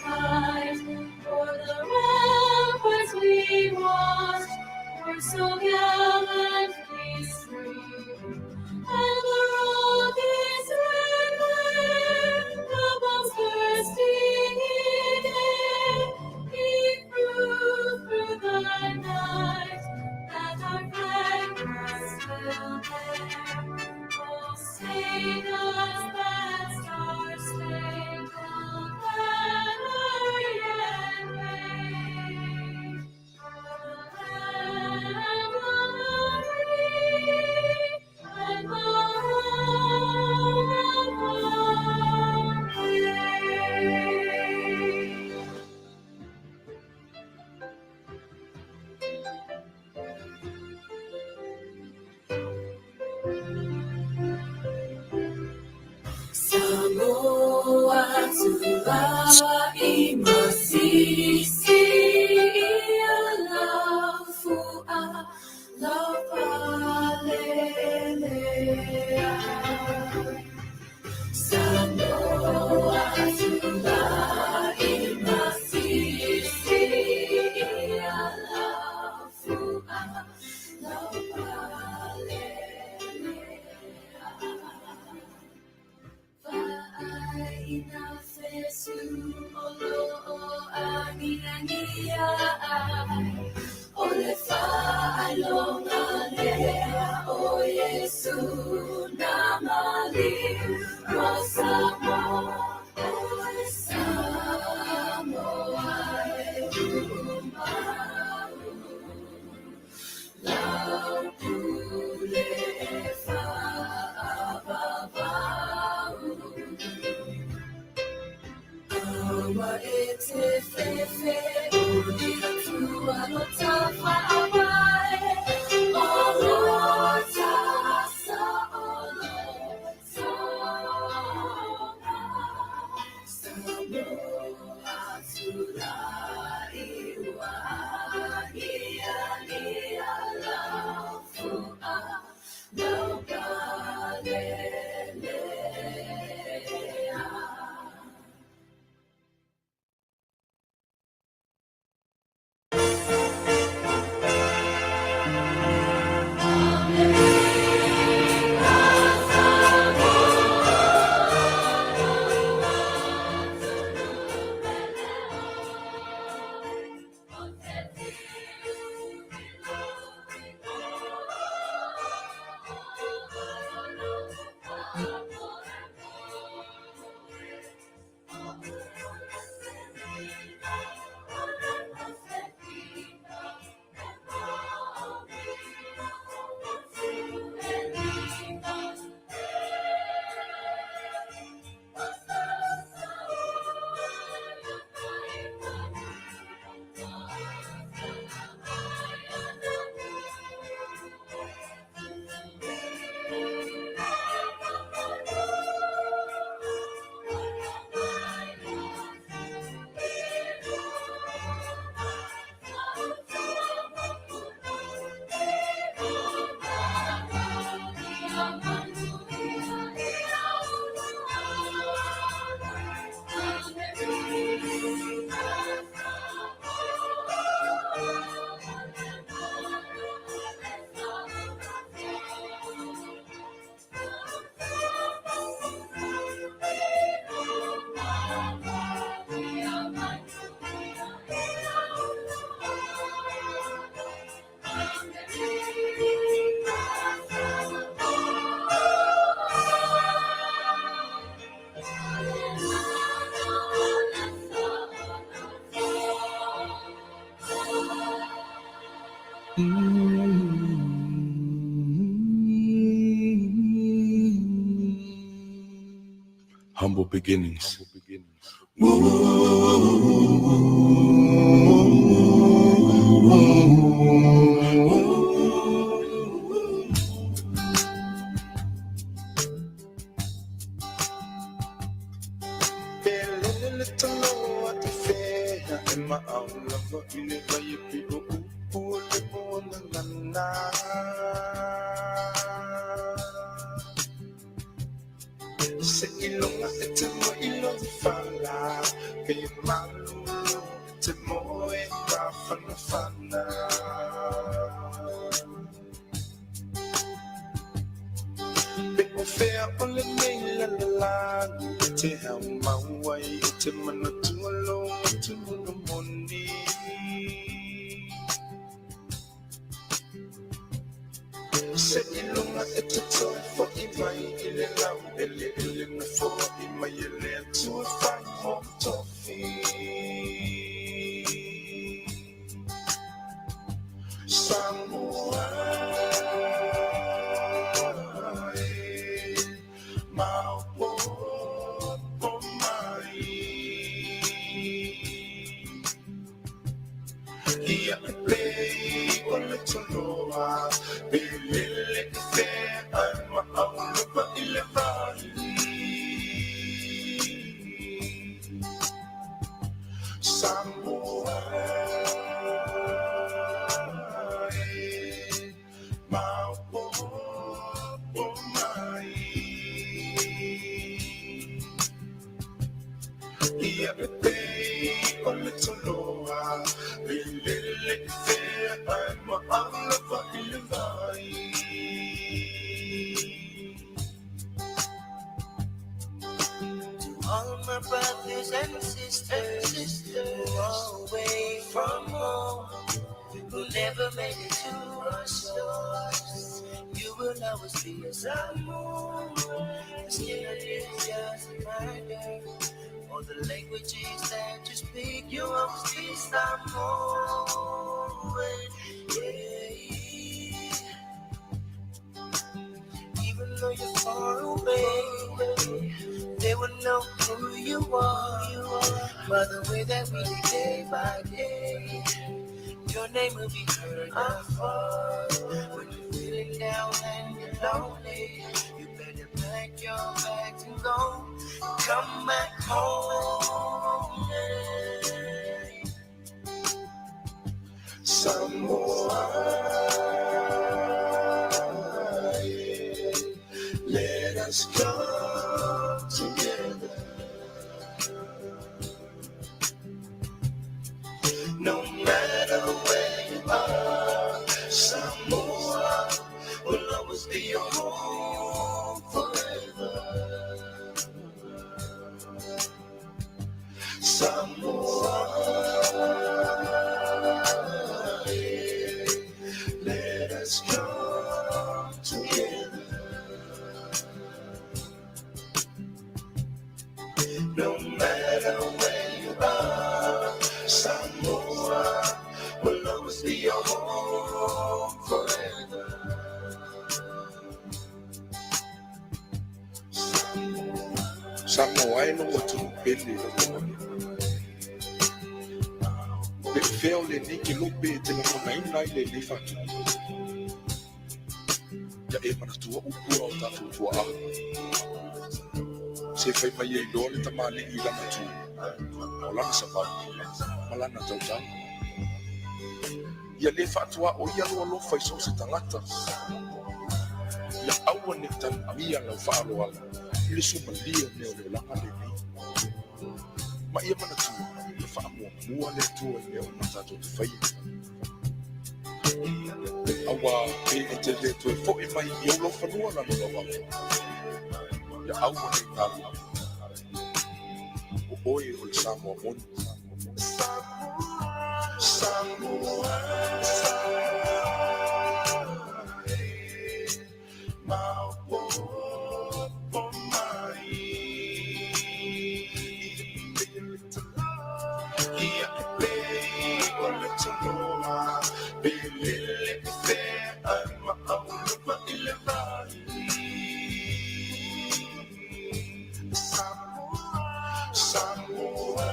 skies. For the ramparts we watched were so gallantly streamed, and the rockets red glare, the bombs bursting in air, gave proof through the night that our flag was still there. Oh, sing us that star-spangled banner yet wave, the land of the free and the home of our brave. Samoa tua imasisi alafua lapalelea. Samoa tua imasisi alafua lapalelea. Faaina fesu olo o angia ole faalonga lea o Yesu namali rosamo o Samoa umau laupule faababau. Awa ete fefe udia tua no tafa awae olo tasa olo songa Samoa tula iwa ia lafua laugalelea. Humble beginnings. kay malulu te moe ka whanawhana. Pe o whea o le mei lalalangu te hao mauai te mana tualo te muna moni. Se ilunga e te toi fo I mai I le lau ele na fo I mai e le atua whai mo tofi. Samoa Maupo po mai Ia e plei o le toloa Belele e whea ai ma'aulupa I le vali Samoa Maupo po mai Ia e pei o le toloa Belele e whea ai ma'aulupa I le vai All my brothers and sisters who are away from home, who never made it to our shores, you will always be a Samoan. Still it is just a reminder, all the languages that you speak, you always be Samoan. Yeah. Even though you're far away, they will know who you are by the way that we live day by day. Your name will be heard afar. When you're feeling down and you're lonely, you better pack your bags and go. Come back home. Samoa Let us come together No matter where you are Samoa will always be your home forever Samoa Let us come together No matter where you are, Samoa will always be your home forever. Samoa e no watu pele no moni. Pe feo le niki lupe te na mona ina ile le fatu. Ya e mana tua upua o tafu tua a. Se fai mai e dole tamale I lana tu. O lana sava. Malana Tautai. Ia le fatua o ia lo fai so se tangata. Ia aua ne tan amia na fa'alo ala. Ile suma lia ne o le langa le ni. Ma ia mana tu. Ia fa'amua mua le tua ne o matato te fai. Awa e te le tu e fo'i mai I o lo fanua na no lawa. Ia aua ne tala. O oe o le Samoa moni. Samoa Maupo po mai Ia e pei o le toloa Belele e whea ai ma'aulupa I le vai Samoa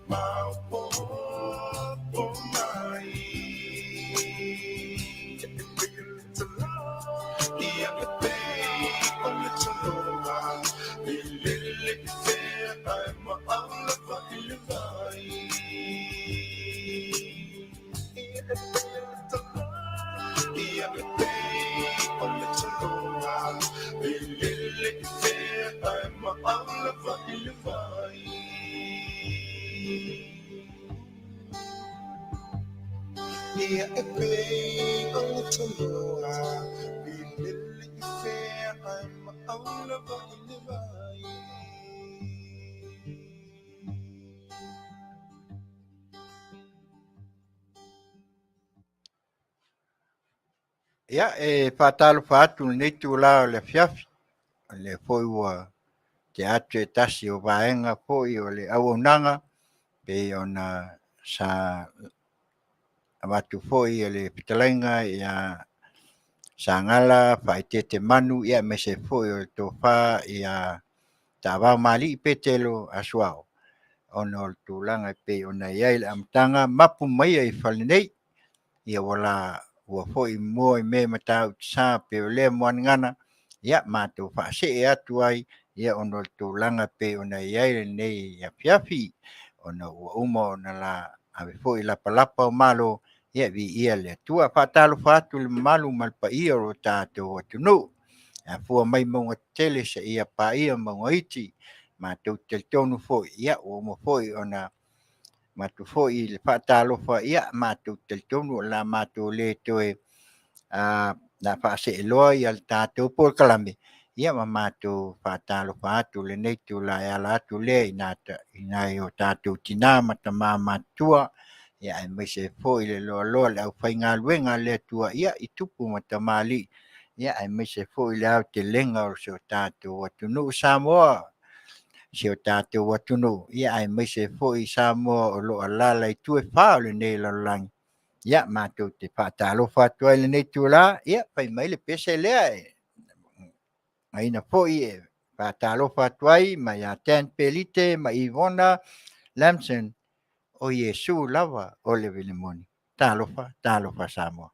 Maupo po mai Ia e pei o le toloa Belele e whea ai ma'aulupa I le vai Ia e pei o le toloa Belele e whea ia e pei o le toloa i lele I whea ai maauna wa I le vai. Ia e whātalo whātu nei tūlā o le Afiafi, o le foi ua te atu e tasi o vaenga foi o le Auaunaga, pe ona sa watu foi o le pitalainga ia sa ngala whaitete manu ia me se foi o le tōwha ia tā mali I petelo asuao. Ona o le tūlanga pe ona iai le amtanga mapu mai ai whalinei, ia wala ua foi moi me matau sa pe o le moaningana, ia mātou whaase e atu ai, ia ono le tūlanga pe ona iai nei Afiafi, ona ua uma ona la ave foi lapalapa o malo, ia vi ia le tua whaatalo whaatu le malu malpa ia o tātou atunu. Fua mai maunga tele sa ia pa ia maunga iti, mātou teltonu foi, ia o mo foi ona matu foi le whaatalofa ia mātou teltonu la mātou le toe na whaase eloa I al tātou por kalame. Ia ma mātou whaatalofa atu le nei tu la e ala atu le ina o tātou tina mata mā matua. Ia e meise foi le loa loa le au whainga luenga le tua ia I tupu mata mali. Ia e meise foi le au te lenga o se o tātou atunu Samoa. Se o tātou atunu, ia ai meise foi Samoa o loa lala I tue whao le nei lalangi. Ia mātou te whaatalo whatua le nei tūla, ia pai mai le pese lea e. Aina foi e whaatalo whatua ma ia ten pelite, ma Ivona Lamson o Yesu lava o le vilimoni. Talofa Samoa.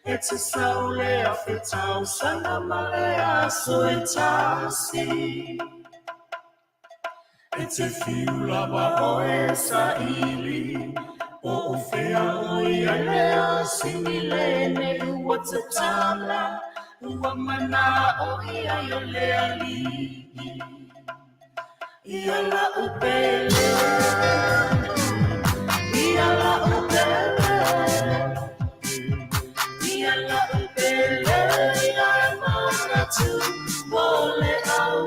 It's a soul of the town, Santa Maria, so it's a it's a few lava oesa ili, o fea oia similene, what's a tala, wamana oia yolea li, iala upele, iala upele. Iala upele, iala maratu, wole au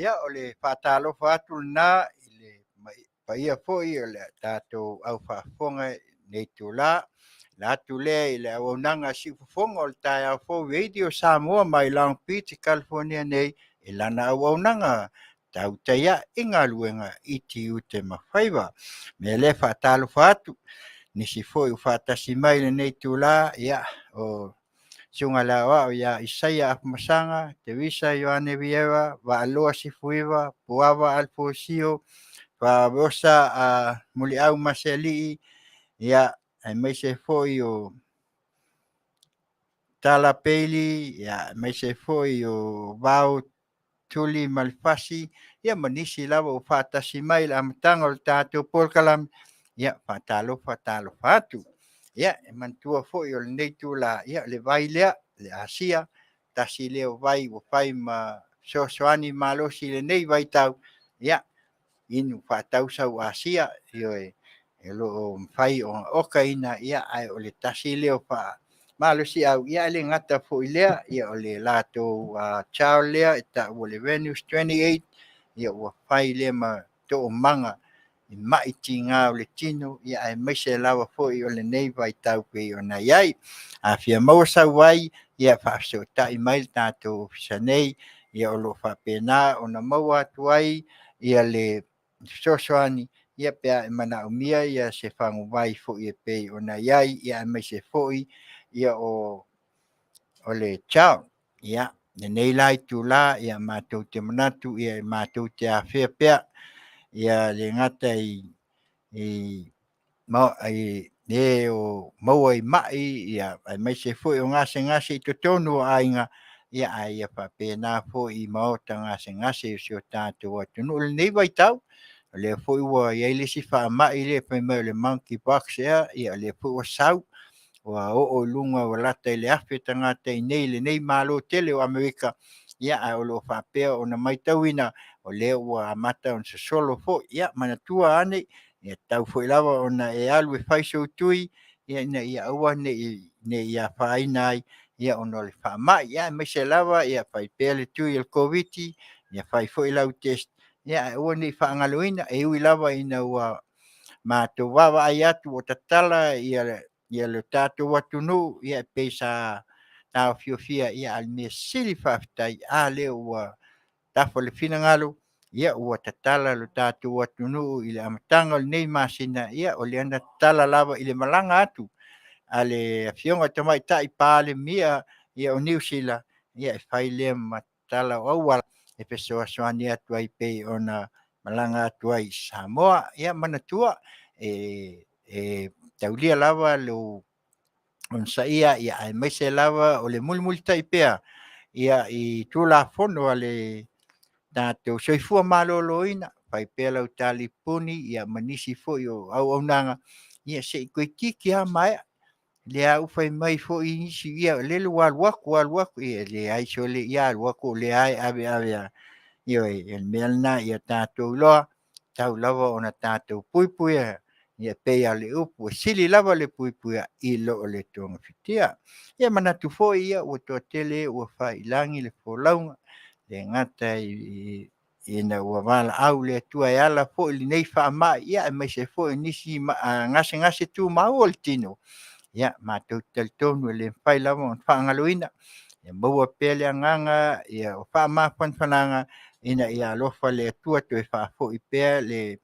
Ia o le whaatalofa atu na i le paia fo'i o le tātou au whaafonga nei tū la. La atu lea i le Auaunaga si Fofoga o le tae au fo radio Samoa mai Long Beach, California nei i lana Auaunaga Tautai i ngā luenga i Tiute ma Faiva. Me le whaatalofa atu nisi fo'i u whaatasi mai le nei tū la ia o Sunga la wa ya Isaya Afmasanga, Tevisa Yohane Vieva, va aloa sifuiva, puava alfosio, va vosa a muliau maseli ya mai se foi o talapeli ya mai se foi o vau tuli malfasi ya manisi lava o fatasi mai la matanga o tato polkalam ya fatalo fatu. Ya mantua foi o nei tu la ya le vailea le asia tasi leo vai o fai ma soani malosi le nei vai tau ya inu fatau sau asia yo e lo fai o okaina ya ai o le tasi leo fa malosi au ya le ngata foi lea ya o le lato chaulea ta o le Venus 28 ya o fai le ma to manga i mai tinga o le tino ia ai mese lava foi o le nei vai tau pe ona iai a fia mau sa wai ia fa so ta i mai tato sanei ia o lo fa pena ona mau atu ai ia le sosoani ia pe mana umia ia se fangu vai foi e pe ona iai ia mese foi ia o le chao ia nei lai tu la ia matou te manatu ia matou te afia ia le ngata i o maua i mai ia mai se foi o ngase to tonu ainga ia ai fa pena foi mau tanga se ngase o tato atu no le nei vai tau le foi wa ia le si fa mai le pe me le monkey box ia le foi o sau o lunga o lata i le afe tangata i nei le nei malo tele o Amerika ia o lo fa pe o na mai tauina o le ua mata on se solo fo ia manatua ane ia tau foi lava ona e alu e fai so tui ia ia ua ne ia fai nai ia ona le fa mai ia me se lava ia fai pele tui el covid ia fai foi lau test ia ua ne fa ngaloina e ui lava ina ua ma to wawa ai atu o tatala ia le tato watu no ia pesa na Afiafi ia al me sili faftai a le ua tafo le fina ngalo ia ua tatala lo tato watu no ile amatanga le nei Masina ia o le ana tala lava ile malanga atu ale Afioga tamai tai pale mia ia o New Zealand ia fai le matala o wala e peso soani atu ai pe ona malanga atu ai Samoa ia manatua taulia lava lo on saia ia ai mai se lava o le mulmul taipea ia i tula fono ale tatou soifua malōlōina fai pea lau talipuni ia manisi fo'i o Auaunaga ia se'i koe kiki ama ea le au fai mai fo'i nisi ia le aluaku ia le ai so le ia aluaku o le ai ave ia e mea lana ia tatou loa tau lava ona tatou puipui ia pea le upu sili lava le puipui i lo'o le togafitia ia manatu fo'i ia ua to'atele ua fa'ailangi le folaunga le ngata ina ua valaau le atua e ala fo'i lenei fa'ama'i ia e maise fo'i nisi ngase tumau o le tino ia matou talitonu e le fai lava ona fa'agaloina ia maua pea le agaga ia o fa'amafanafanaga ina ia alofa le atua toe fa'afo'i pea le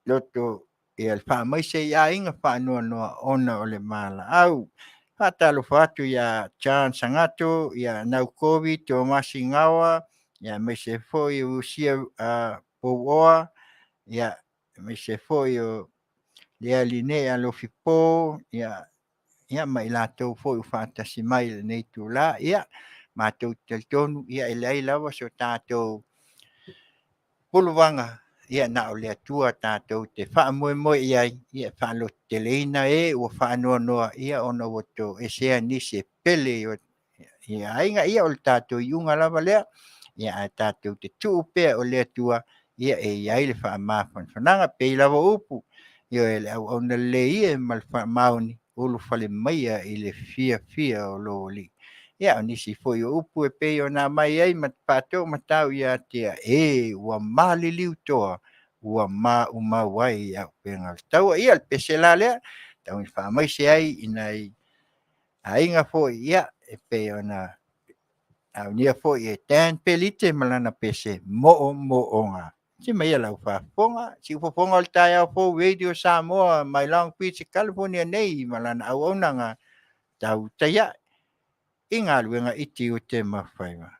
loto ia le fa'amaise iāiga fa'anoanoa ona o le mala'au fa'atalofa atu ia chance agato ia nau covid o masigawa ia maise fo'i usia pouoa ia maise fo'i o le alinea alofi pō ia ia mai latou foʻi faatasi mai lenei tulā ia matou talitonu ia e leai lava so tatou puluvaga ia na o le atua tatou te faamoemoe i ai ia faaloteteleina ua faanoanoa ia ona ua to esea nisi e pele ia aiga ia o le tatou iuga lava lea ia a tatou te tuu pea o le atua ia e iai le faamafanafanaga pei lava upu ia e le auauna lelei ia ma le faamaoni ulu fale maia i le fiafia o lo alii ia o nisi foi o upu e pei ona mai ai ma patou matau ia tia ua maliliu toa ua maumau ai ia pega le taua ia le pese la lea tau i faamaise ai ina aiga foʻi ia e pei ona aunia foʻi e tan pelite ma lana pese moʻomoʻoga sima ia lau faafofoga si fofoga o le taeao fou radio Samoa mai Long Beach California nei ma lana auaunaga Tautai i ngā luenga i Tiute ma Faiva.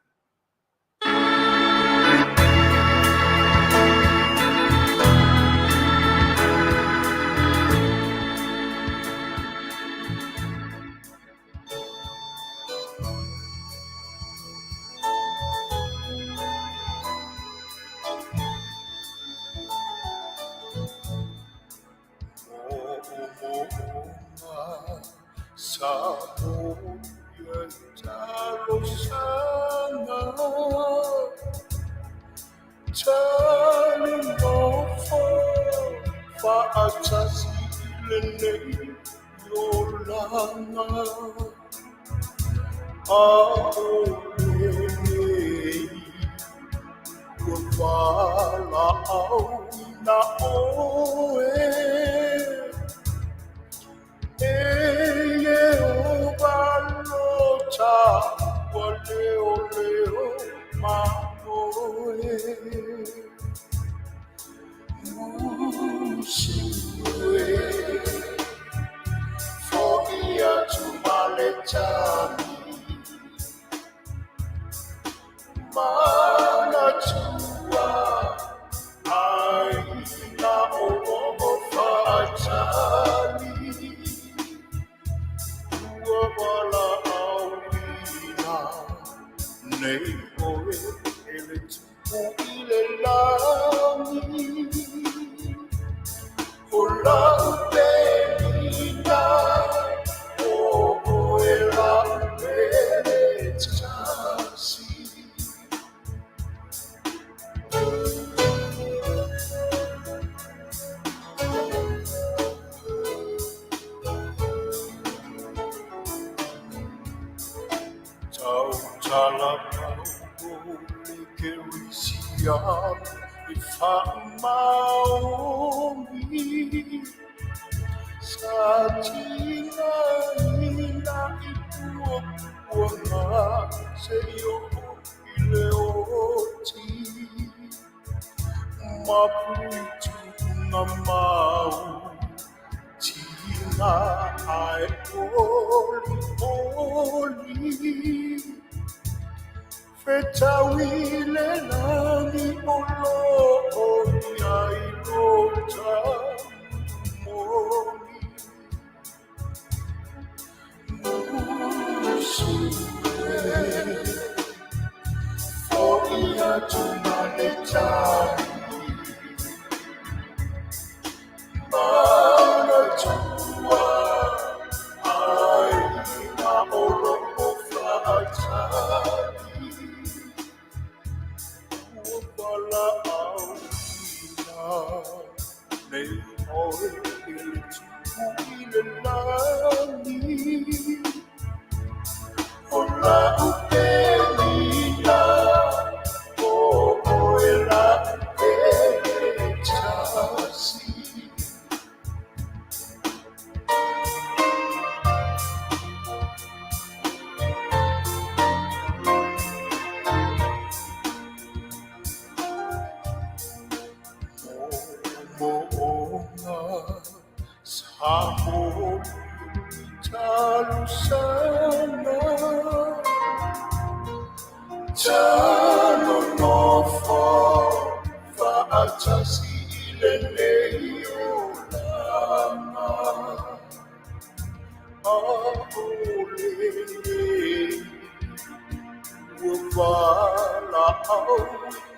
Wala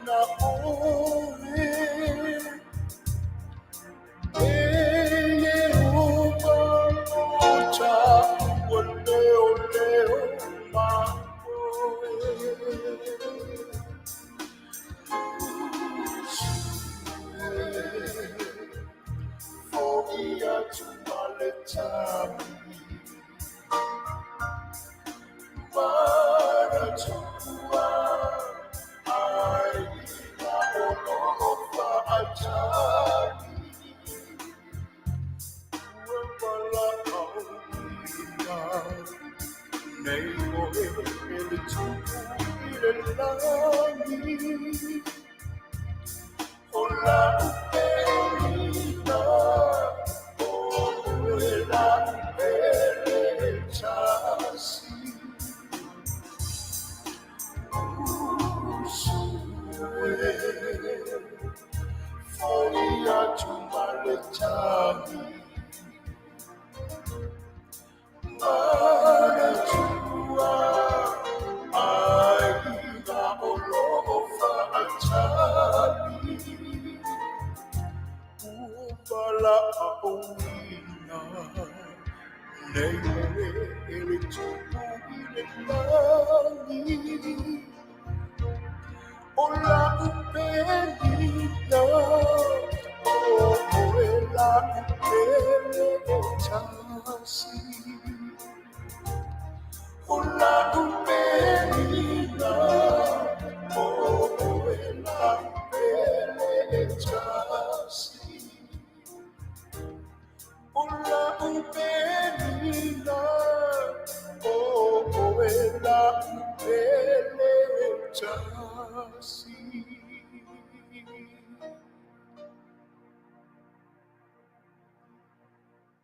na ole umacha wale ole ma Fogia to Maletami Para Chua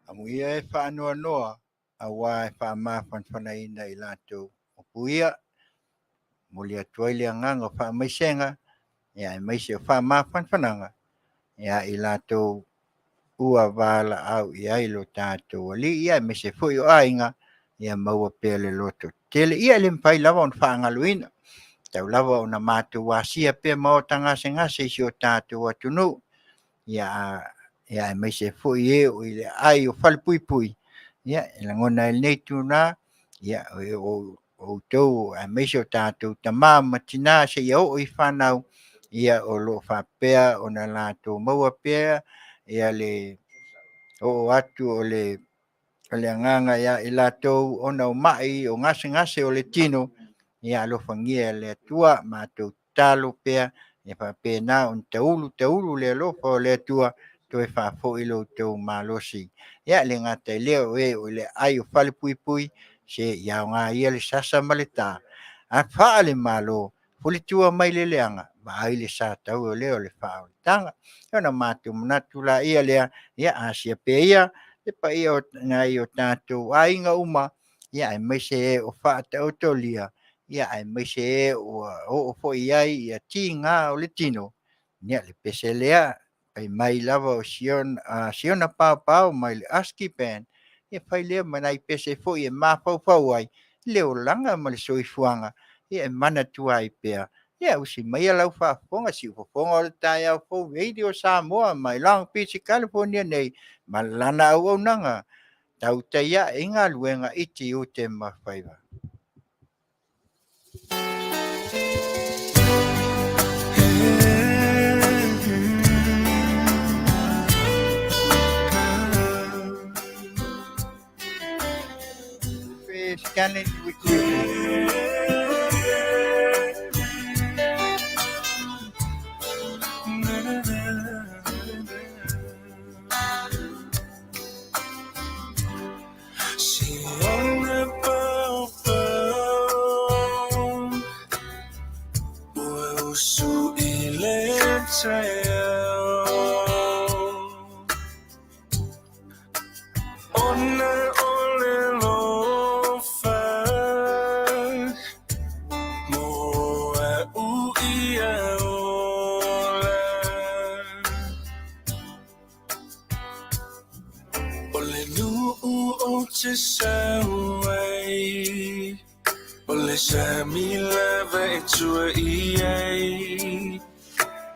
Amuia e whaanoa awa e whaamawhanwhanaina I lātou o puia, muli atua I le anganga o whaamaisenga, ia e maise o whaamawhanwhananga, ia I lātou ua wala au ia I lo tātou ali, ia e maise fui o ainga, ia maua pele loto. Tele ia le mpai lava on whaangaluina, tau lava o na mātou wasia pe mao tangase ngase isi o tātou atunu, ia e maise fui e o I le ai o whalpui pui. Ia, e langona e nei tūna, ia, o tau, a meisho tātou tamā matina se ia o I whanau, ia o lo whapea o na lātou maua pea, ia le o atu o le anganga ia I lātou o na o mai o ngase o le tino, ia lo whangia le atua mātou talo pea, ia whapea nā on taulu le alofa o le atua, toi whafo I lo tau malosi. Ia le ngata leo o le ai o whale pui se ia o ngā ia le sasa maleta. A wha le malo, fuli tua mai le leanga, ma ai le sa tau o leo le wha o le tanga. Ia na mātou manatu la ia lea, ia asia pe ia, le pa ia o ngā i o tātou a inga uma, ia ai meise e o wha ta otolia, ia ai meise e o fo iai ia ti ngā o le tino. Ia le pese lea, ai mai lava o siona pāpau mai le aski pen, ia whai lea manai pese fo ia mafau ai, leo langa ma le soifuanga, ia mana tua ai pea, ia usi mai lau whaafonga si ufofonga o le tai au fo radio Samoa mai Long Beach, California nei, ma lana Auaunaga, Tautai ia inga luenga I Tiute ma Faiva. Scanning with you. Ole nu o te sau away. Ole shami lava etua iai.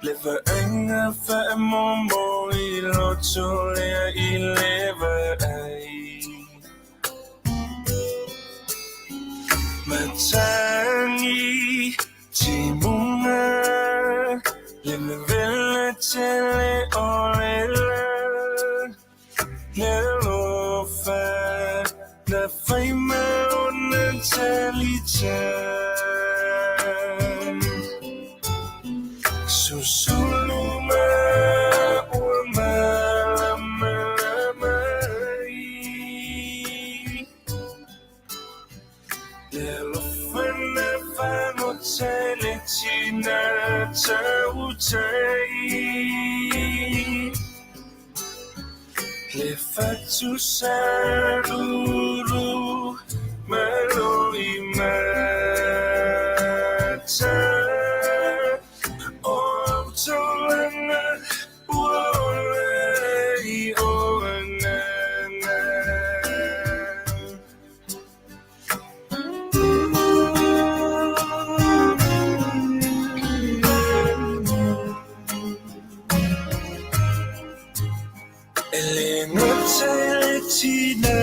Leva anga fa mombo I loto lea I leva ai. Matangi timunga. Leva vela tele olela. Nelo fa na faima ona talita. Susuluma uma mai. Nelo fa na fano teletina tautai. Le faccio saruru maloi mata. Oh, tolana uolei onana. Elena teletina.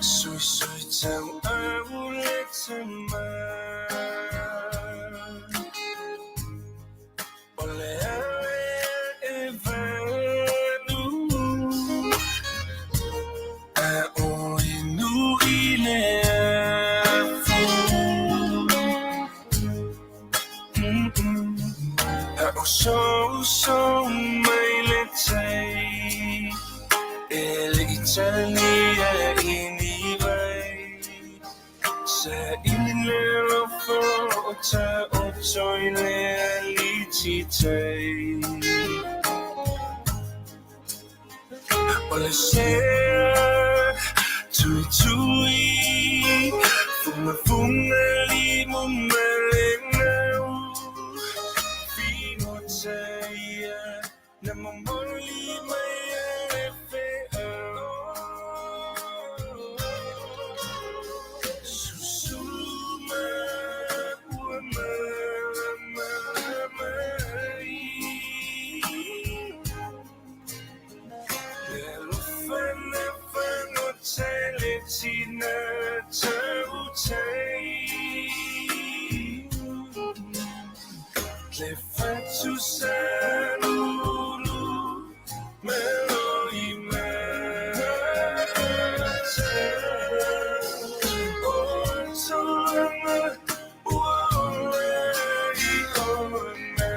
Sui tau auletama. Ole ale evanu. A oi nui le afu. A so mai le tai. Ele Italia ini vai. Sa inile lo fota o toile alititei. Ole sea tui funga limu melenau. Fino saya nama moli maya lefe. Susuma uma mai. Lelo fano teletina tautai. Le faccio sarulu meloi mata. Oh, tolana uolei onana.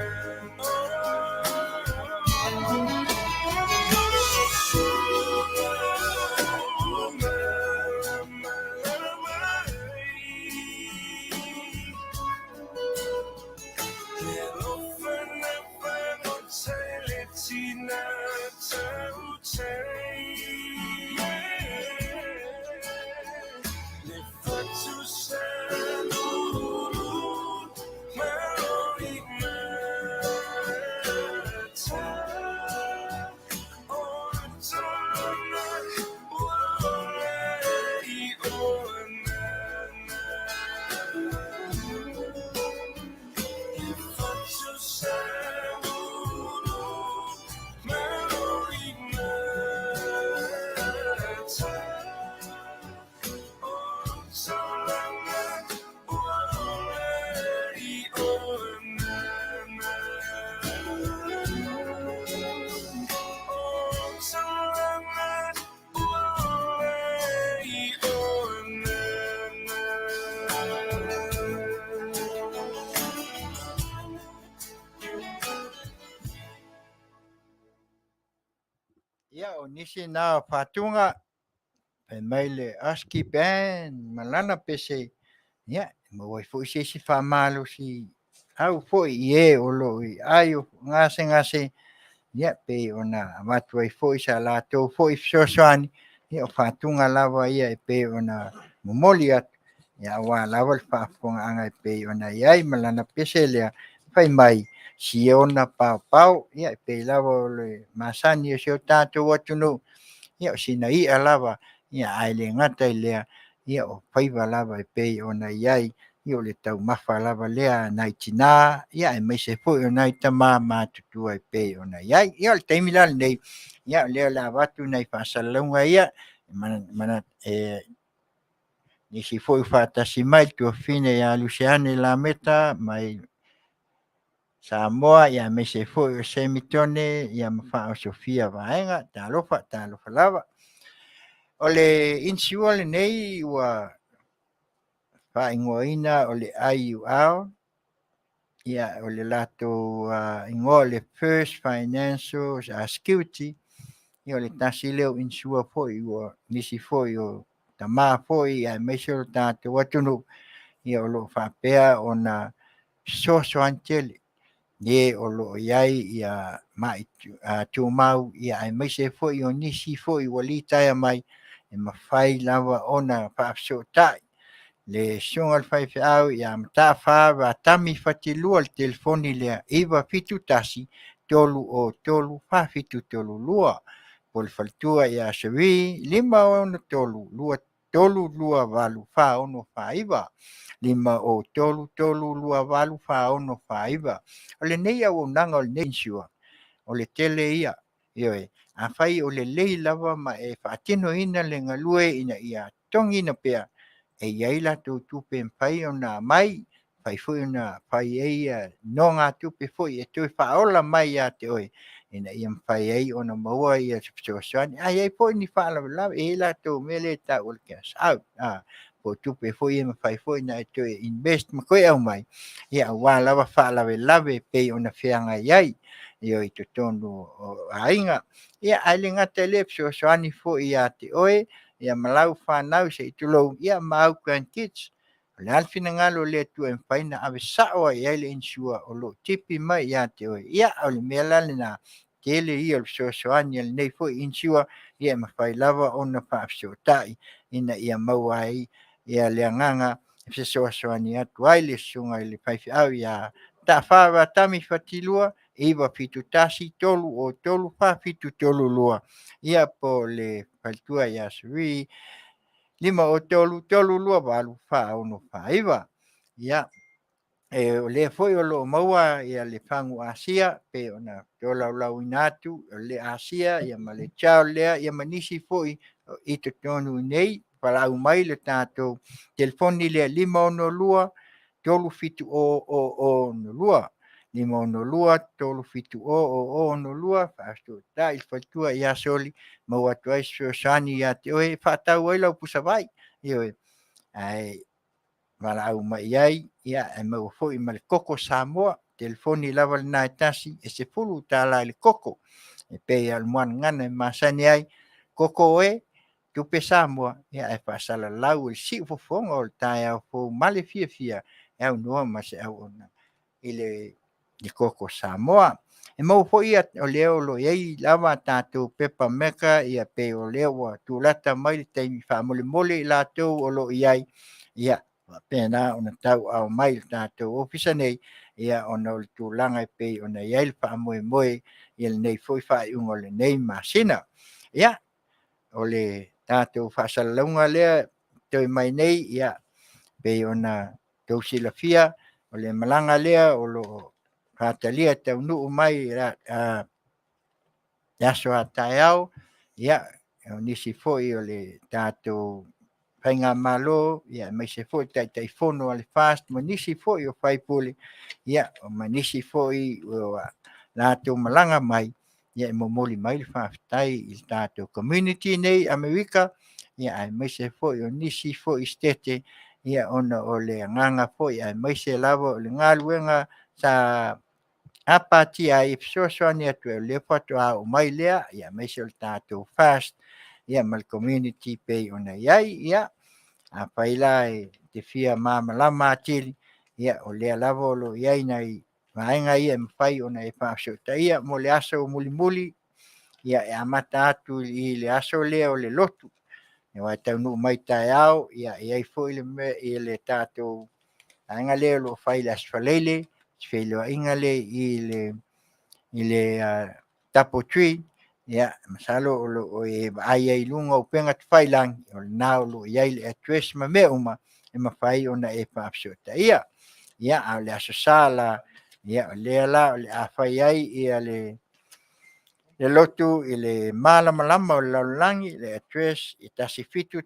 Ia o nisi na whatunga pe maile aski pen malana pese ia mo wai fo si whamalo si au fo I e o lo I ai o ngase ia pe ona matu ai fo sa la to fo soani ia o whatunga lava ia pe ona momoli atu ia wa lava le whaafonga anga pe ona iai malana pese lea whai mai si ona pau ia pe lava o le masani o si o tātou atu no ia o sinaia lava ia ae le gata i lea ia o Faiva lava e pei ona iai ia o le taumafa lava lea nai tinā ia e maise foʻi ona i tamā matutua e pei ona iai ia o le taimi la lenei ia o lea lavatu nai faasalalauga ia mana nisi foʻi faatasi mai tuafine iā lusiane lameta mai Samoa ia maise foʻi o semitone ia ma faaosofia vaega talofa lava o le insiua lenei ua faaingoaina o le aiuao ia o le latou ingoa le First Financial Security ia o le tasi leo insua foʻi ua nisi foʻi o tamā foʻi ia e maise o lo tatou atunuu ia o loo faapea ona soasoani tele ie o loo iai ia tumau ia e maise foʻi o nisi foʻi ua litae mai e mafai lava ona faafesootaʻi le suga le faifeʻau ia matafā vatami fatilua le telefoni lea 15333 po le faletua ia sevi 513 232 513 232 o lenei auaunaga o lenei insua o le tele ia ioe afai o lelei lava ma e faatinoina le galue ina ia togina pea e iai latou tupe mafai ona mai fai foʻi ona fai ai no ga tupe foʻi e toe faaola mai iā te oe ina ia mafai ai ona maua ia se fesoasoani ai foʻi ni faalavelave e latou mea lē taʻu o le keasaʻau po tupe foʻi e mafai foʻi na e toe invest ma koe au mai ia auā lava faalavelave pei ona feagai ai io i totonu o aiga ia ae le gata lea fesoasoani foʻi iā te oe ia malau fanau seʻi tulou ia ma au grandkids o le alafinagalo lea tua e mafai na avesaʻo ai ai le insua o loo tipi mai iā te oe ia o le mea la lenā tele ia o le fesoasoani a lenei foʻi insua ia e mafai lava ona faafesootaʻi ina ia maua ai ia le agaga fesoasoani atu ai le susuga i le faifeʻau iā taʻafā vatami fatilua 15333 ia po le faletua iā sevi 51332 faaonofaiva ia e o lea foʻi o loo maua ia le fagu asia pe ona tolaulauina atu o le asia ia ma le tau lea ia ma nisi foʻi i totonu nei falaau mai le tatou telefoni lea 512 3700 512 3700 faafesootaʻi i le faletua iā soli maua atu ai fesoasoani iā te oe faatau ai lau pusavai ioe ae valaau mai ai ia e maua foʻi ma le koko Samoa telefoni lava lenā e tasi e 10 tālā i le koko e pei a le moanagana e masani ai koko oe tupe Samoa ia e faasalalau i le siʻu fofoga o le taeao fou ma le fiafia e aunua ma se auaunaga i le koko Samoa e mau foʻi ia o lea o loo iai lava tatou pepa meka ia pei o lea ua tulata mai le taimi faamolemole i latou o loo iai ia pena ona tauao mai le tatou ofisa nei ia ona o le tulaga e pei ona iai le faamoemoe ia lenei foʻi faaiʻuga o lenei masina ia o le tatou faasalalauga lea toe mai nei ia pei ona tou silafia o le malaga lea o loo fatalia taunuu mai aso a taeao ia o nisi foʻi o le tatou faiga malo ia maise foʻi taʻitaifono a le fast ma nisi foʻi o faipule ia ma nisi foʻi o latou malaga mai ia e momoli mai le faafetai i le tatou community nei Amerika ia ae maise foʻi o nisi foʻi stete ia ona o le agaga foʻi ae maise lava o le galuega sa apatia ai fesoasoani atu e lea fatoao mai lea ia maise o le tatou fast ia ma le community pei ona iai ia afai la e te fia mamalama atili ia o lea lava o loo iai nai vaega ia e mafai ona e faafesootaʻia mo le aso mulimuli ia e amata atu i le aso lea o le lotu e uae taunuu mai taeao ia iai foʻi le mea i le tatou vaega lea o loo fai le asofaleile feiloaʻiga le i le tapo tree ia masalo o e ai ai lunga o penga te whailang o le nao lo iai le address ma me uma e mawhai ona e paapsota ia au le aso sala ia o lea la o le a whai ai ia le lotu i le malama o le laulangi le address i tasi fitu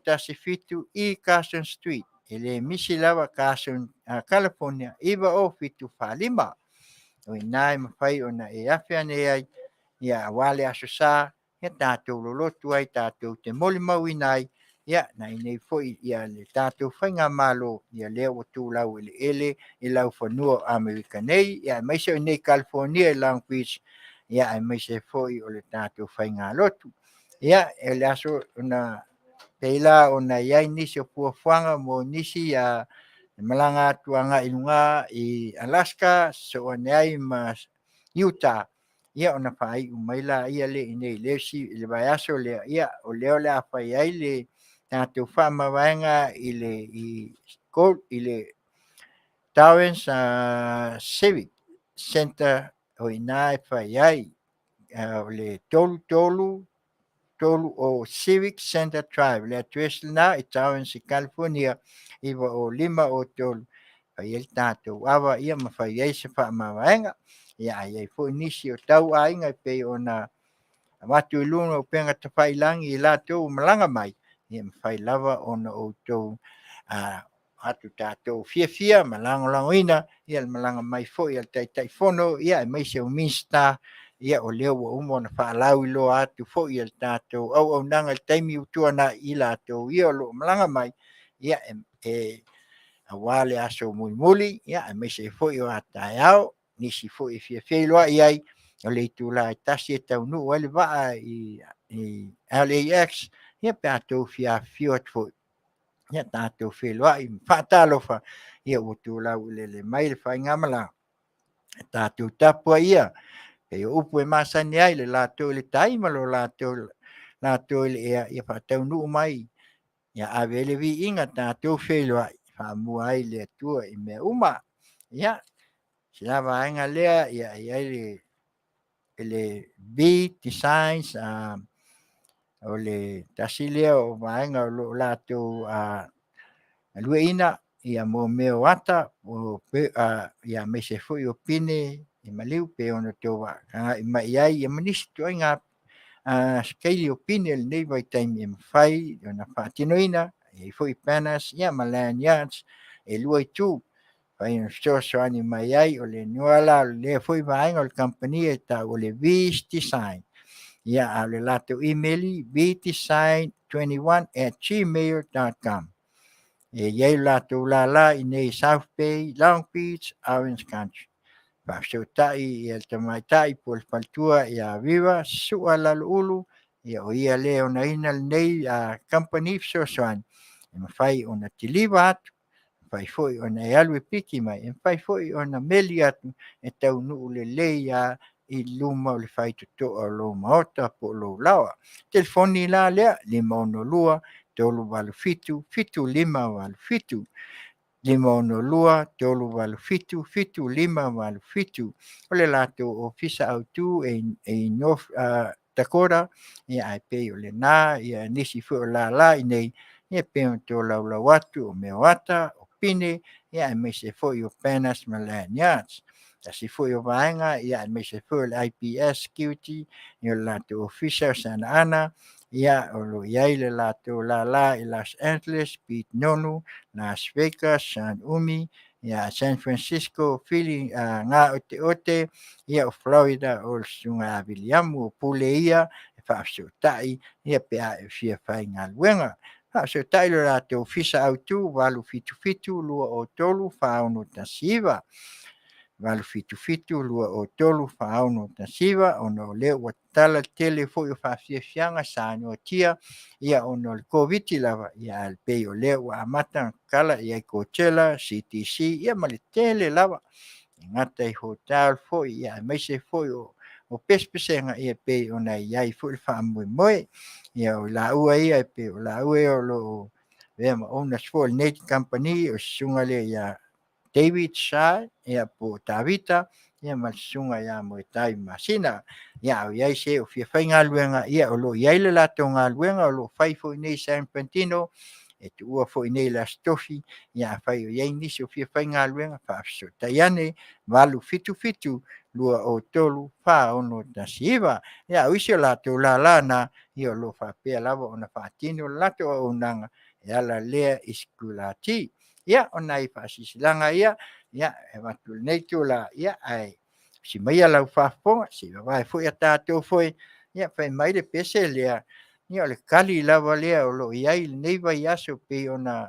i Carson Street i le misi lava Carson, California iwa o fitu whalima o inai mawhai ona e awhia nei ai ia wale aso sa ia tātou lolotu ai tātou te moli mau inai ia na inei foi ia le tātou whainga malo ia lea o tūlau ele i lau whanua Amerika nei ia maise o nei California i Long Beach ia ai maise foi o le tātou whainga lotu ia e le aso ona peila ona iai nisi o puafuanga mo nisi a malanga tuanga ilunga i Alaska so o nei ma Utah ia ona fai umaila ia le nei lesi le vai aso le ia o leo le afai ai le tātou whaamawaenga i le Towens Civic Center o ina e whai ai o le tolu o Civic Center Drive le address na i Towens i California iwa o 5 o tolu ai el tātou awa ia mawhai ai se whaamawaenga ia ai fo nisi o tau ainga pe ona watu luna o penga te whailangi i lātou malanga mai ia mawhai lava ona o tau atu tātou fia malangoina ia malanga mai fo ia tai fono ia mai se o minsta ia o leo o umo na whaalau ilo atu fo ia tātou Auaunaga le taimi utuana i lātou ia o lo malanga mai ia a wale aso muli ia mai se fo i o atai au nisi fo i fia loa iai o le tula i tasi e tau nu wale waa i LAX ia pe atou fia fiot fo ia tātou fia loa i whaatalofa ia o tula le mai le whaingamala tātou tapua ia e upu e masani ai le lātou le taimalo lātou le ia whaatau nu mai ia avele vi inga tātou fia loa whaamua ai le atua i mea uma ia sila vaenga lea ia le B designs o le tasilia o vaenga o lo lato lueina ia mo meo ata o pe ia me se foi o pine i maliu pe ono tova i mai ai ia manisi to inga skeli o pine le nei vai taimi e fai ona fatinoina e foi panas ia malan yards e luai tu fai un so ani mai ai o le Moala le foi vaenga o le company e ta o le Vis Design ia a le lato emaili vdesign21@gmail.com e iai lato la i nei South Bay, Long Beach, Orange Country fa'afesota'i ia le tamaita'i po le faletua ia viva su'a lala'ulu ia o ia lē ona ina lenei company fesoasoani e mafai ona tiliva atu fai fo'i ona e alu e piki mai e fai fo'i ona meli atu e taunu'u lelei i luma o le faitoto'a o lou maota po o lou lawa telefoni la lea 512 385 7585 512 385 o le latou ofisa autū e North Dakota ia ae pei o lenā ia nisi fo'i o lālā i nei ia pe ona tolaulau atu o mea ata o pine ia e maise fo'i o Panas ma Lanyards tasi fo'i o vaenga ia e maise fo'i o le IPS security ia o le latou ofisa o Santa ia o lo iai le latou lālā i Los Angeles, Pete Nonu, Las Vegas, San Umi, ia San Francisco, Philly, ngā ote ia o Florida o le sunga Aviliamu o pule ia e whaafesota'i ia pe a e fia whai ngā luenga. Whaafesota'i le latou ofisa autū walu fitu lua o tolu whaono tasiva. Walu fitu lua o tolu whaono tasiva ono leo wa tala tele fo'i o whaafiafianga sa no tia ia ono le COVID lava ia al pei o leo wa amata kala ia i Coachella, CTC ia ma le tele lava ngata i hotel fo'i ia maise fo'i o pespesenga ia pei ona iai fo'i whaamoemoe ia o la ua ia e pei o la ua o lo vea ma ona fo'i Net Company o sunga le ia David Shai ia po Tavita ia malsunga ia mo tai Masina ia o ia se o fia fainga luenga ia o lo ia le la tonga luenga o lo fai fo nei San Pentino e tu ua fo nei la stofi ia fai o ia nisi o fia fainga luenga fa so taiane valu fitu lua o tolu fa ono tasiva ia o isi o la to la lana ia o lo fa pe lava ona fa tino la to o nanga ia la lea iskulati ia ona i fa sisilanga ia e watu nei tu la ia ai si mai ala fa si vai foi ata to foi ia fai mai le pese le ia le kali lava le o lo ia nei vai aso pe ona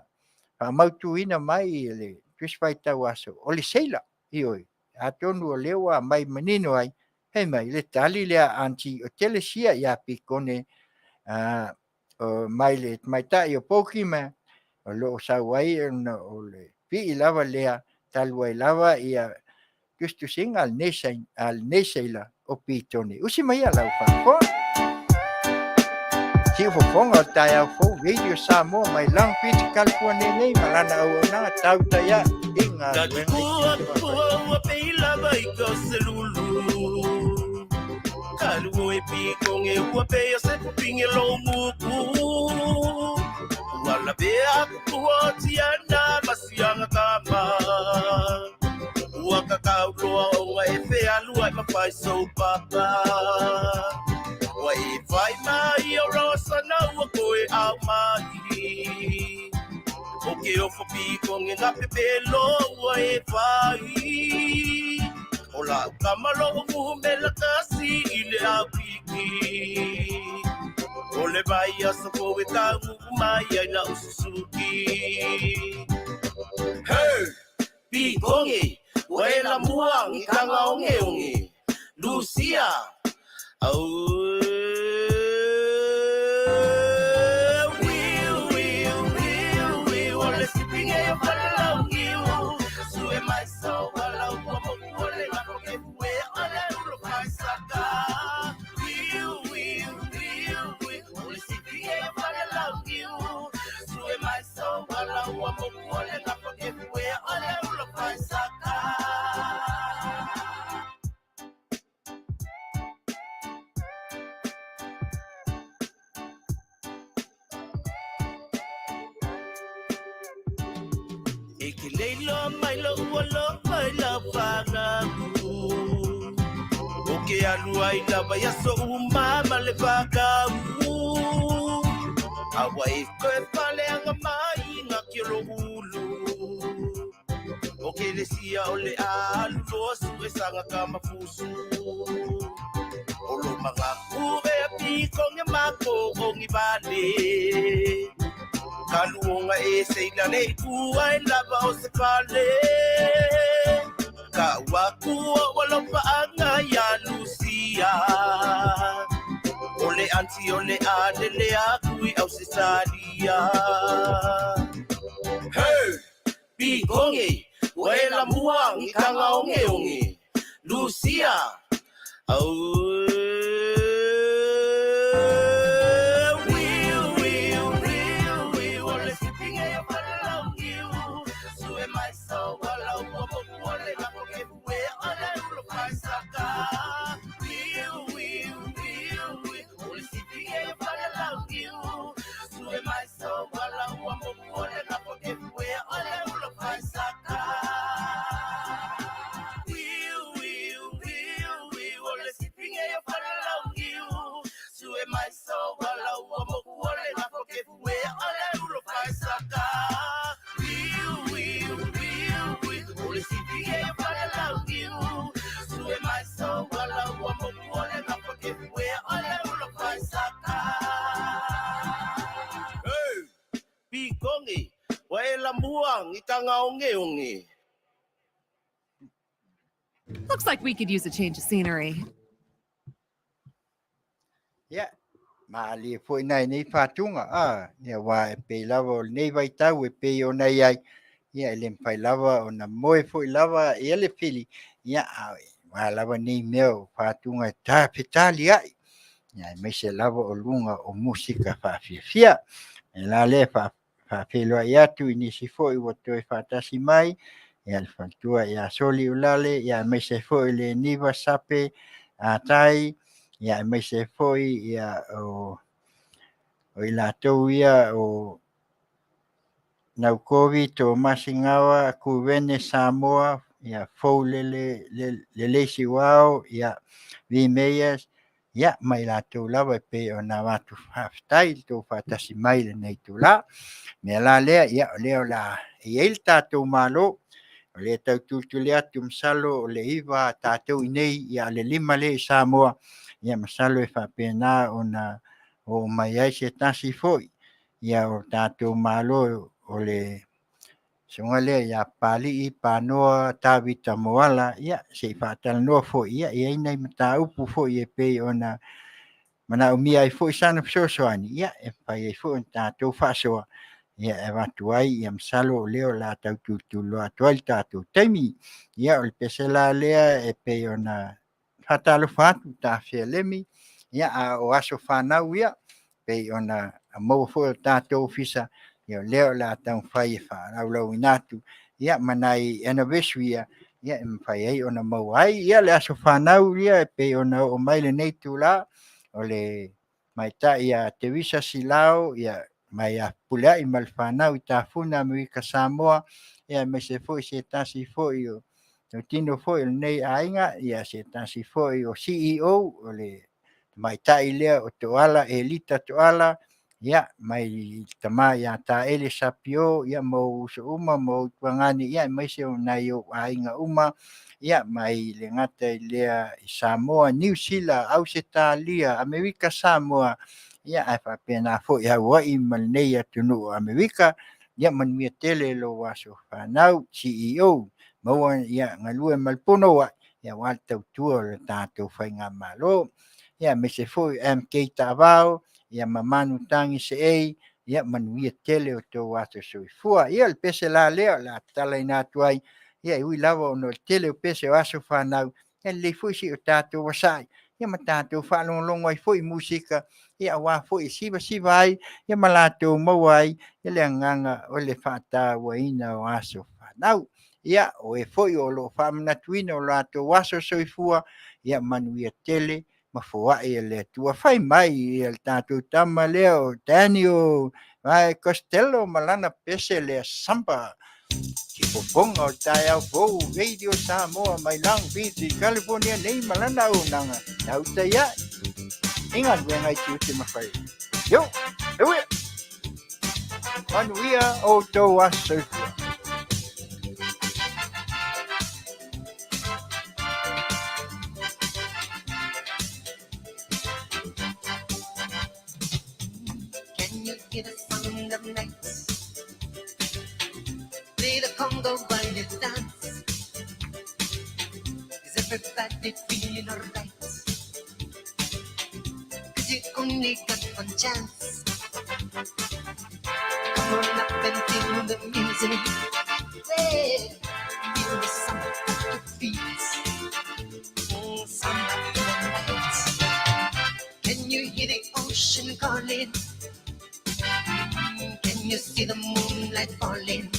fa mautu ina mai le twis fai tau aso o le seila ioi atonu o lewa mai menino ai he mai le tali le anti o telesia ia pikone o mai le mai tai o pokima o lo sawai o le pi lava le talwai lava ia justu sing al neseila o pitoni usi mai ala fa si fofonga tai au fo video sa mo mai lang pit kalpua nei malana Auaunaga Tautai ya inga Kua peila vai ko selulu Kalu e pi kong e ua pe se pinge lo muku Wala be aku tiana masianga kama Waka kauloa o e fe alua ma fai so papa Wa e vai mai o rosa na ua koe au mai Oke o fopi kong e ngape pelo ua e vai Ola kamalo o mela kasi ile au piki Ole vai asa ko e ka mai na ususuki Hey Pikongi Wela muang ikanga onge Lucia Ole sipping e wala ngiu Sue mai so wala uamo ole ngako ke we ole ulo kai saka Ole sipping e wala ngiu Sue mai so wala uamo ole ngako ke we ole ulo kai saka Leilo mai lo uolo mai la pagaku Oke alu ai la vaya so umama le pagaku Awa iko e pale anga mai nga kilo ulu Oke le sia ole alu losu e sanga kama fusu Olo mga kube piko nge mako ongi bale Kaluonga e seila nei kua e lava o se pale Ka wakua walopa anga ya Lucia Ole anti ole adele akui au se salia Hey! Pikonge! Waela muang ikanga onge Lucia Looks like we could use a change of scenery. Yeah, mali foi nei fatunga ia wa pe lava nei vai tau e pe ona ia ia le pai lava ona moe foi lava ia le fili ia wa lava nei meu fatunga ta petali ai ia me se lava o lunga o musika fa fia e la le fa pelo ia tu ini si foi o toi fatasi mai ia le fatua ia soli ulale ia mai se foi le niva sape tai ia mai se foi ia o i latou ia o nau COVID o Masingawa kuwene Samoa ia fou le leisi wao ia vi meias ia mai latou lava pe ona watu haftai to fatasi mai le nei tula me la lea ia leo la ia il tatou malo o le taututu le atu masalo o le iwa tatou inei ia le lima le Samoa ia masalo e whapena o mai ai se tasi foi ia o tatou malo o le sunga le ia Papalii Panoa Tavita Moala ia se Faatalanoaga foi ia ina mataupu foi e pe ona mana umia ai foi sana fesoasoani ia e pai ai foi tatou faasoa ia e watu ai ia masalo leo la taututulu atu ai tatou taimi ia o le pesela lea e pe ona fatalofa atu tafialemi ia a o aso fanau ia pe ona maua foi o tatou fisa ia leo la tau fai e whaaraulau inatu ia manai anniversary ia e mwhai ai ona mau ai ia le aso whanau ia e pe ona o mai le nei tula o le mai ta ia te visa silao ia mai a pulea i mal whanau i tafuna Amerika Samoa ia me se foi se tasi foi o tino foi o nei ainga ia se tasi foi o CEO o le mai ta i lea o toala e lita toala ia mai tama ia ta ele sapio ia mo so uma mo tuangani ia mai se nai o ainga uma ia mai le ngata lea i Samoa New Zealand Australia Amerika Samoa ia ai fa pena fo ia wa i mal nei atunu Amerika ia Manuia tele lo waso fanau CEO mo ia ngalue malpono wa ia wa tautua le tatou fainga malo ia me se foi MK Tavao ia mamanu tangi se ei ia Manuia tele o to wato soifua ia le pese la lea la tala ina tuai ia ui lava ono tele o pese waso fanau ia le foi si o tatou wasai ia ma tatou whalonglongo ai foi musika ia wa foi siva ai ia ma latou mau ai ia le anganga o le whata waina o aso fanau ia o e foi o lo whamanatuina o latou waso soifua ia Manuia tele ma foa'i le tua fai mai i le tatou tama lea o Daniel vai Costello malana pese le samba ki poponga o tai au pou radio Samoa mai Long Beach California nei malana o nanga Tautai ia ingat wengai Tiute mafai yo ewe Manuia o to waso Hear the sound of nights, play the conga while you dance. Is everybody feeling alright? 'Cause you only got one chance. Come on up and feel the music. Yeah, feel the sound of your feet. Samba in the night. Can you hear the ocean calling? Can you see the moonlight falling?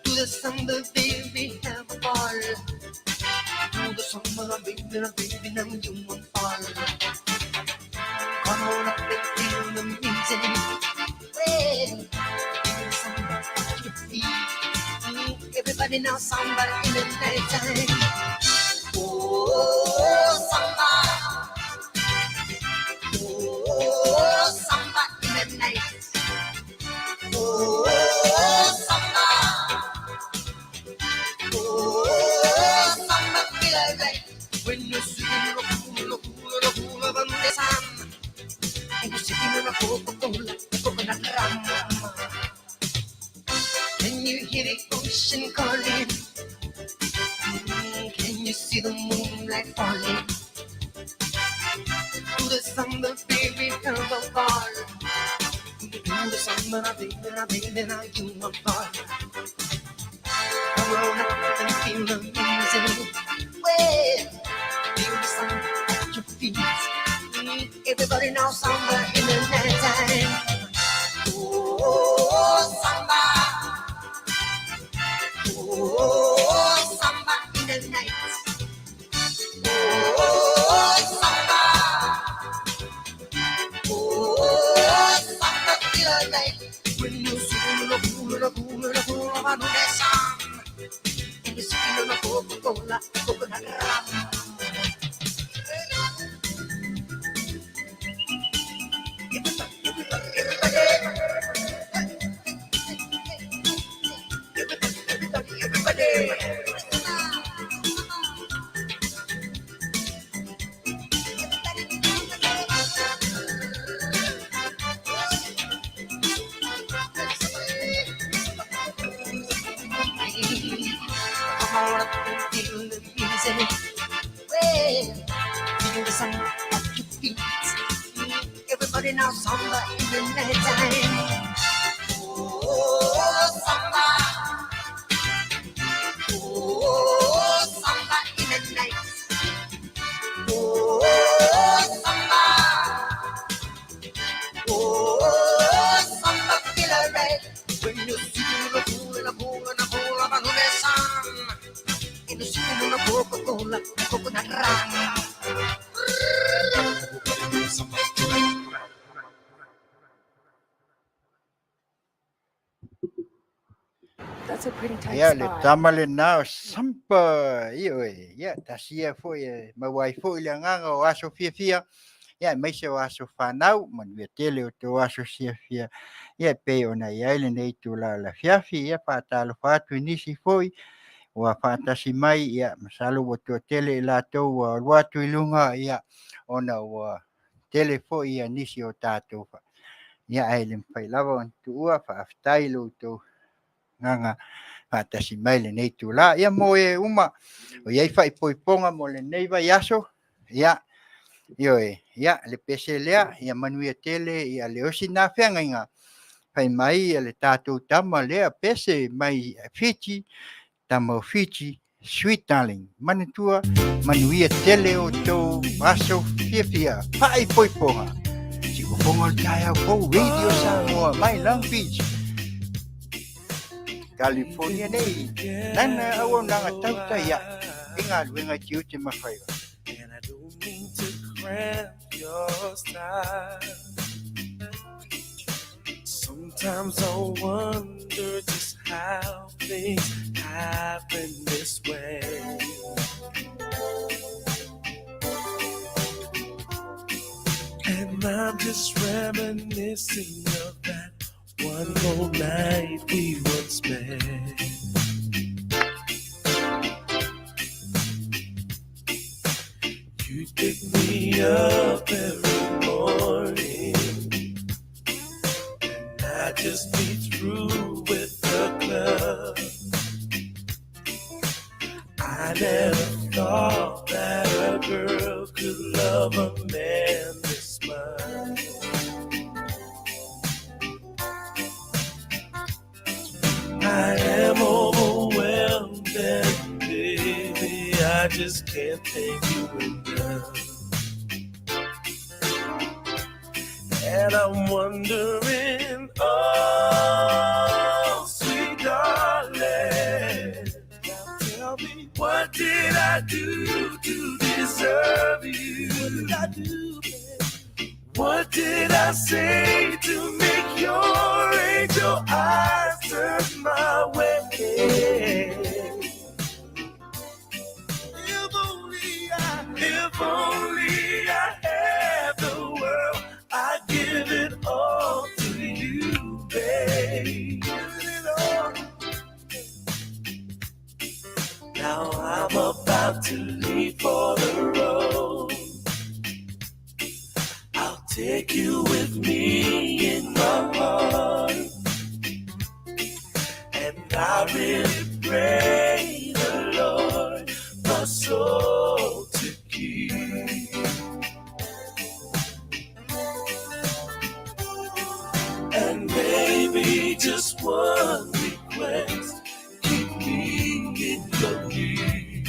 To the summer, baby, have a ball. To the summer, baby, now you won't fall. Come on up and feel the music. Well, feel the samba at your feet. Everybody now samba in the nighttime. Oh, samba. Oh, samba in the night. Oh, samba. Oh, samba feel alright. When you see the hula on the sun, and you're sitting on a Coca-Cola, coconut rum. Can you hear the ocean calling? Can you see the moonlight falling? To the summer, baby, have a ball. To the summer, baby, now you a ball. Come on up and feel the music. Well, feel the sun at your feet. Everybody now samba in the nighttime. Oh, samba. feel right when you see the cool of Manuia song. And you see the Coca-Cola, coconut rum. Everybody now samba in the nighttime. Oh, samba. Oh, samba in the night. Oh, samba. Oh, samba feel alright when you see the cool of Manuia song. And you see the Coca-Cola, coconut rum. That's a pretty tight Ia le spot. tamale na o sampa io e ia tasia foi e mawai foi le nganga o aso fia ia mai se o aso fanau Manuia tele o te aso fia ia pe ona ia le nei tu la fiafi ia patalo fatu nisi foi ua fatasi mai ia masalo o to tele la to o watu ilunga ia ona o tele foi ia nisi o tato ia ai le pai lava on tu ua fa aftailo to nganga fatasi mai le nei tu la ia mo e uma o ia fai poiponga mo le nei vai aso ia io e ia le pese lea ia Manuia tele ia le osi na fenga inga fai mai ia le tatou tama lea pese mai fiti tama fiti sweet darling manitua Manuia tele o to aso fia fai poiponga si ko fonga taia ko radio sa mo mai Long Beach California nei nana Auaunaga Tautai ia inga luenga Tiute ma Faiva. And I don't mean to cramp your style. Sometimes I wonder just how things happen this way. And I'm just reminiscing of that one whole night we once spent. You pick me up every morning, and I just be through with the club. I never thought that a girl could love a man this much. I am overwhelmed and baby, I just can't thank you enough. And I'm wondering, oh, sweet darling, now tell me, what did I do to deserve you? What did I do, babe? What did I say to make your angel eyes turn my way? If only I had the world, I'd give it all to you, babe. Give it all. Now I'm about to leave for the road. I'll take you with me in my heart, and I really pray the Lord my soul to keep. And maybe just one request, keep me in your need.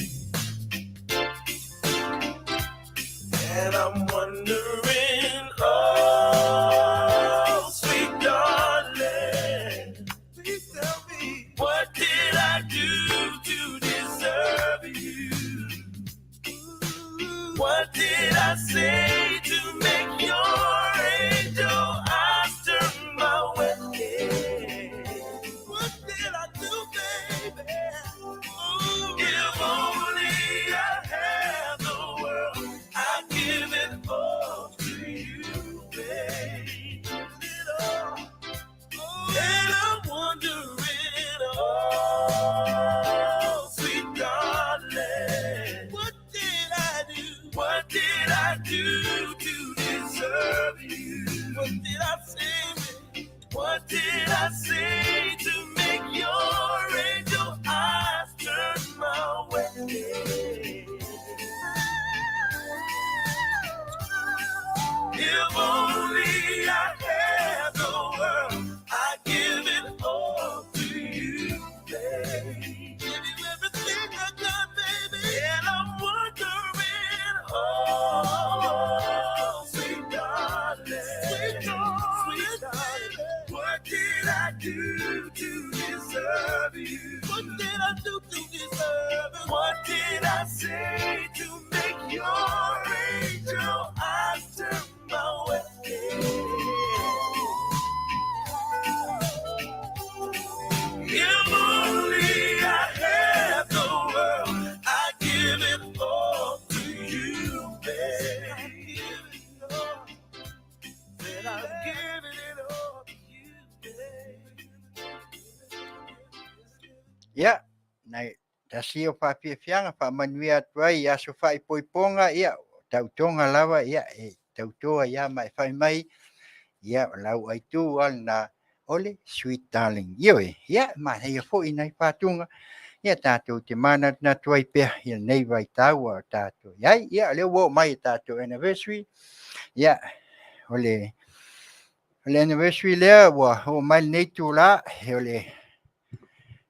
What did I say to make your angel eyes turn my way? If only I had the world, I'd give it all to you, babe. Give you everything I got, baby. And I'm wondering, oh, sweet darling, sweet darling, what did I do to deserve you? What did I do to deserve it? What did I say to make your angel eyes turn my way? If only I had the world, I'd give it all to you, babe. I'm giving it all to you, babe. Ya, nai tasio Afiafianga pa Manuia tuai ya so fai poiponga ia tautonga lava ia tautoa ia mai fai mai ia lau ai tu na ole sweet darling ia ma ia fo inai patunga ia tātou te mana na tuai pea ia nei vai taua tātou ia leo wo mai tātou anniversary ia ole anniversary lea wa o mai nei tu la ole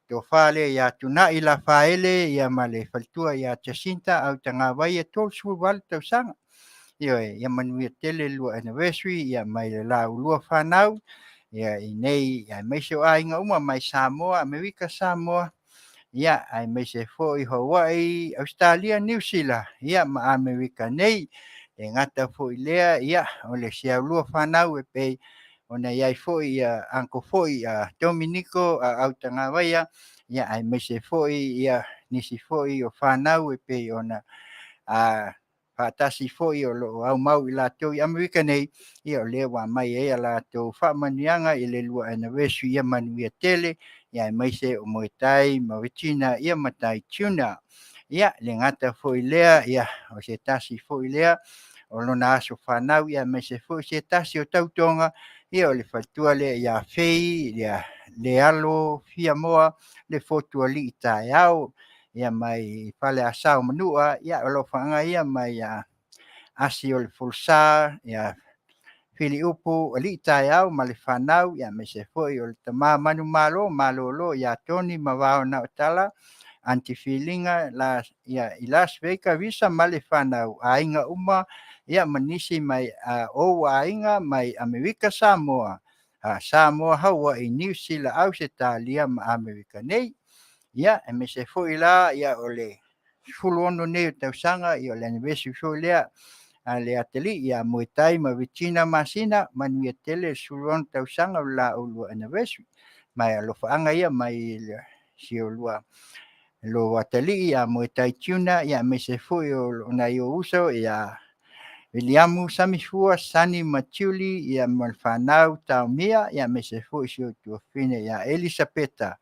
to fale ya tuna ila faele ya male faltua ya Jacinta au tanga vai tol sul wal tau sanga ya Manuia tele lu anniversary ya mai la ulua fanau ya inei ya mai so ai nga uma mai Samoa America Samoa ya ai mai se foi Hawaii Australia New Zealand ya ma America nei e ngata foi lea ya ole sia ulua fanau e pe ona ia foi anko foi Dominico au tanga vai ia ai me se foi ia nisi foi o fanau e pe ona fatasi foi o lo au mau i latou i Amerika nei ia o lewa mai e a latou whamanianga i le lua anniversary ia Manuia tele ia mai se o Moetai Mawechina ia matai tuna ia le ngata foi lea ia o se tasi foi lea o lona aso whanau ia mai se foi se tasi o tautonga ia o le fatua le ia fei ia le alo fia moa le fotua li tai au ia mai fale asau manua ia o lo fanga ia mai asi o le fulsa ia fili upu li tai au ma le fanau ia mai se foi o le tama manu malo lo ia toni mawao na otala anti feelinga la ia i Las Vegas visa ma le fanau ainga uma ia manisi mai o ainga mai Amerika Samoa Samoa Hawaii New Zealand Australia ma Amerika nei ia e me se foi la ia ole fuluono nei tau sanga ia le anniversary foi lea le ateli ia Moetai Mawechina Masina Manuia tele fuluono tau sanga la ulu anniversary mai alofaanga ia mai si olua lo ateli ia Moetai tuna ia me se foi o na yo uso ia Williamu Samifua Sani Matiuli ia malfanau taumia ia me se foi si o tuafine ia Elisabeta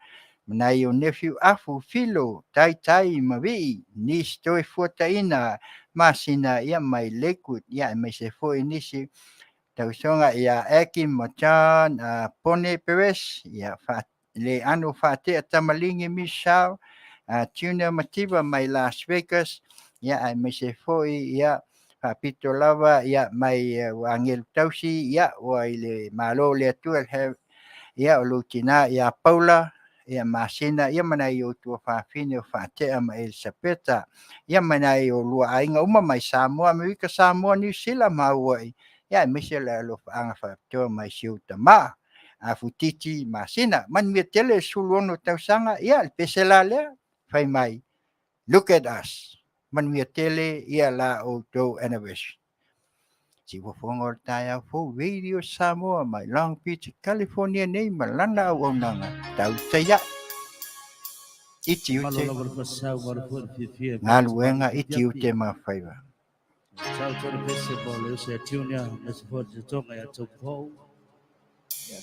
Manai o nephew afu filo Tautai mavi ni stoi fuataina Masina ia mai Lakewood ia mai se foi nisi tausonga ia Eki Machan Pone Perez ia le ano fate tamalingi misau tuna mativa mai Las Vegas ia mai se foi ia Pito lava ia mai wangel tausi ia wa ile malo le tuel ia o lutina ia Paula ia Masina ia manai o tua whawhine o whatea ma Elisabeta ia manai o lua ainga uma mai Samoa Amerika Samoa New Zealand mauai ia mese la lo whaanga whapetoa mai siuta ma Afutiti Masina Manuia tele suluono tausanga ia pesela lea whai mai look at us Manuia tele ia la o tau anniversary si wafonga o taia fo radio Samoa mai Long Beach California nei malana Auaunaga Tautai i Tiute Galuega i Tiute ma Faiva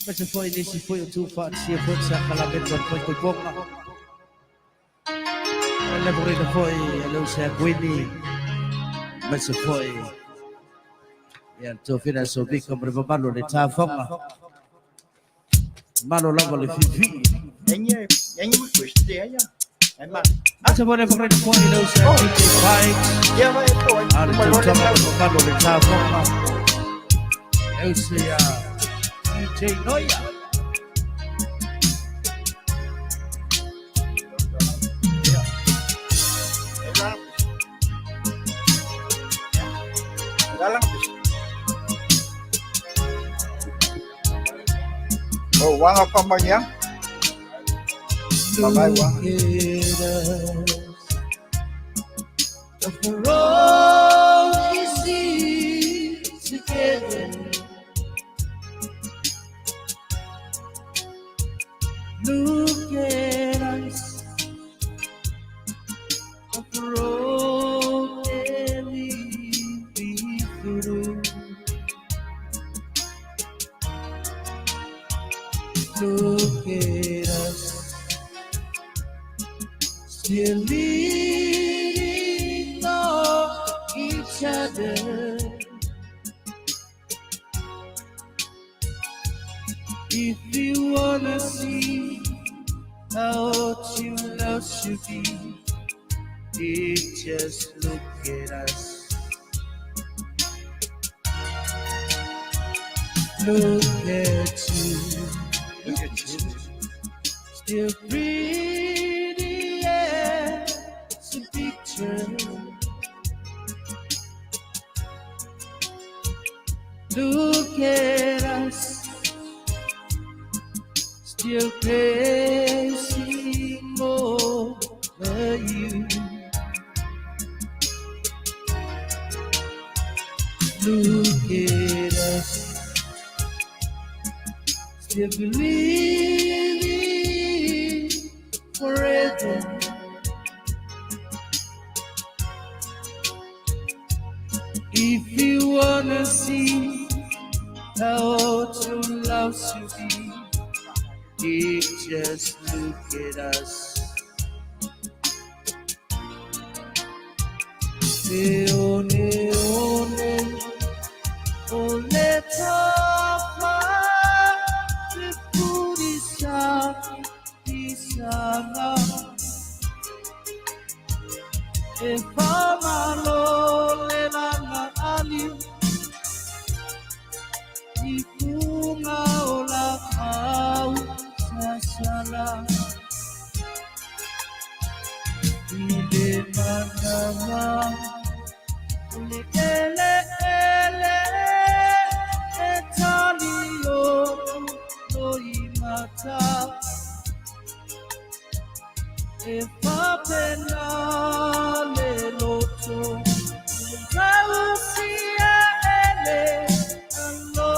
Mas foi nesse foi o tu faz se foi sacalamento foi pouca olha por ele foi ele se aguini mas foi e tu fina so vi como preparo de tafonga Malo lava le fifi. Enye mwiste ya. Ema. Asa pone for the point those Tiute bikes. Ya va esto. Al tama malo le tama. Else ya DJ Noia. Dalam. Oh, wang apa banyak? Bye-bye, wang. The road we see together. Look at us. The road that we've been through. Look at us. Still leaning on each other. If you wanna see how true love should be, just look at us. Look at you. Still pretty as a picture. Look at us, still crazy over you. Look at us, still believing forever. If you wanna see how true love should be, just look at us. One, ole tapa, di sana. Efamalo lelana ali, ipunga ola kau sasala. Ile manama, ile ele etalio no imata. Efapena leloto, kausia ele aloha.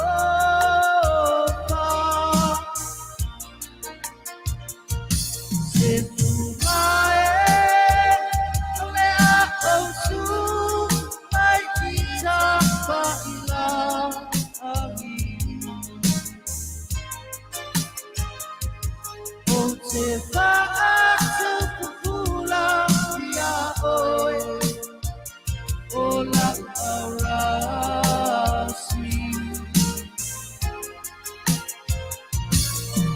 Sefumae olea osu mai kita paila ami. O te faatu pupula ya oe ola aurasi.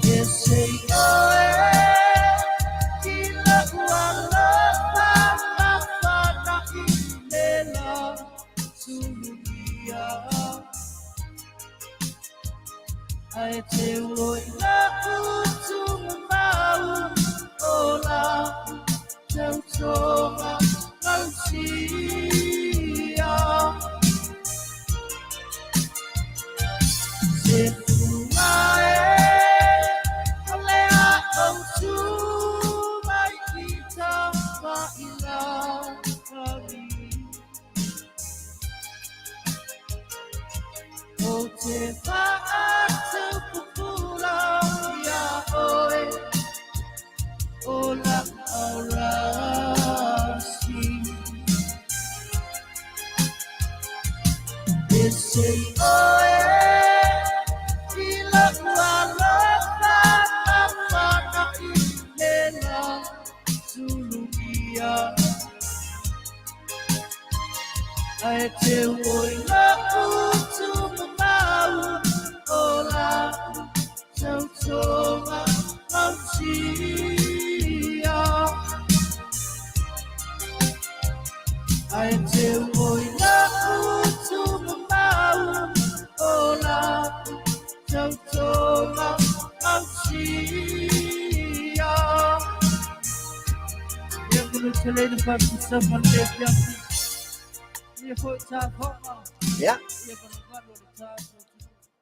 Yes, say oe kila wala papa na ilela sulugia. Ai te loina utumau ola tautonga mausia. Sefumae olea osu mai kita paila kami. O te faatu pupula ya oe ola aurasi. Ese oe ila wala papa na ilela sulugia. Ai te oina utu mau ola tauto. Ya.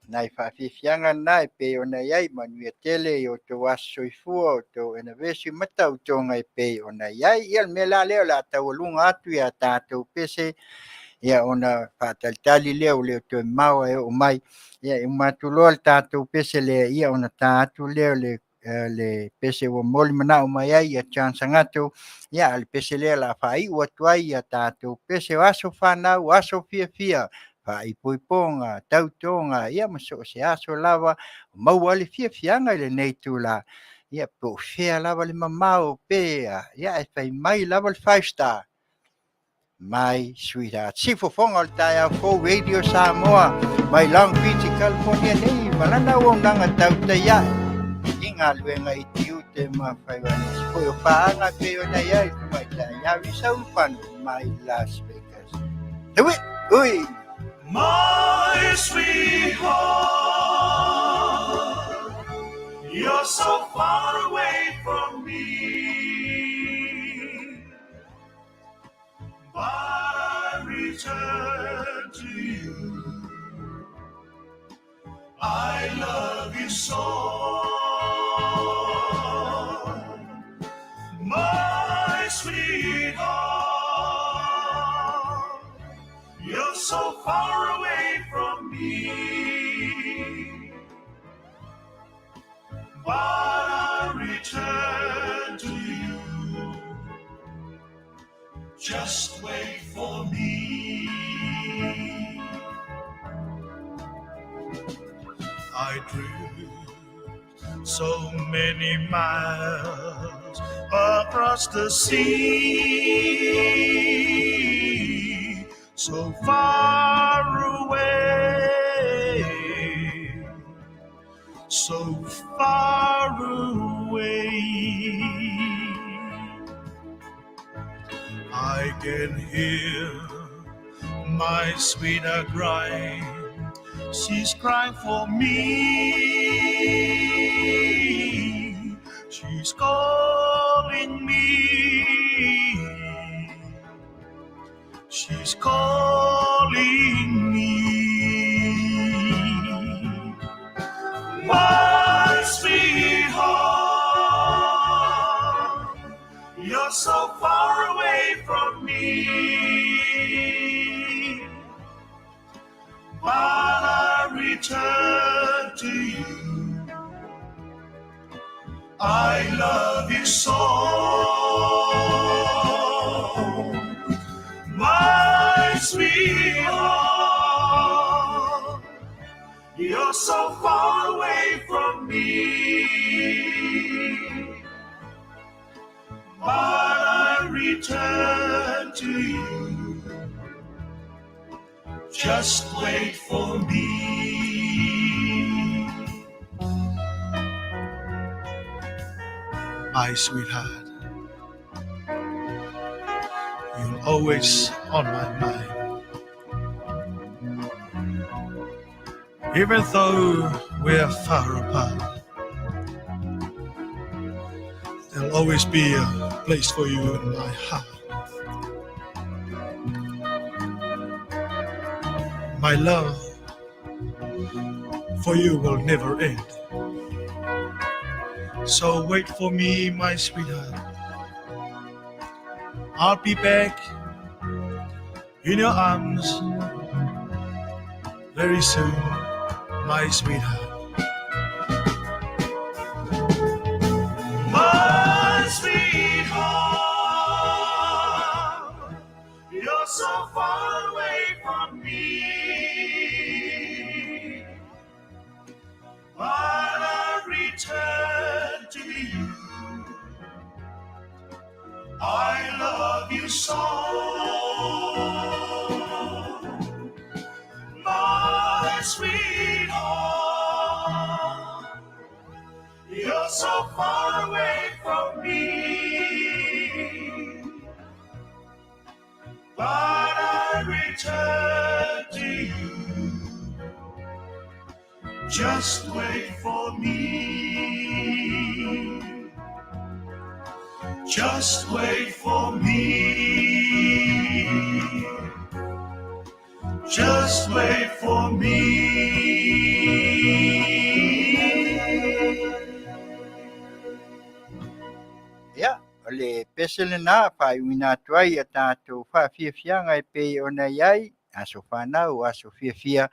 Nai whawhiwhianga nai pe o nei ai Manuia tele o te wasoifua o te anniversary mata o tonga i pe o nei ai ia me la leo la tau lunga atu ia tātou pese ia ona whaatalitali leo leo te maua e o mai ia i matuloa le tātou pese le ia ona tātou leo le pese o moli mana o mai ai ia chance ngatu ia le pese leo la whai ua tuai ia tātou pese o aso whanau aso fia Ipoiponga, tautonga, ia maso se aso lava, mau ali fianga le nei tula. Ia po fea lava le mamau pea, ia e fai mai lava le 5 star. My sweetheart. Si Fofonga o tai au fo radio Samoa, mai Long Beach, California nei, malana o nanga Tautai ia. Inga luenga i Tiute ma Faiva ni spoi o paanga pe o nei ai, mai tai ia visau panu, mai Las Vegas. Ui, ui. My sweetheart, you're so far away from me, but I return to you. I love you so, my sweetheart. You're so far away from me, but I return to you. Just wait for me. I drove so many miles across the sea, so far away, so far away. I can hear my sweetheart crying. She's crying for me. She's calling me. She's calling me. My sweetheart, you're so far away from me, but I return to you. I love you so, my sweetheart. You're so far away from me, but I return to you. Just wait for me. My sweetheart, you're always on my mind. Even though we're far apart, there'll always be a place for you in my heart. My love for you will never end. So wait for me, my sweetheart. I'll be back in your arms very soon, my sweetheart. My sweetheart, you're so far away from me, but I return to you. I love you so, my sweetheart. You're so far away from me, but I return to you. Just wait for me. Just wait for me. Just wait for me. Ya, ole pesele na whaiwina atu ai a tātou whawhiawhianga e pei ona iai, aso whanau, aso whiawhia,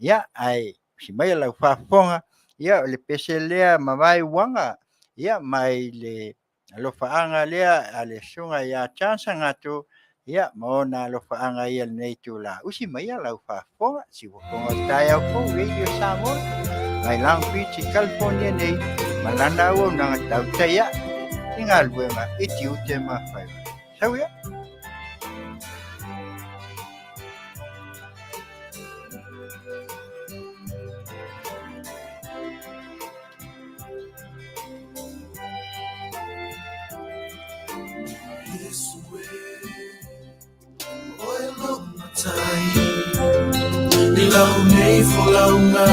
ia, ai, si mai lau whafonga, ia, ole pesele lea mawai wanga, ia, mai le alofaanga lea, ale sunga ia chansa ngatu, ia, maona alofaanga ia nei tu la, usi mai lau whafonga, si wafonga tai au fo, Radio Samoa, mai Long Beach, California nei, malana au nanga Tautai ia, Inga Galuega e Tiute ma Faiva. Sau ia? Lau nei Fofogaina.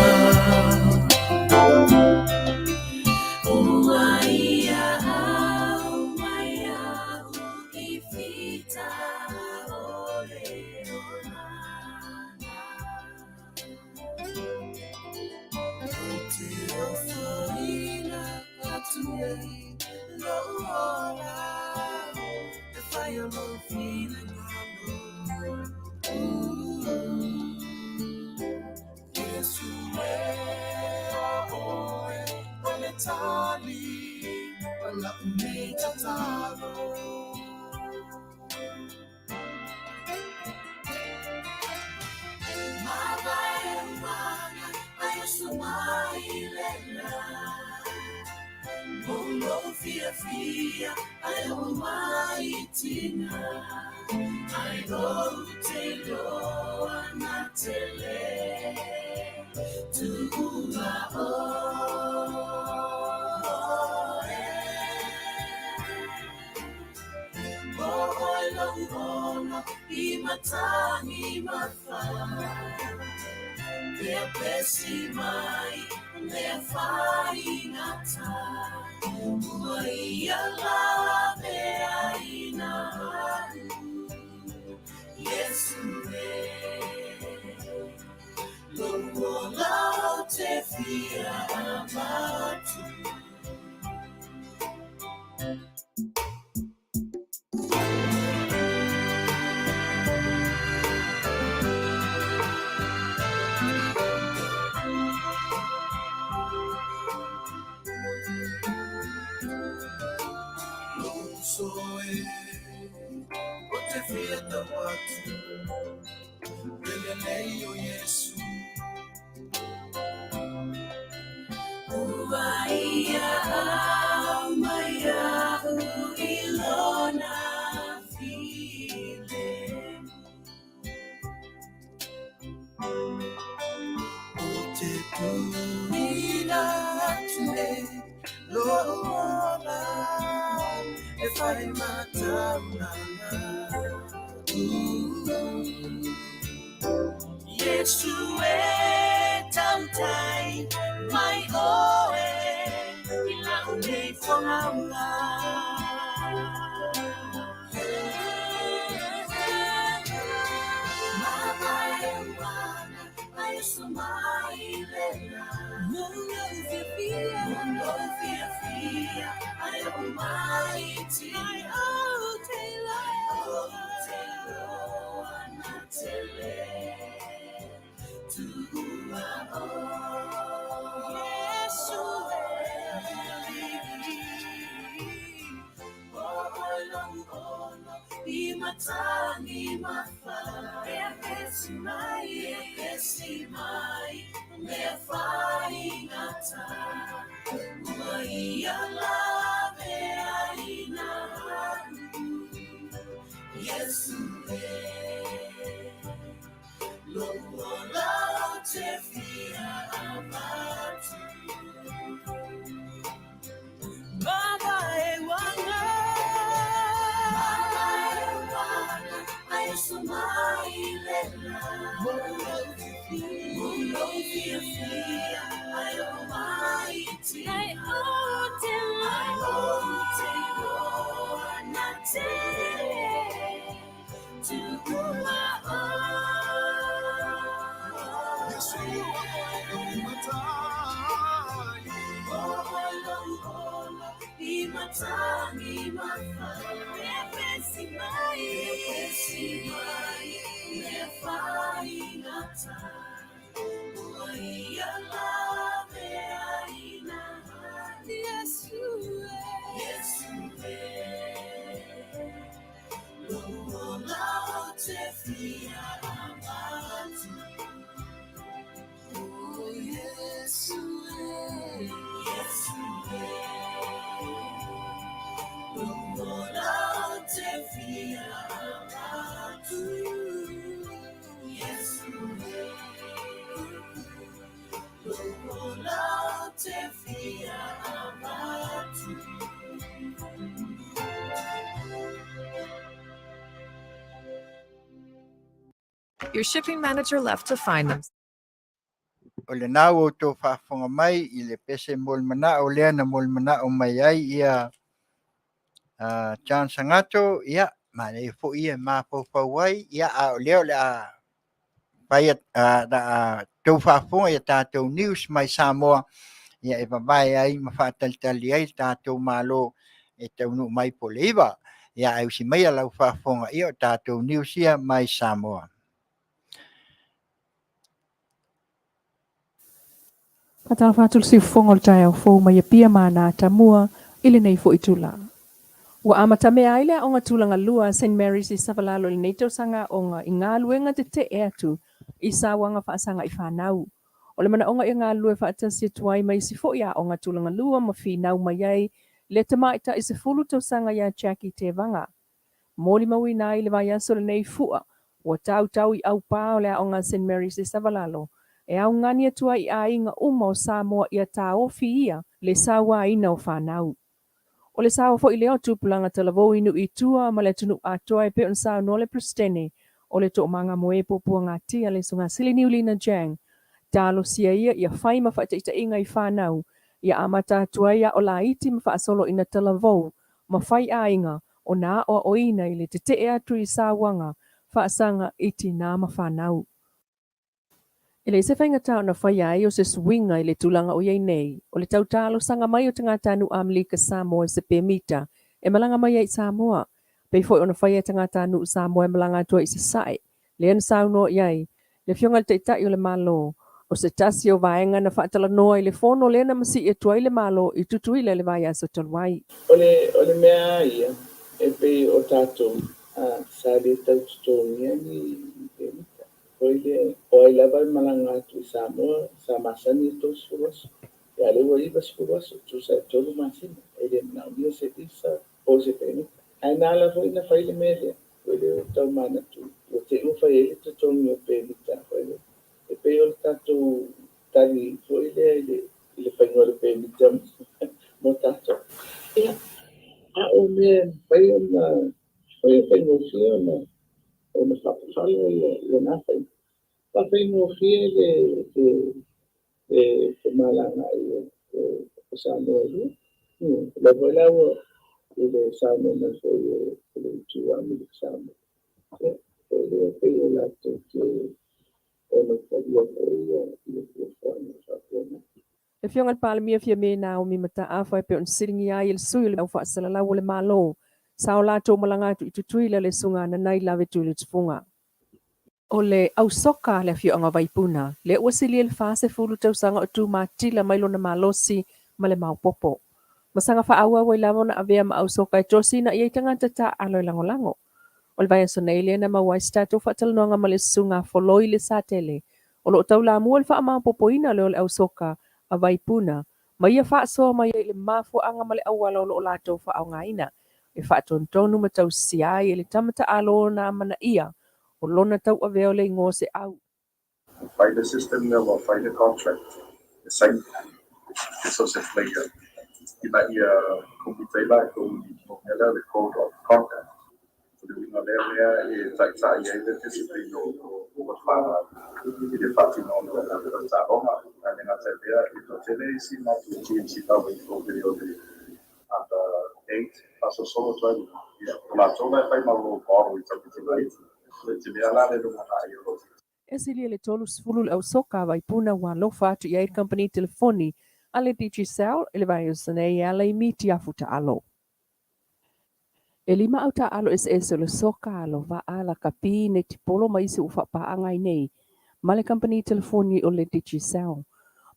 Yes, to Tautai, my oe, ilau nei Fofogaina. Your shipping manager left to find them. O le nā o tō whaafonga mai I le pese mol mana o lea na mol mana o mai ai ia John Sangato ia ma le fo ia ma pau ai ia a o lea o le a pai da tō whaafonga ia tātou news mai Samoa ia e vai ai ma whaataltali ai tātou malo e taunu mai po le iwa ia au si mai lau whaafonga ia o tātou news ia mai Samoa. Patala fatul si fongo le tai au fo mai pia mana tamua ile nei fo itula. Wa amata me aile o nga tulanga lua St. Mary's I Savalalo le neito sanga o nga I ngā luenga te atu I sawanga whaasanga I whanau. O le mana o nga I ngā lue whaatasi tuai mai si fo ia o nga tulanga lua ma whinau mai ai le tamaita I se fulu tau sanga ia Jackie te vanga. Mōli maui nā I le vai aso le nei fua wa tau I au pā o le o nga St. Mary's I Savalalo. E au ngani atua I a inga uma o Samoa ia tā ofi ia le sawa ina o whanau. O le sawa fo I leo tupulanga talavou inu I tua ma le tunu atoa e pe on sao no le prestene o le to manga moe popua ngā tia le sunga sili niulina jang. Talo sia ia whaima whaita inga I whanau ia amata atua ia o la iti ma whaasolo ina talavou ma whai a inga o nā o oina I le te atu I sawanga whaasanga iti nā ma whanau. Ele se whainga tau na whai ai o se swinga I le tulanga o iei nei. O le tau talo sanga mai o te ngatanu Amerika Samoa se pemita. E malanga mai ai Samoa. Pei foi o na whai ai te ngatanu Samoa e malanga atua I se sae. Le ana sauno iei. Le fionga te itai o le malo. O se tasi o vaenga na Faatalanoaga I le fono le na masi e tua I le malo I tutu I le vai aso talwai. O le mea ia. E pei o tato. Sa le tau tutonia ni pemita. Oi lava malanga tu Samoa sa masani to suas ya le voi bas suas tu sa tolu Masina ele na dia se tisa o se peni ana la foi na faile media ele tau mana tu o te u fai ele to tongo peni ta foi e pe o tato tani foi ele fai no peni tam mo tato ya a o me fai na foi fai no fio o me fa le na fai Papai no fie de malanga o Samoa ali. La vola o de Samoa na foi o tua amigo Samoa. Ele pegou lá que o no podia E fionga palemia fia me na o mi mata afa pe on siringi ai il sui le fa sala la le malo. Sao la to malanga tu tutui le sunga na nai lave tu le tfunga. O le Auaunaga le Afioga vaipuna, le uasili le fase fulu tausanga o tu matila mailo na malosi ma le maupopo. Masanga whaaua wai lava na avea ma Auaunaga e tosi na iei tangata ta alo lango. O le vai asonei na mawai stato Faatalanoaga ma le sunga foloi le satele. O lo tau la mua le wha maupopo ina le o le Auaunaga a vaipuna. Ma ia whaasoa ma iei le mafu anga ma le awala o lo lato whaonga ina. E whaatontonu ma tau siai e le tamata alo na mana ia. O lona tau aveo le ngō se au. Find the system now or find the contract. The same. It's also like ina ia komite la ko ela the code of contact. So the winner there is like sa ia the discipline o fala. Ele faz no da sa Roma, a nena se vea e to tele si na tu ci ta o video de and 8 passo solo tra la zona fai ma lo coro it's a bit right. Esili le tolu sfulu le Auaunaga vaipuna wa lofa atu ia company telefoni ale DG Cell ele vai usane ia le miti afuta alo. E 5 au taalo SS o le soka alo vaala kapi ne tipolo ma isi ufa paanga nei. Ma le company telefoni o le Digicel.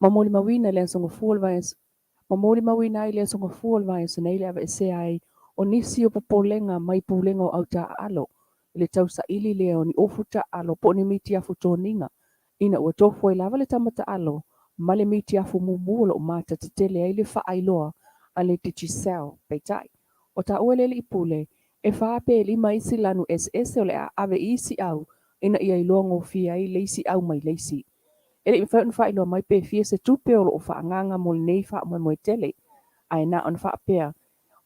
Ma moli mawina le asonga fuol vayas. Ma moli mawina i le asonga fuol vayas nei le ava ese ai o nisi o popolenga mai pulenga o au taalo. Le tausa ili le o ni ofuta alo po ni miti afu toninga. Ina ua tofu e lava le tamata alo. Ma le miti afu mumulo o mata titele ai le faailoa a le Digicel peitai. O ta uelele i pule, e whaape lima isi lanu SS o le a ave isi au, ina ia i longo fia i leisi au mai leisi. Ele i whaun whailo mai pe fia se tupe o lo o whaanganga mo le nei wha moe tele, ai na on whaapea.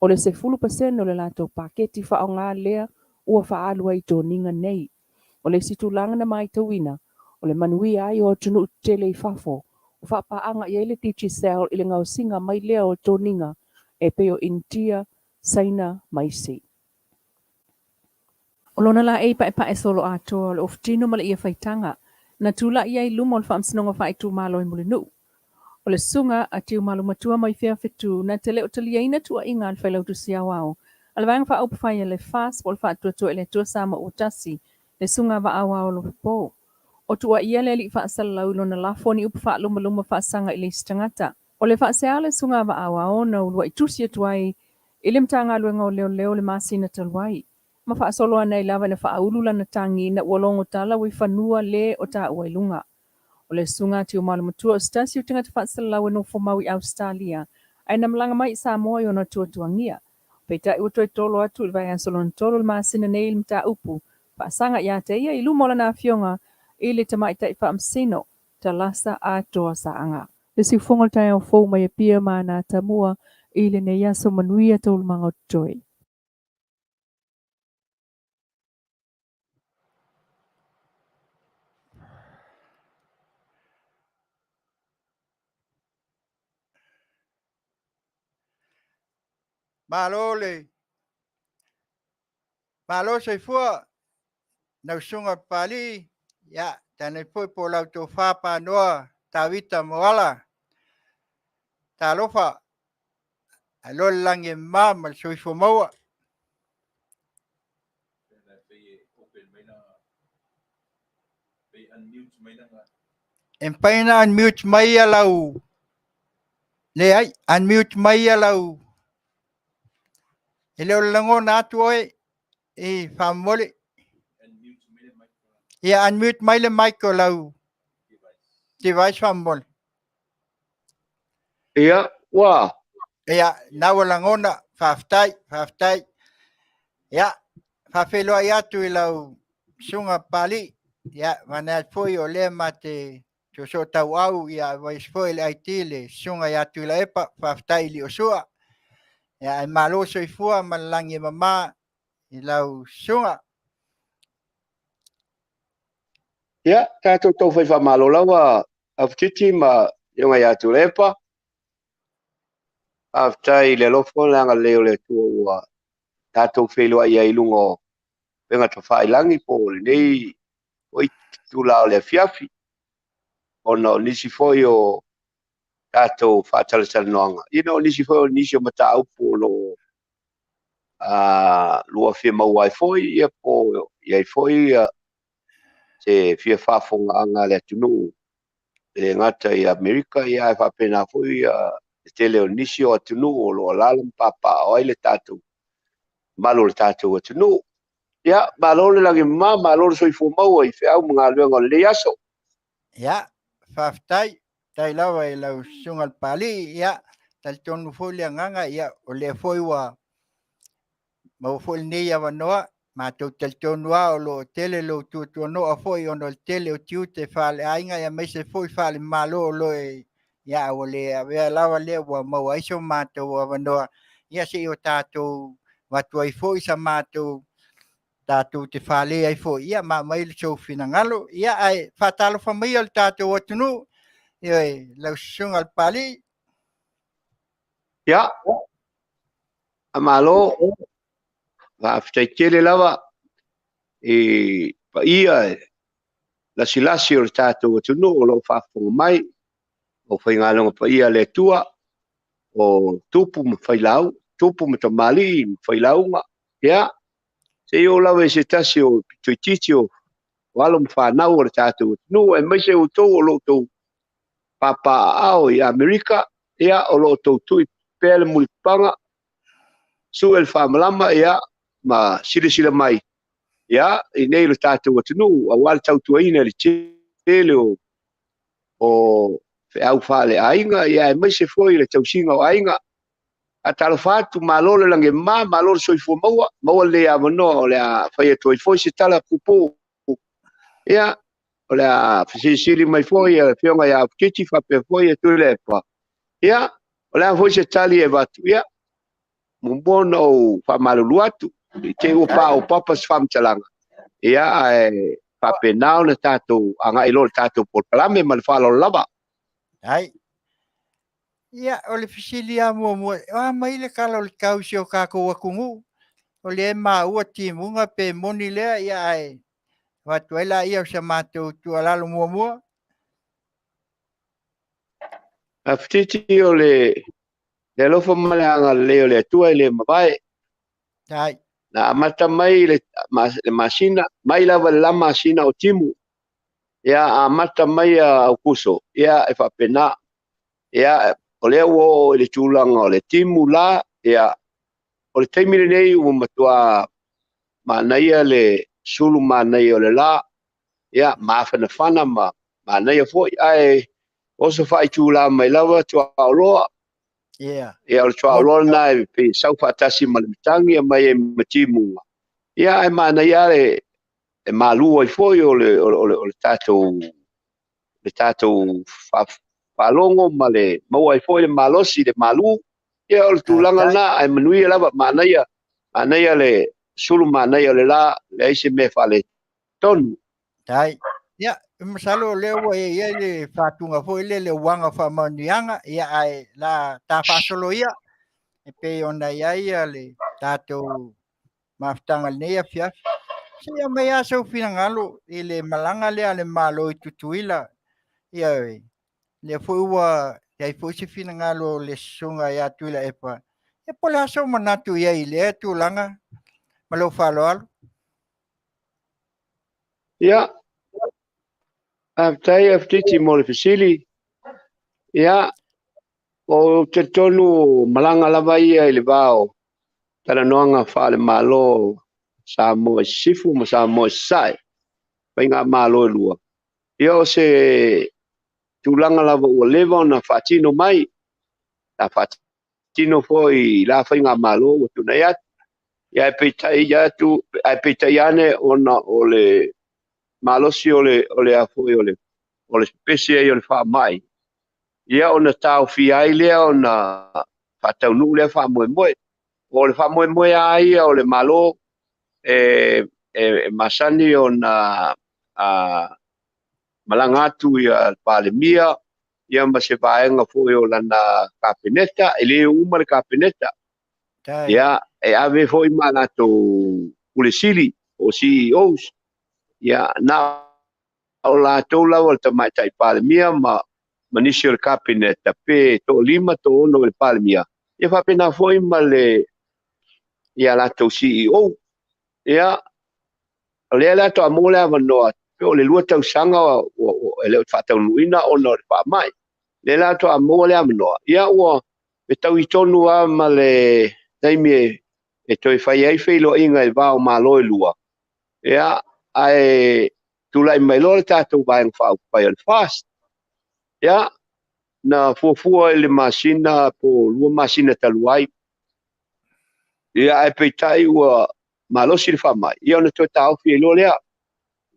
O le se 10% o le lato paketi wha o ngā lea, ua wha alua i tō ninga nei. O le situlanga na mai tawina, o le manuia ai o tunu tele i whafo, o whaapaanga i ele Digicel i le ngau singa mai lea o tō ninga, e peo intia, saina maisi. O lona la e pa e solo ato le oftino ma le ia faitanga. Na tula ia i luma o le whaamsinonga whaitu malo i mulinu. O le sunga a tiu malo matua mai fea fitu na te leo talia ina tua inga al whailautu sia wao. Ala vanga wha aupa whaia le fas o le whaatua tua ele tua sama o tasi le sunga wa awa o lo po. O tua ia le li whaasala lau lona lafo ni upa wha luma whaasanga i le istangata. O le whaasea le sunga wa awa o na ulua i tusia tuai ile mtanga luenga o leo le Masina talwai. Ma wha solo ana i lava na wha aulula na tangi na ualongo tala wi whanua le o ta uailunga. O le sunga ti o malumatua o stasi o tingata wha salawe no fomawi Australia. Ai na malanga mai Samoa i ona tuangia. Peita i uto i tolo atu i vai ansolo na tolo le Masina nei ili mta upu. Wha sanga ia te ia ilu mola na Afioga ili tamaita i wha amsino ta lasa a toa saanga. Le si fonga tai o fau mai pia ma na tamua ili ne yaso Manuia tolu manga o toi. Malo se fua na sunga Papalii ya tane poi po lau to fa Panoa Tavita Moala talofa alo langi mama sui fomoa en paina unmute mai lau le ai unmute mai lau ele lango na tu oi e famole ya unmute mai le mic lau device famole Ia, wā. ya na langona faftai ya fafelo ya tu lau sunga Papalii ya mana foi o le mate to so tau au ya vai foi le aitile sunga ya tu la epa faftai li osua ya ai malo soi fua malangi mama i lau sunga Ia, tātou tau whai whamalo lawa. Afutiti ma yunga ia tu lepa. Aftai le lofo langa leo le tua ua. Tātou whelua ia ilungo. Wenga ta whailangi po le nei. Oi tu lao le Afiafi. Ono nisi foi o tātou Faatalanoaga. Ino nisi foi o nisi o mata upo lo lua fia mauai foi. Ia po, ia foi se fia whafonga le tunu e ngata i Amerika ia e whapena fui te leo nisi o tunu o lo lalam papa o ile tatu malo le tatu o tunu ia malo le lagi malo le soifo mau i whea mga luenga le aso ya faftai tai lawa i lau sunga Papalii ya tal tonu folia nganga ya o le foi wa mau foi nei ya wanoa ma tau tal tonu o lo tele lo tu no a foi ono tele o Tiute fale ainga ya me se foi fale malo lo ya o le ave lawa le wa mau aiso ma tau wanoa ya se o tato watu ai foi sa ma tatu te fale ai foi ia ma mai le so finangalo ia ai fatalo famia le tatu o tunu ia lau sunga Papalii ia a malo aftai tele lava e pa ia la silasi o le tatu o tunu o lo whafonga mai o whaingalonga pa ia le tua o tupu ma whailau tupu ma tamali ma whailaunga ia se yo lawe se tasi o Tiute o walo mfanau o le tātou nu e mai se utou o lo tou papa ao i Amerika ia o lo tou tui pele mulipanga su el whamalama ia ma sila mai ia i nei le tātou atunu a wale tautuaina le tele o fe au whale ainga ia e mai se foi le tausinga o ainga a talo fatu malole lange malole soifo maua le a manoa o le a whaia toi foi se tala pupo ia o le a fisisiri mai foi a whionga ia Afutiti whape foi e tui le pa ia o le a foi se tali e watu ia mumbona o whamalulu atu i te upa o papas whamtalanga ia e whape nao na tātou anga ilo le tātou portalame ma le whalo lava ai ia o le fisilia mua mai le kala o le kausi o kako wakungu o le ua timunga pe moni lea ia ai watu ela ia o sa mātou tualalo mua Afutiti o le lofo maleanga le o le atua i le mawae ai na amata mai le masina mai lava le lama masina o timu ia amata mai au kuso ia e whapena ia o le o le tūlanga o le timu la ia o le taimire nei ua matua manaia le sulu manaia o le la ia mawhanawhana manaia foi ai oso whai tūla mai lava tua aoloa ia ia o le tua aoloa na e pe sau whaatasi malamitangi mai e matimu ia e manaia le e malua i foi o le tātou whalongo ma le maua i foi le malosi le malu ia o le tūlanga na ai Manuia lava manaia le sulu manaia le la le aise me whale tonu ai ia masalo le ua ia le whatunga foi le wanga whamanianga ia ai la tā whasolo ia e pe ona ia le tātou maftanga nei Afiafi sia mai aso finangalo i le malanga le malo i tutuila ia le foi ua ia foi se finangalo le sunga ia tuila epa e pola aso manatu ia i le tulanga malo falo ia aftai Afutiti mo le fesili ia o te tonu malanga lava ia i le vao talanoaga whaale malo sa mo sifu ma sa mo sai painga malo lua ia o se tūlanga lava ua lewa na whaatino mai na whaatino foi la whainga malo ua tunai atu ia e peitai atu e peitai ane ona o le malosi o le afoi o le specie o le wha mai ia ona tau fi ai lea ona whataunu lea wha moe moe o le wha moe moe a ia o le malo masani ona malanga atu ia palemia ia ma se vaenga foi o lana kapeneta ele uma le kapeneta ia e ave foi manato pulisili o CEOs ia na o la tola o tamai tai palemia ma manisi o le kapeneta pe to lima to ono le palemia ia fa pena foi ma le ia la to CEO ia le la to amole avanoa o le lua tausanga o le whaataunuina o no le whaamai. Le la to amole avanoa. Ia ua e tau i tonu a ma le taimi e toi whai ai whilo inga i vao malo e lua. Ia ai tulai mai lo le tātou vaeng whau pai al fast. Ia na fuafua i le masina po lua masina taluai. Ia ai peitai ua malosi le whaamai. Ia ona toi tau fi lo lea.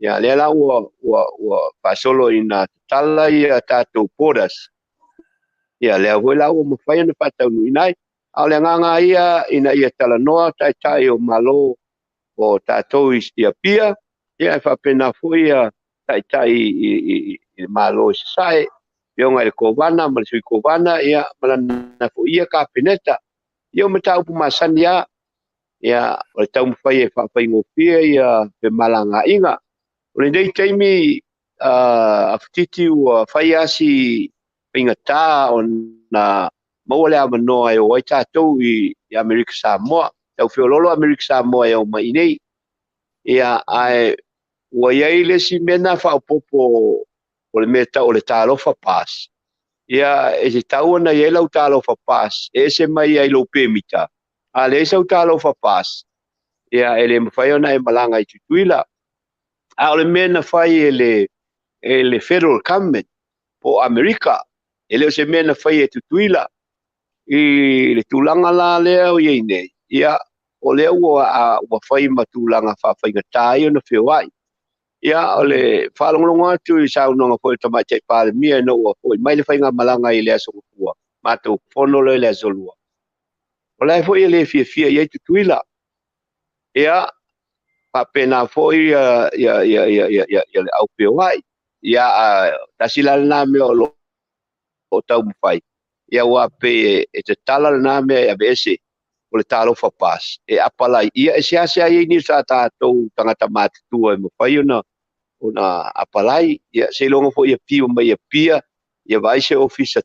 Ia le la ua pasolo ina tala ia tātou podas. Ia le hoi la ua mawhai ana whataunu inai. Au le nganga ia ina ia talanoa tai o malo o tātou ia pia. Ia e whapena fui ia tai i malo i sae. Ionga le kovana, ma le sui kovana, ia malana fui ia ka peneta. Ia o matau pumasani ia o le tau mawhai e whawhai ngofia ia pe malanga inga. O le dei taimi Afutiti ua whai asi pingata o na maua le amanoa e o ai tātou i Amerika Samoa. tau whiololo Amerika Samoa e o mai nei. Ia ai ua iai le si mena whaopopo o le mea tau o le tālofa pas. Ia e se tau ana iai lau tālofa pas, e se mai ai lo pēmita. A le sau tālofa pas. Ia e le mawhai ona e malanga I tutuila. A o le mea na whai e le federal government po Amerika. E leo se mea na whai e tutuila. I le tūlanga la lea o iei nei. Ia o leo ua whai ma tūlanga whawhainga tāi o na whiawai. Ia o le whalongolonga atu I saunonga po e tamai tei pāle mia no ua po mai le whainga malanga I lea songokua. Mātou whono le lea zolua. O lai po I le fia iei tutuila. Ia pena fo ia le au whiawai. Ia tasila na me o tau mwhai. Ia ua pe e te tala na me a bese o le tālofa pas. E Papalii. Ia e seasea I ni sa tātou tangata mātutua e mwhai ona Papalii. Ia se longa fo ia pia mai ia pia. Ia vice office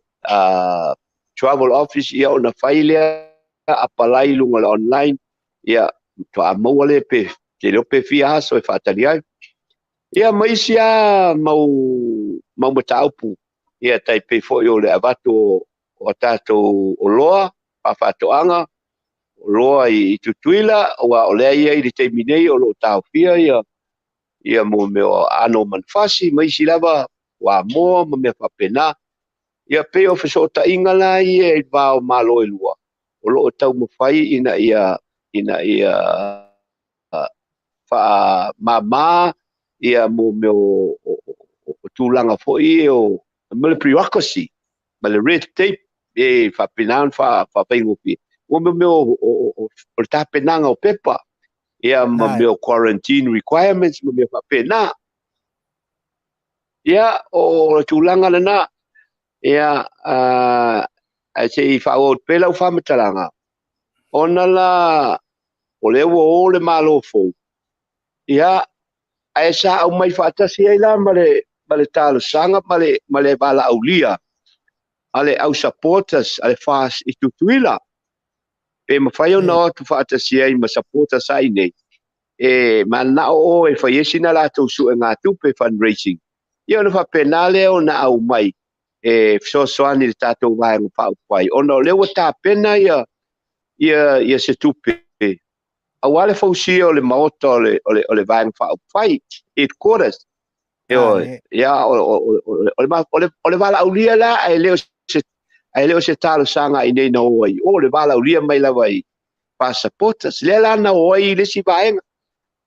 travel office. Ia ona whai lea Papalii lunga le online. Ia toa maua le pe te leo pe fia haso e Faatalanoaga. Ia maisia mau mataupu. Ia tai pe fo I o le avato o tātou o loa, whawhatoanga, o loa I tutuila, o lea ia I le teiminei o lo tāu fia, ia mo meo ano manfasi, maisi lava, wa moa, ma mea whapena, ia pe o whesota ingala ia I vāo malo e lua. O lo tau mawhai ina ia wha mama, ia mo meo o tūlanga fo I o mele bureaucracy, mele red tape, e whapenan whapengopi. O meo o tāpenanga o pepa, ia meo quarantine requirements, meo whapena. Ia o tūlanga lana, ia a se I whaot pela u whamatalanga. Ona la o leo o le malo fo. Ia a sa au mai whaatasi ai la male tālo sanga, male bala aulia. Ale au supporters, ale fast I tutuila. Pe mawhai o na tu whaatasi ai ma supporters ai nei. E mana o e whaiesina la tau su e ngā tupe fundraising. Ia ona whapena leo na au mai. E fsosoani le tātou vāenga whaupai. Ona o leo tā pena ia se tupe. Au ale fausia o le maota o le vāenga whaupai. Headquarters. Ia o le vala aulia la e leo se talo sanga I nei na oi. O le vala aulia mai lava I passaportas. Le la na oi le si vaenga.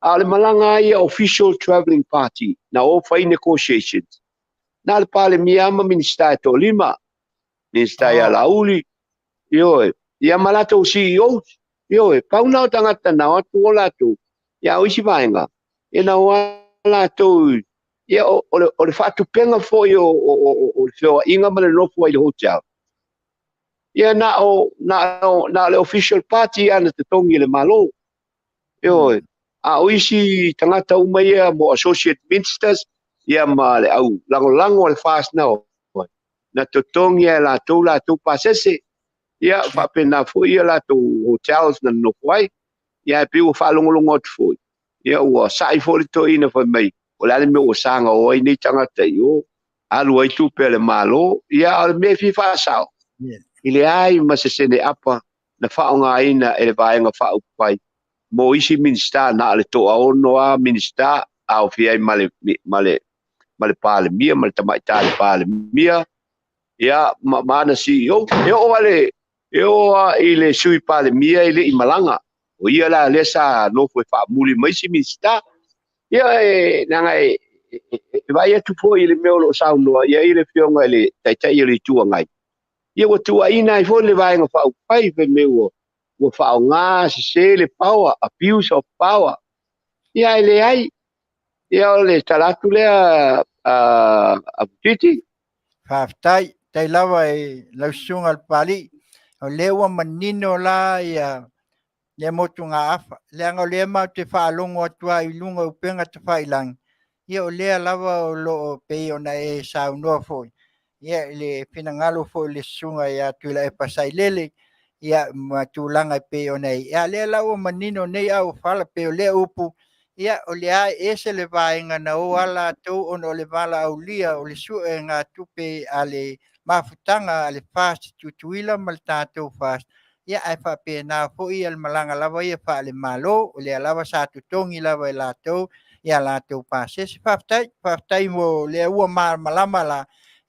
A le malanga ia official travelling party. Na o fai negotiations. Na le pale miama minister to lima. Minister ia lauli. Ioe. Ia malato CEO. Ioe. Pauna o tangata na o tu o lato. Ia o isi vaenga. E na o lato. Ia o le whatu penga fo I o le whioa inga ma le lofu ai le hotel. Ia na le official party ana te tongi le malo. Ioe. A o isi tangata umai ia mo associate ministers. Ia ma le au lango le fast na o. Na te tongi ia la tau pasese. Ia whapena fo ia la tau hotels na nofu ai. Ia e piu whalongolongo atu fo. Ia ua sai fo le to ina wha mai. O le ale me o sanga o ai nei tangata I o. Alu ai tupe le malo. Ia ale me fi whaasao. I le ai ma se sene apa na whaonga ina e le vaenga whaupai. Mo isi minsta na ale toa ono a minsta au fi ai male pale mia, male tamai tale pale mia. Ia mana CEO. E o I le sui pale mia I le I malanga. O ia la le sa nofo e whaamuli ma isi minsta. Ia nanga vai atu fo I le meo lo saunoa. Ia I le whionga I le taitai I le tua ngai. Ia wa tua ina I fo le vaenga whaupai pe meo. Wa whao ngā se le power, abuse of power. Ia le ai. Ia le talatu lea Afutiti. Whaftai, tai lawa lausunga al pali. O lewa manino la ia motu ngā afa. Leanga o lea mau te whaalongo atua I lunga upenga te whailang. Ia o lea lawa o loo pei ona e saunua foi. Ia le pinangalo foi le sunga ia tuila e pasai lele. ia matulanga pe o nei ia le la o manino nei au fala pe o le upu ia o le ai ese le vaenga na o ala tu ono le vala au lia o le su e ngā tupe ale mafutanga ale fast tutuila mal tātou fast ia ai fa pe na fo ia le malanga lava ia fa le malo o le lava sa tutongi lava la tau ia la tau pa se faftai mo le ua malama la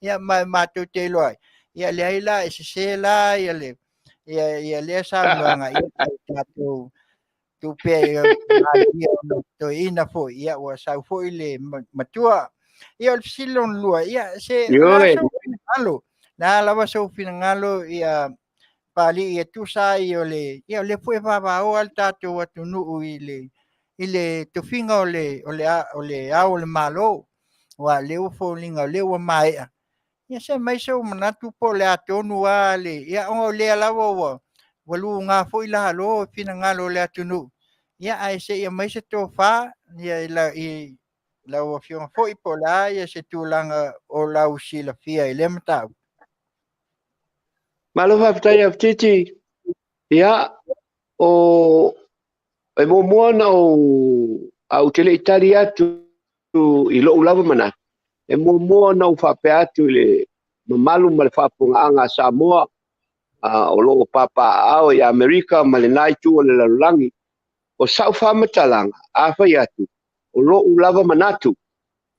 ia ma tu te loi ia le ai la se la ia le ia le sa luanga ia tātou tu pe ia no to ina fo ia wa sa fo ile matua ia o silon lua ia se la so finalo na la va so finalo ia pali ia tu sa ia le foi va o al tato atu nu ile tu finga o le au le malo wa le fo linga le wa mai ia se mai so manatu po le atonu ale ia o le la wa walu nga fo ila lo fina nga lo le atunu ia ai se ia mai se to fa ia la o fio fo i pola ia se tulanga o la usila fia ile mata malo fa tai Afutiti ia o e mo na o au tele italia tu i lo lava mana e mo na o fa pe atu le malu mal fa punga Samoa o lo papa au i Amerika malenai tu o le langi o sau fa matalanga a fa atu o lo lava manatu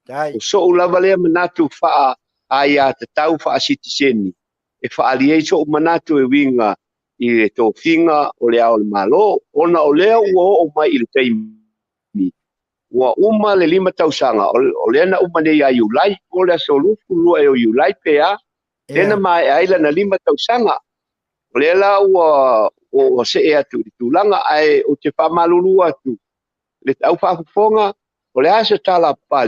o so lava le manatu fa ai te tau fa citizen e fa ali so manatu e winga i to finga o le au malo ona o le o mai il taimi wa uma le 5 tausanga o le na uma nei ai ulai o le solu lu e ulai pea tena mai ai la na 5 tausanga o le la o se e atu tulanga ai o te fa malulu atu le tau fa fonga o le asa Taulapapa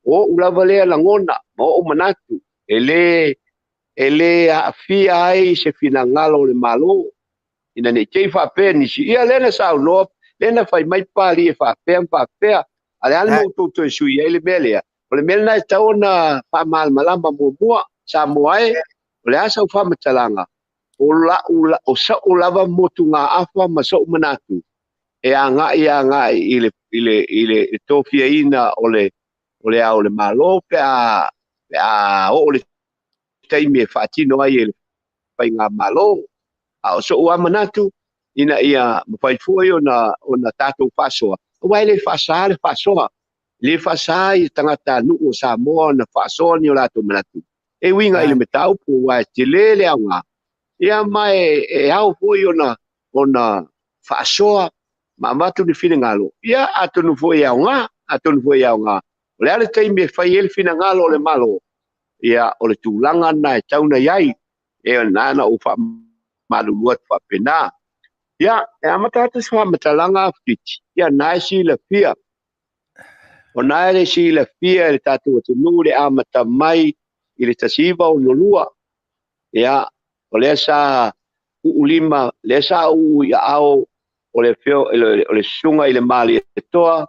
o ulava le la ngona o manatu ele afia ai se finangalo le malo ina ne tei fa pe ni si ia lena sa no lena fai mai pali e fa pe ale ale mo to su ia le melia o le melna ta ona fa mal malamba mo sa moai o le asa fa matalanga o sa o lava motunga afa maso manatu e anga ile tofia ina ole au le malo pe a o le taimi e fatino ai ele pai nga malo a so ua manatu ina ia mafai foi ona tatou fasoa wai le fasoa le fasa i tangata nu o Samoa na fasoa ni o latou manatu e winga ile metau po wa te lele anga ia mai e au foi ona fasoa ma matu ni fina ngalo ia atonu foi anga le ale taimi e fai ele fina ngalo le malo ia o le tūlanga na e tauna iai e nana o wha malulua tu wha pena ia e amatata sa wha matalanga Afutiti ia nai si la fia o nai le si la fia le tatu atu nure amata mai i le tasiva o nolua ia o le sa ulima le sa ia ao o le fio o le sunga i le mali e toa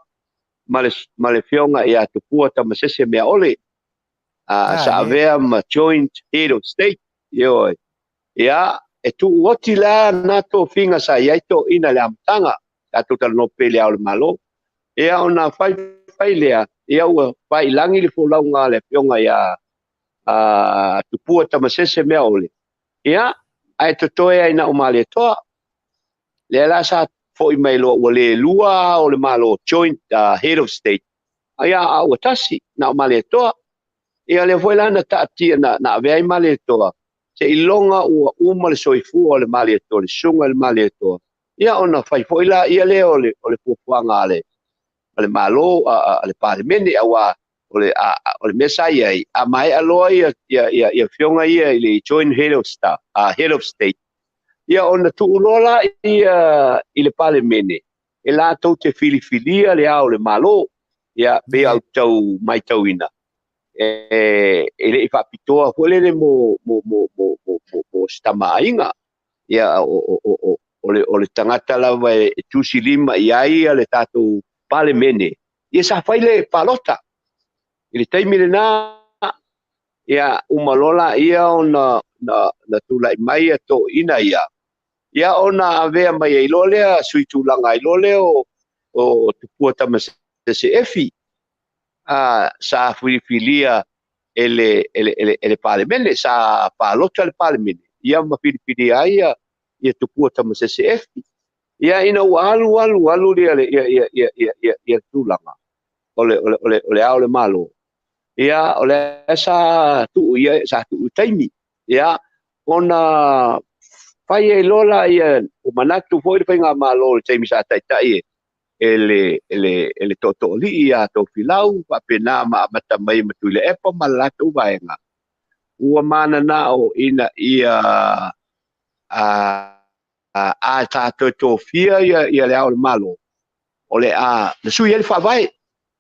ma le fionga ia tupua ta masese mea ole sa avea ma joint head of state yo ia e tu oti la na to finga sa ia to ina le amtanga ta to no pele au malo ia ona fai lea ia ua fai langi le folaunga le pionga ia tupua tamasese mea ole ia ai to toe ai na o male toa le la sa foi mai lo o le lua o le malo joint head of state ia au tasi na o male toa ia le foi lana taatia na aveai male toa se ilonga ua uma le soifua o le male toa le sunga le male toa ia ona fai foi la ia le o le fuafuanga ale malo ale parlemene aua o le mesa ia a mai aloa ia fionga ia i le joint head of state ia ona tuulola ia i le parlemene e la tau te filifilia le ao le malo ia pe au tau mai tauina ele i whapitoa huelele mo stamainga ia o le tangata lawa e tusi lima ia le tatou palemene ia sa faile palota i le taimi le na ia umalola ia o na tulai mai to ina ia ia ona avea mai ai lole sui tulaga ai lole o tupua tamasese sa filifilia ele palemene sa palota le palemene ia ma filifilia ia tupua tamasese ia ina ua alu ia tulaga ole ao le malo ia ole sa tu taimi ia ona pai e lola ia o manatu foi le nga malo le taimi sa taitai ele totoli ia to filau pa pena mata mai matule e pa malatu vaenga ua mana na o ina ia a to fia ia le ao le malo ole na sui ele fa vai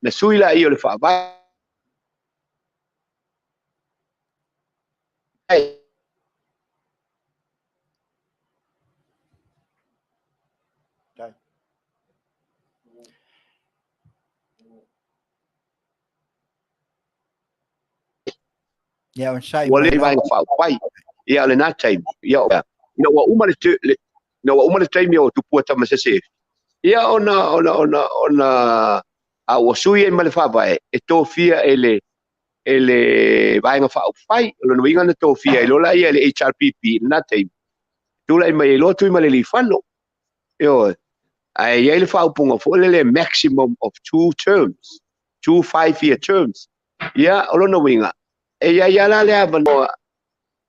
na sui la ia le fa vai Ya on sai wale vai fa pai ia le na time ia no wa uma le time o tu puata masese ia ona a o sui e male fa vai e to fia ele vai nga fa pai lo no inga to fia lo la ia le HRPP na time tu la mai lo tu male li fano yo ai ele fa punga fo le maximum of 2 terms 2 5-year terms ia lo no inga e ia la le avano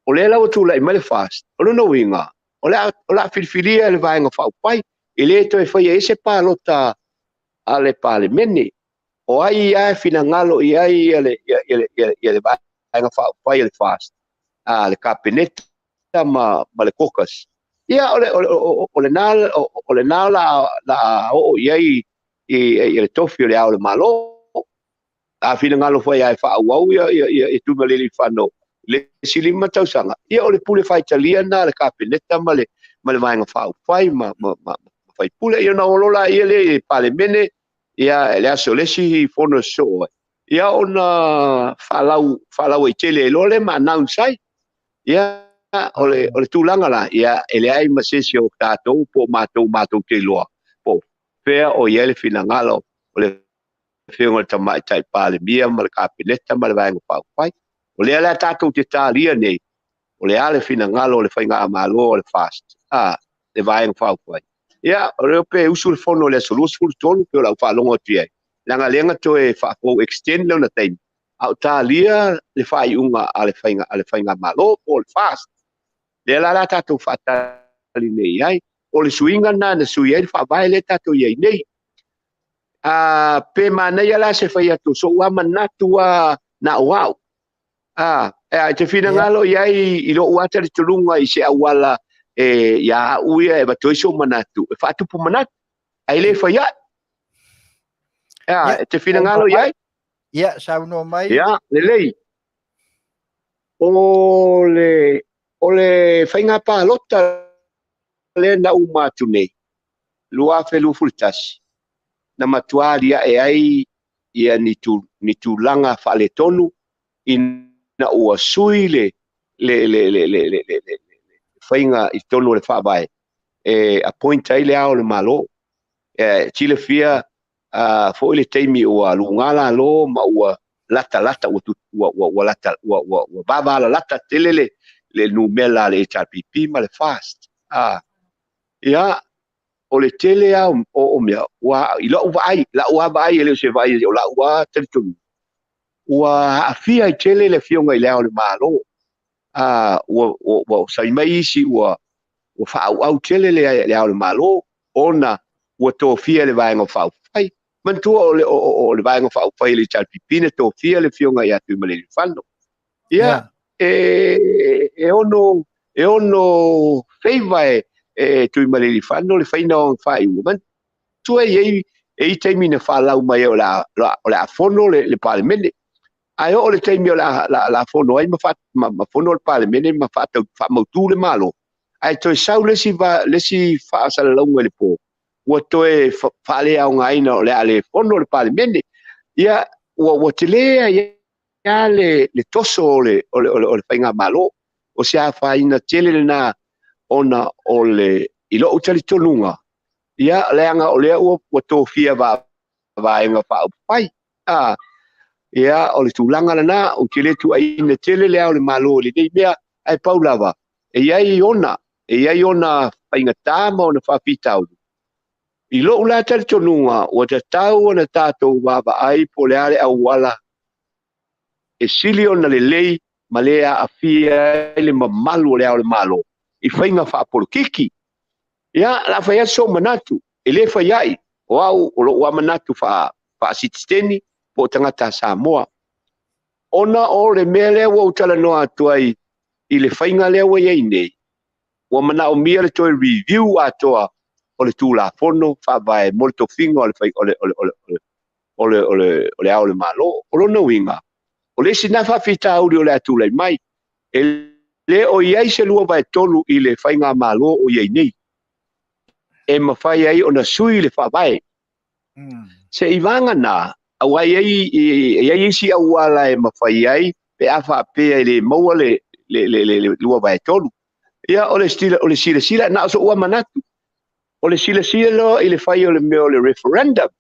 o le lau tu lai male fast o no winga o la filfilia le vai nga fa pai ele to e foi ese pa lota ale pale meni o ai ia fina ngalo ia le vai nga fa pai le fast le cabinet ma le caucus ia o le nal la o ia le tofi le au le malo a fina ngalo foi ai fa au ia tu male li fano le silima tausanga ia o le pule fai italiana le kapineta ma le vai nga fai ma fai pule ia na olola ia le palemene ia le aso lesi fono so ia ona falau i tele lole ma nau sai ia o le tulanga la ia ele ai ma sesi o tatou po matou te loa po fea o ia le fina ngalo o le fenga tamai tai palemia ma le kapineta ma le vai nga fai o le ala tatou te talia nei o le ale fina ngalo o le whainga amalo o le fast le vaenga whaupai ia o reo pe usu le fono le solus fulu tonu pe o lau whalongo tia langa lenga to e whako extend leo na taimi au talia le whaiunga a le whainga amalo o le fast le ala tatou whatali nei ai o le suinga na sui ai whawai le tatou iei nei pe manai ala se whai atu so ua manatu na wau te fina ngalo iai i lo uata le tulunga i se awala ia uia e batoiso manatu e whatupu manatu ai le whai te fina ngalo iai ia sauno mai ia le lei o le whainga pālota le na umatu nei lua whelu fultasi na matuaria e ai ia ni tulanga whale tonu na ua sui le whainga i tonu le whabai a point ai le ao le malo chile fia fo le teimi ua lungala lo ma ua lata ua lata ua babala lata tele le numela le HRPP ma le fast ia o le tele o mea ua i lau vai la ua vai ele se vai o la ua tentunu ua afia i tele le fionga i leo le malo ua sai mai isi ua whaau tele le leo le malo ona ua tōfia le vaenga whau whai mantua o le vaenga whau whai le talpipine tōfia le fionga i atu male le whano ia e ono Faiva tui male le whano le whaina o whai ua mantua i teimi na whalau mai o la afono le palemene ai o le teimi o la fono ai ma fono le palemene ma whamautu le malo ai toi sau lesi whaasala launga le po ua toe whale au ngaina o le ale fono le palemene ia ua te lea ia le toso o le whainga malo o se a whaina tele le na ona o le ilo utali tonunga ia leanga o lea ua tofia vaenga whaaupai ia o le tūlanga lana o te le tu aina tele lea o le malo le nei mea ai paulava e iai ona whaingatā ma ona whawhitau i lo ula tali tonunga o te tau ona tātou wava ai po le ale au wala e sili ona le lei ma lea afia le mamalu o lea o le malo i whainga whaapolo kiki ia la whaia so manatu e le whaiai o au o lo ua manatu wha asitisteni po tangata Samoa ona o le mea lea ua utala noa atu ai i le whainga lea ua iei nei ua mana o mia le toi review atoa o le tūlafono whaavae mo le tofinga o le ao le malo o lona winga o le sina whawhita auri o le atulai mai e le o iai se lua vai tolu i le whainga malo o iei nei e mawhai ai o na sui le whaavae se i vanga nā au ai si au ala e mawhai ai pe a whaapea i le maua le lua vai tolu ia o le sila na so ua manatu o le sila lo i le whai o le mea o le referendum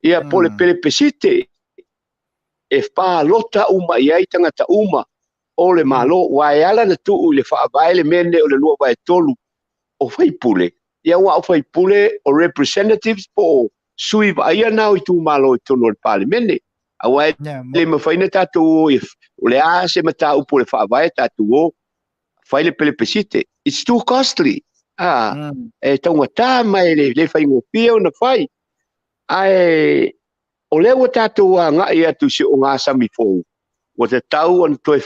ia po le pele pesite e wha lota uma i ai tangata uma o le malo wae ala na tuu le whaavae le mene o le lua vai tolu o whaipule ia ua o whaipule o representatives po sui vaia nao i tū malo i tono le palimene awa le mawhaina tātou o le a se mata upo le whaavae tātou o whai le pele pesite it's too costly e taunga tā mai le whaingo pia o na whai ai o le ua tātou a ngai atu se o ngā sami fōu o te tau an toi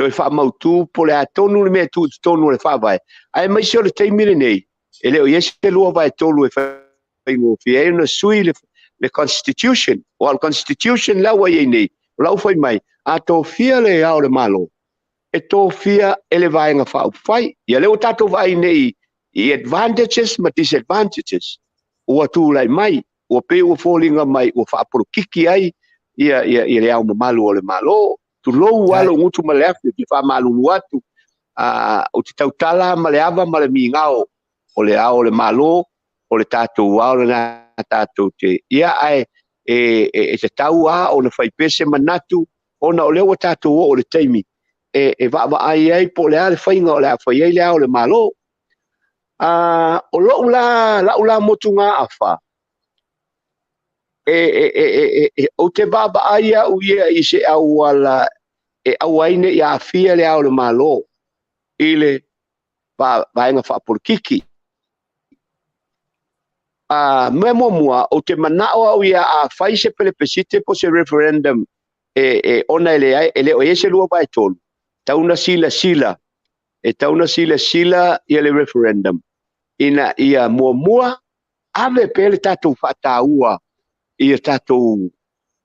whaamautu po le a tonu le mea tonu le whaavae ai mai se o le teimire nei e leo yesi te lua vai tolu e whaingo pia e na sui le constitution o al constitution laua iei nei o lau whai mai a tō fia le ao le malo e tō fia ele vaenga whaupwhai ia leo tātou vai nei i advantages ma disadvantages ua tūlai mai ua pe ua fōlinga mai ua whaaporo kiki ai ia le au mamalu o le malo tu lou alo ngutu ma le afi ki whamalulu atu o te tautala ma le ava ma le mingao o le ao le malo o le tātou ao le nā tātou te ia ai e te tau o na whaipese manatu ona o leo tātou o le teimi e va ai po le ale whainga o le a whai ai le ao le malo o lo la motunga afa o te baba ai au ia i se au ala e au aine i afia le ao le malo i le vaenga whaapurkiki me mua o te manao au ia a whai se pele pesite po se referendum ona ele o ese lua vai tolu tauna sila e tauna sila ia le referendum ina ia mua ave pele tātou whataua ia tātou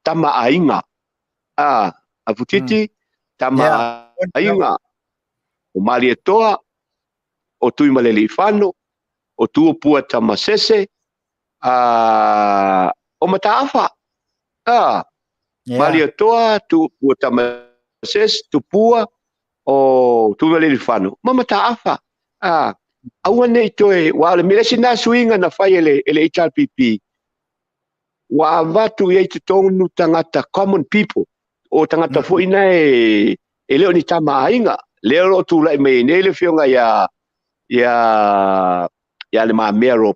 tama ainga Afutiti tama ainga o mali toa o tui maleli whano o tuopua tama sese o mataafa mali toa tuopua tama sese tupua o tui maleli whano ma mataafa aua nei toe wale milesi na suinga na whai ele HRPP wa vatu ia te tonu tangata common people o tangata foina e leo ni tama ainga leo tu lai me nei le fionga ya le mamero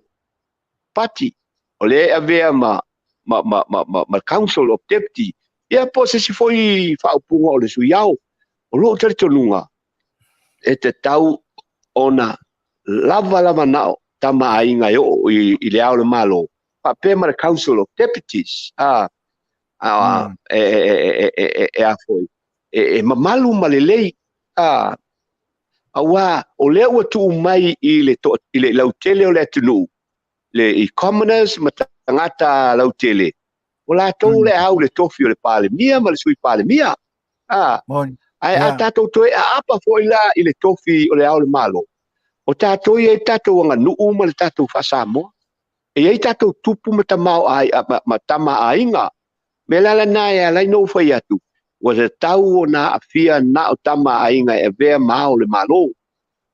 party o le avea ma council of deputy ia po se si foi fa upunga o le suyao o lo tele tonunga e te tau ona lava nao tama ainga yo i le ao le malo Papema the Council of Deputies a foi mamalu malelei awa o le o tu mai i le lautele o le tunu le commoners matangata lautele o la to le au le tofi o le pale mia ma le sui pale mia ai atato to apa foi la i le tofi o le au le malo o tato i tato nga nu ma le tato fasamo e ai tātou tupu ma tamau ai ma tama ainga me lala nai alai no whai atu wa te tau o na afia na o tama ainga e vea mao le malo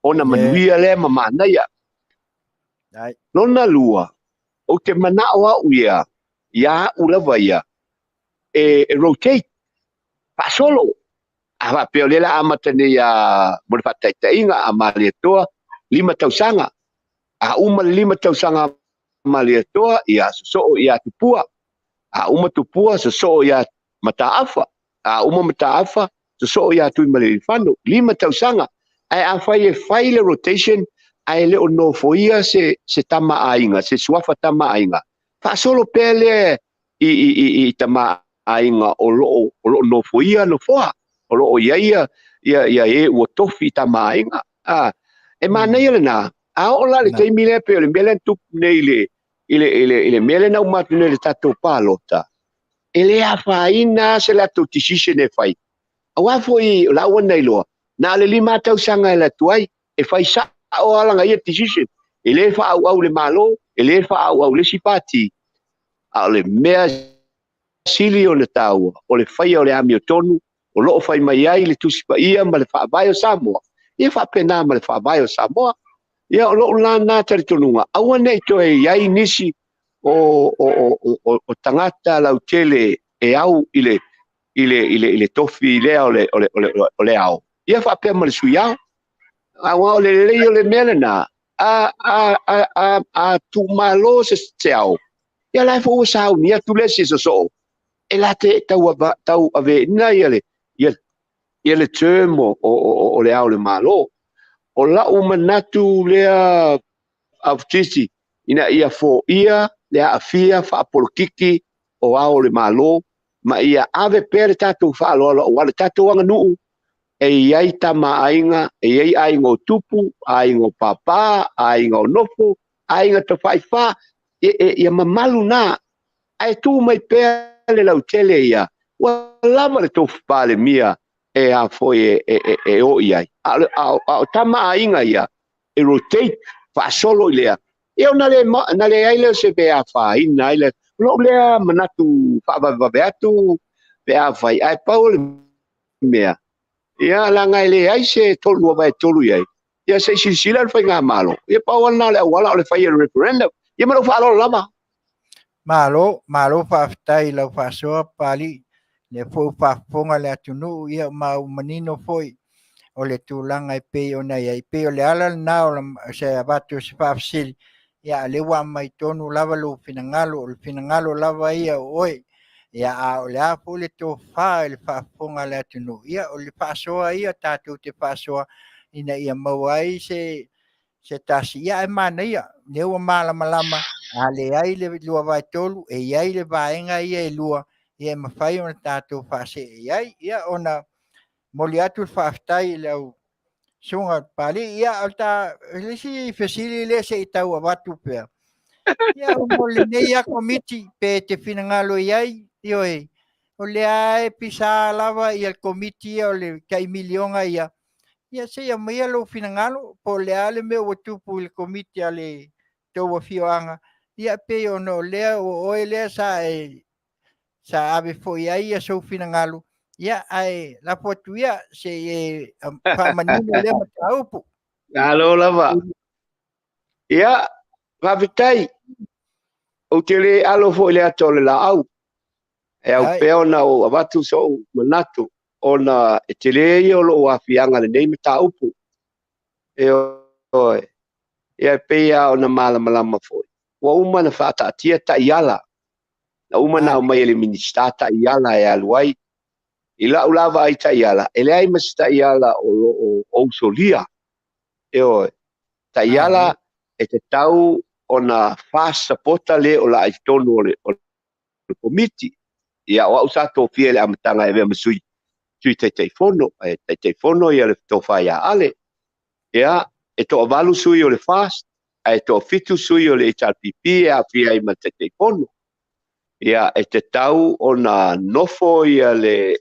ona manuia le Manuia lona lua o te manao au ia ulava ia e rotate pa solo a pe le la amatane ia mo fa taitainga a malietoa 5 tausanga a uma 5 tausanga malietoa ia so ia tupua a uma tupua so ia mataafa a uma mataafa so ia tu malifano 5 tausanga ai a fai le rotation ai le ono foia se tama ainga se suafa tama ainga fa solo pele i tama ainga o lo no foia no foa o lo ia e o tofi tama ainga e mana ia na a o la le te mile pe le mele tu nei ile mele na umatu nei le tato palota ele a faina se la tu decision e fai awa foi la ona ilo na le 5 tausanga la tuai e fai sa o ala nga ia decision ele fa au le malo ele fa au le sipati a le mea sili o le tau o le fai o le ami tonu o lo fai mai ai le tusi pa ia ma le fa vai o Samoa ia fa pena ma le fa vai o Samoa ia o lo la na teritonunga awa nei to e ai nisi o tangata la utele e au ile tofi le o le au ia fa pe ma le suia awa o le melena a tu malo se au ia lai fo sa ni tu le so e la te tau ave na ia le term o le au le malo o la manatu le Afutiti ina ia fo ia le afia fa polkiki o au le malo ma ia ave pere tatu fa lo o le tatu anga nu e iai tama ainga e iai aingo tupu aingo papa aingo nofo ainga to faifa ia mamalu na ai tu mai pele la utele ia wala ma le tofu pale mia e a foi e o iai a tama ainga ia e rotate fa solo ilea eu na le ai le se be a fa ina ile lo le manatu fa va beatu be a vai ai paul mea ia la ngai le ai se tolu vai tolu iai ia se sila fa nga malo ia paul na le wala le fa referendum ia ma lo fa lo lama malo fa ftai la fa so pali le fo fa fonga le atunu ia ma manino foi o le tulanga i pe ona ia i pe o le ala na o se abatu se fa fsil ia le wa mai tonu lava lo finangalo lava ia oi ia a o le apo le to fa le fa fonga le atunu ia o le fa so ia tatu te fa so ina ia mawai se tasi ia e mana ia le wa malama ale ai le lua vai tolu e ai le vaenga ia e lua ia mafai ona tatu fa se ia ona moliatu faftai le au sunga pali ia alta lesi fesili le se tau avatu pe ia o mole nei a komiti pe te finangalo iai ioi o le ai pisa lava ia el komiti o le kai milionga ia se ia mai lo finangalo po le ale me o tupu il komiti ale to Afioga ia pe o no le o ele sa ave foi ai a so finangalo ia ai la potuia se fa manino le mataupu alo lava ia vavitai o tele alo fo le atole la au e au pe ona o avatu so manatu ona e tele i o lo afianga le nei mataupu e oi ia pe ia ona malama foi wa uma na fata tia ta iala na uma na mai ele ministra ta iala e aluai ila ulava ai ta iala ele ai mas ta iala o solia e oi ta iala e te tau ona fast supporta le o la i tonu o le komiti ia o usato fiele amatanga e masui tui te fono ia le tofa ia ale ia e to valu sui o le fast e to fitu sui o le HRPP e a fia i te fono ia e te tau ona nofo ia le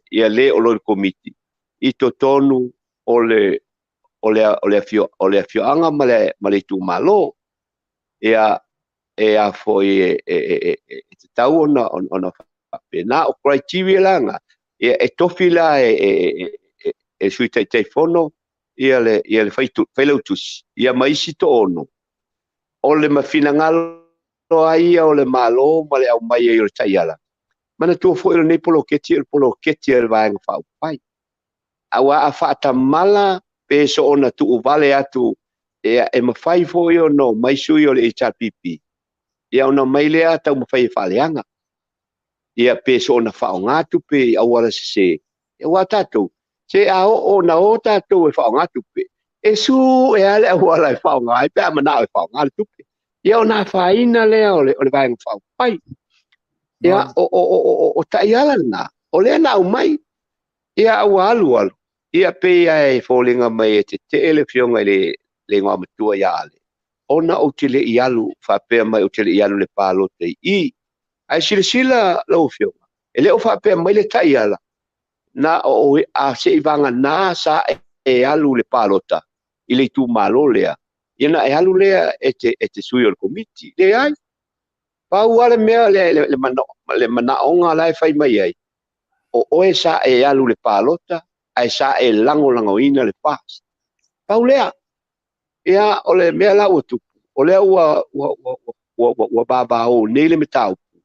o le komiti i to tonu o le afioanga ma le tu malo ia e a foi te tau ona pena o criteria langa e tofila e sui te fono ia le failautusi ia maisi toono o le mafinagalo ai o le malo ma le aumai ai o le taiala mana tua foʻi o lenei poloketi e le vaega faaupai aua a faatamala pe so ona tuuvale atu e mafai foʻi ono mai sui o le HRPP ia ona mai lea tau mafai e faaleaga ia pe so ona faaaogā atu pe aua le sesē ia ua tatou se a o na o tatou e faaaogā atu pe e su e ale aua la e faaaogā ai pe a manaʻo e faaaogā le tupe ia ona faina lea o le vaega faaupai ia o taiala lana o lea na aumai ia aua alu ia peia e foliga mai e tetee le fioga i le goa matua ia ale ona o te leʻi alu faapea mai o te leʻi alu le palota i ae silasila lau fioga e lē o faapea mai le taiala na o a seʻi vaganā sa e alu le palota i le itumālō lea ia na e alu lea e te sui o le komiti leai paua le mea le manaʻoga la e fai mai ai o oe sa e alu le palota ae sa e lagolagoina le fast pau lea ia o le mea la ua tupu o lea ua babao nei le mataupu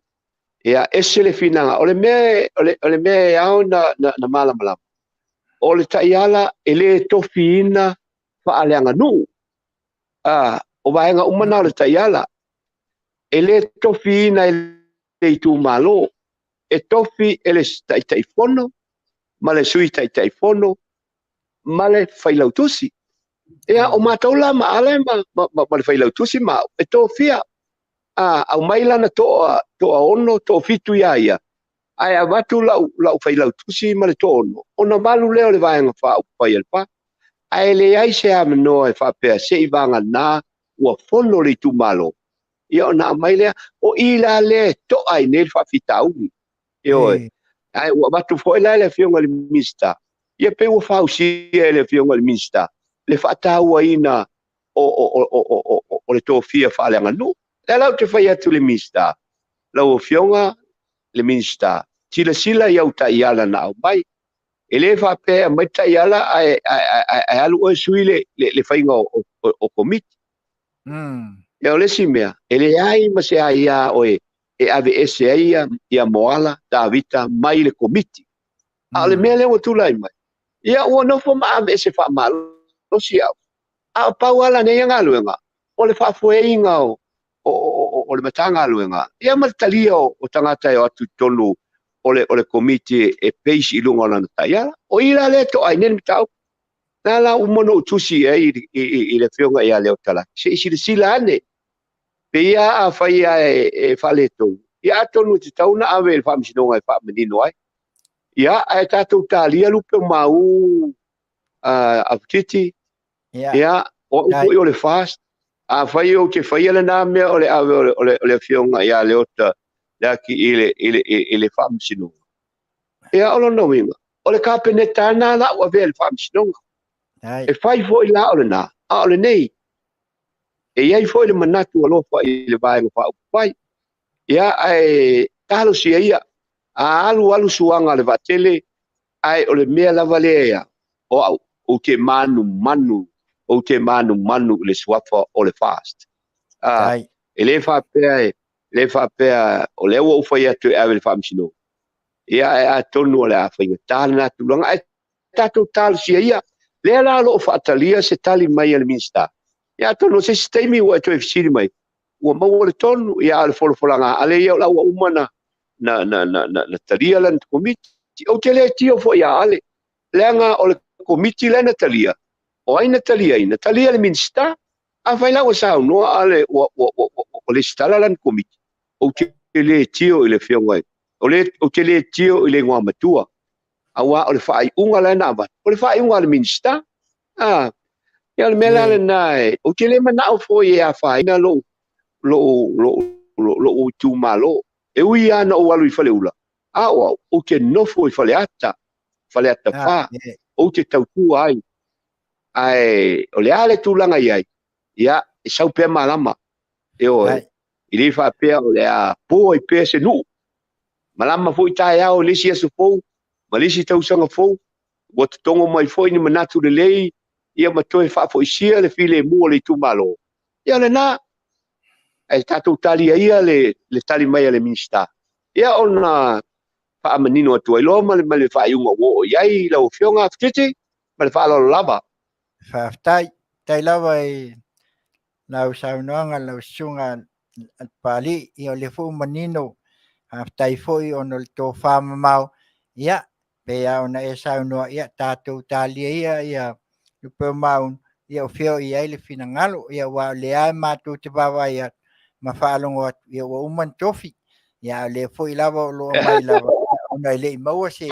ia ese le finaga o le mea e ao na malamalama o le taiala e lē tofiina faaleaga nuu o vaega umana o le taiala e lē tofiina e le itumālō e tofi e le taʻitaʻifono ma le sui taʻitaʻifono ma le failautusi ia o matou la maale ma le failautusi ma e tofia au mai lana toa ono toa fitu ia ae avatu lau failautusi ma le toono ona malu lea o le vaega faaupai le pa ae leai se amanoa e faapea seʻi vaganā ua fono le itumālō ia ona amai lea o i la lea e toʻa i nei le faafitauli e oe ae ua matu foʻi la le afioga le minista ia pe ua fausia e le afioga le minista le faatauaina o le tofia faaleaga nuu le lau te fai atu le minista lau afioga le minista silasila iau taʻiala na aumai e lē faapea mai taʻiala ae alu oe sui le faiga o komiti ia o lesi mea e leai ma se aia oe e ave ese ai ia Moala Tavita mai le komiti a o le mea lea ua tula'i mai ia ua nofo ma ave ese faamalosi au a pau ala nei agaluega o le faafoeiga o le matagaluega ia ma le talia o tagata e o atu tolu o le komiti e peisi i luga o lana taiala o i la lea toʻai nei le matau na la umono utusi ai i le fioga ia leo talaki seʻi silasila ane pe ia afai e faaletou ia atonu te tauna ave le faamasinoga e faamanino ai ia ae tatou talia lupe o mau Afutiti ia o foʻi o le fast afai o ke faia lana mea o le ave o le afioga ia le ota le aki i le faamasinoga ia o lona uiga o le kapeneta ana la ua vea le faamasinoga e fai foʻi la o lenā a o lenei e iai foʻi le manatu alofa i le vaega faaupai ia ae talosia ia a alu suaga le vaatele ae o le mea lava lea ia o ou te manumanu ou te manumanu i le suafa o le fast e lē faapea o le ua ufai atu e ave le faamasinoga ia e atonu o le a faigatā lenā tulaga ae tatou talosia ia lea la loo faatalia se tali mai a le minista ia tonu se taimi ua e toe fesili mai ua maua le tonu ia o le folofolaga ale ia o laua uma na talia lana komiti o te lē tio foʻi a ale leaga o le komiti lena talia o aina talia le minista afai la ua saunoa ale o le stala lana komiti o te lē tio i le fioga ai o te lē tio i le goa matua aua o le faaiʻuga lena avatu o le faaiʻuga a le minista ia le mea lenā e o te lē manaʻo foʻi e afaina loʻu itumālō e ui ana ou alu i faleula aʻoaʻo o te nofo i faleata fā ou te tautua ai ae o le a le tulaga i ai ia e sau pea malama e oe i lē faapea o le a po ai pea se nuu malama foʻi taeao lisi aso fou ma lisi tausaga fou ua totogo mai foʻi ni manatu lelei ia matoe fa'afo'isia le file mua le tumalo ia le na e tatou tali ia le tali mai le minista ia ona fa'amanino atu ai lo ma le fa'aiuga o iai lau Afioga Afutiti ma le fa'alolo lava Fa'afetai tai lava lau saunoaga lau suga Papalii ia o le fo'u manino afetai fo'i ona le tofā mamao ia pea ona e saunoa ia tatou talia ia lupe maun ia o feo ia i le finagalo ia ua o leā e matou te vavai atu ma fa'alogo atu ia ua uma na tofi ia o le fo'i lava o lo'o mai lava ona i le'i maua se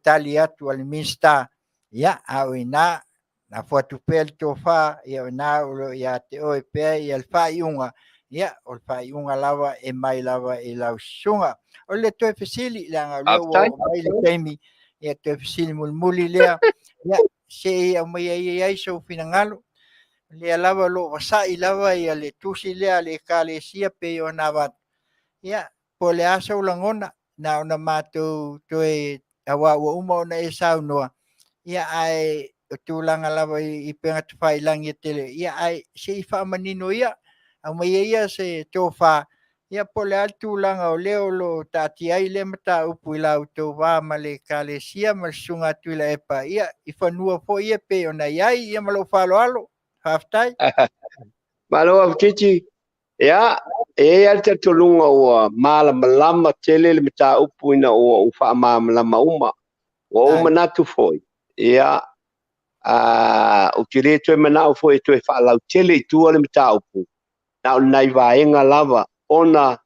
tali atu a le minista ia au inā na fuatu pea le tofā ia o inā o lo ia te oe pea ia le fa'aiuga ia o le fa'aiuga lava e mai lava i lau susuga o le toe fesili le agaulua ua o mai le taimi ia toe fesili mulimuli lea ia se au mai ai sou finagalo lea lava lo'o vasa'i lava ia le tusi lea le ekalesia pe ona vatu ia po le asa ulagona na ona matou toe aua ua uma ona e saunoa ia ae o tulaga lava i pega tafailangi tele ia ae se'i fa'amanino ia au mai ia se tofā ia po le ale tulaga o lea o lo ta'ati ai le mataupu i lautou vā ma le ekalesia ma le susuga atu i la epa ia i fanua fo'i ia pe ona iai ia ma lou fa'aloalo fa'afetai malo Afutiti ia e al te tolunga o malama tele le mataupu ina o fa'amamalama uma o uma natu foi ia o tire toe manao foi toe fa'alau tele i tua le mataupu na o nai vaenga lava ona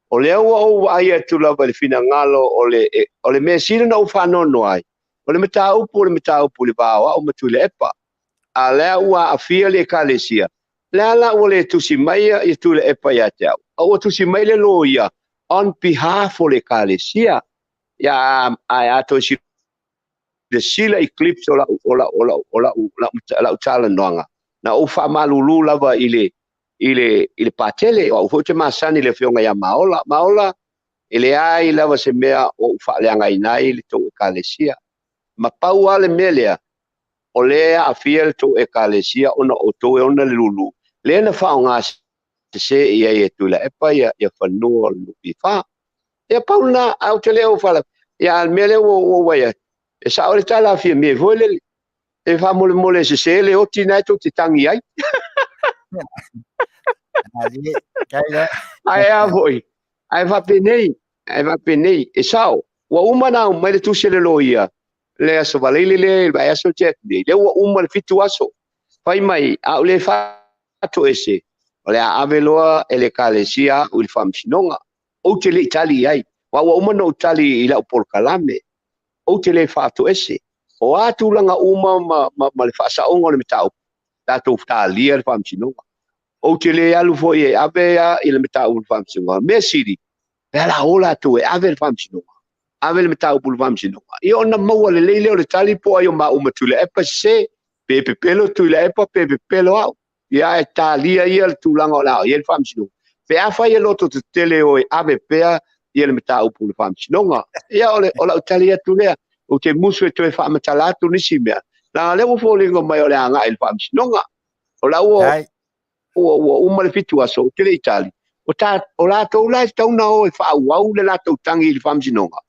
o lea ua o ai atu lava le finagalo o le mesina na o fa'anono ai o le mataupu le vāoa'o ma tui le epa a lea ua afia le ekalesia lea la ua le tusi mai ia tui le epa ia te au a ua tusi mai le lo ia on behalf o le ekalesia ia a toi si le sila eclipse o la Taulapapa na o fa'amalulu lava i le patele o fo te masani le Afioga ia Moala ele ai lava se mea o fa'aleaga inai le tou ekalesia ma pau ale melea o lea afia le tou ekalesia ona o tou ona le lulu le na fa'aoga se ia e tu la epa ia fanua lu fa ia pauna au te leo fala ia mele o waia e sa o tala afia me vole e fa mole se le o tina to te tangi ai ai avoi ai va penei e sao wa umana mai le tusele loia le aso valile le vai aso jet le wa umana fitu aso fai mai au le fa to ese ole aveloa ele kalesia ul famsinonga o te le itali ai wa umana o tali ila por kalame o te le fa to ese o atu langa uma ma le fa sa ongo le metau tato talia le famsinonga o te le alu foi e avea ile metau le famsinonga mesiri ela ola tu e ave le famsinonga ave le metau le famsinonga i ona maua le leile o le tali po ai o ma uma tu le epa se pepe pelo tu le epa pepe pelo au ia e talia ia le tulanga o la ia le famsinonga pe afa ia loto te tele o e ave pea ia le metau le famsinonga ia ole ola talia tu lea o te musu e toe whamatalatu nisi mea. Nā lewa fōlingo mai o le anga il whamsinonga. O la ua umare fitu aso o te le itali. O la tau lai tauna o e whaau le la tau tangi il whamsinonga.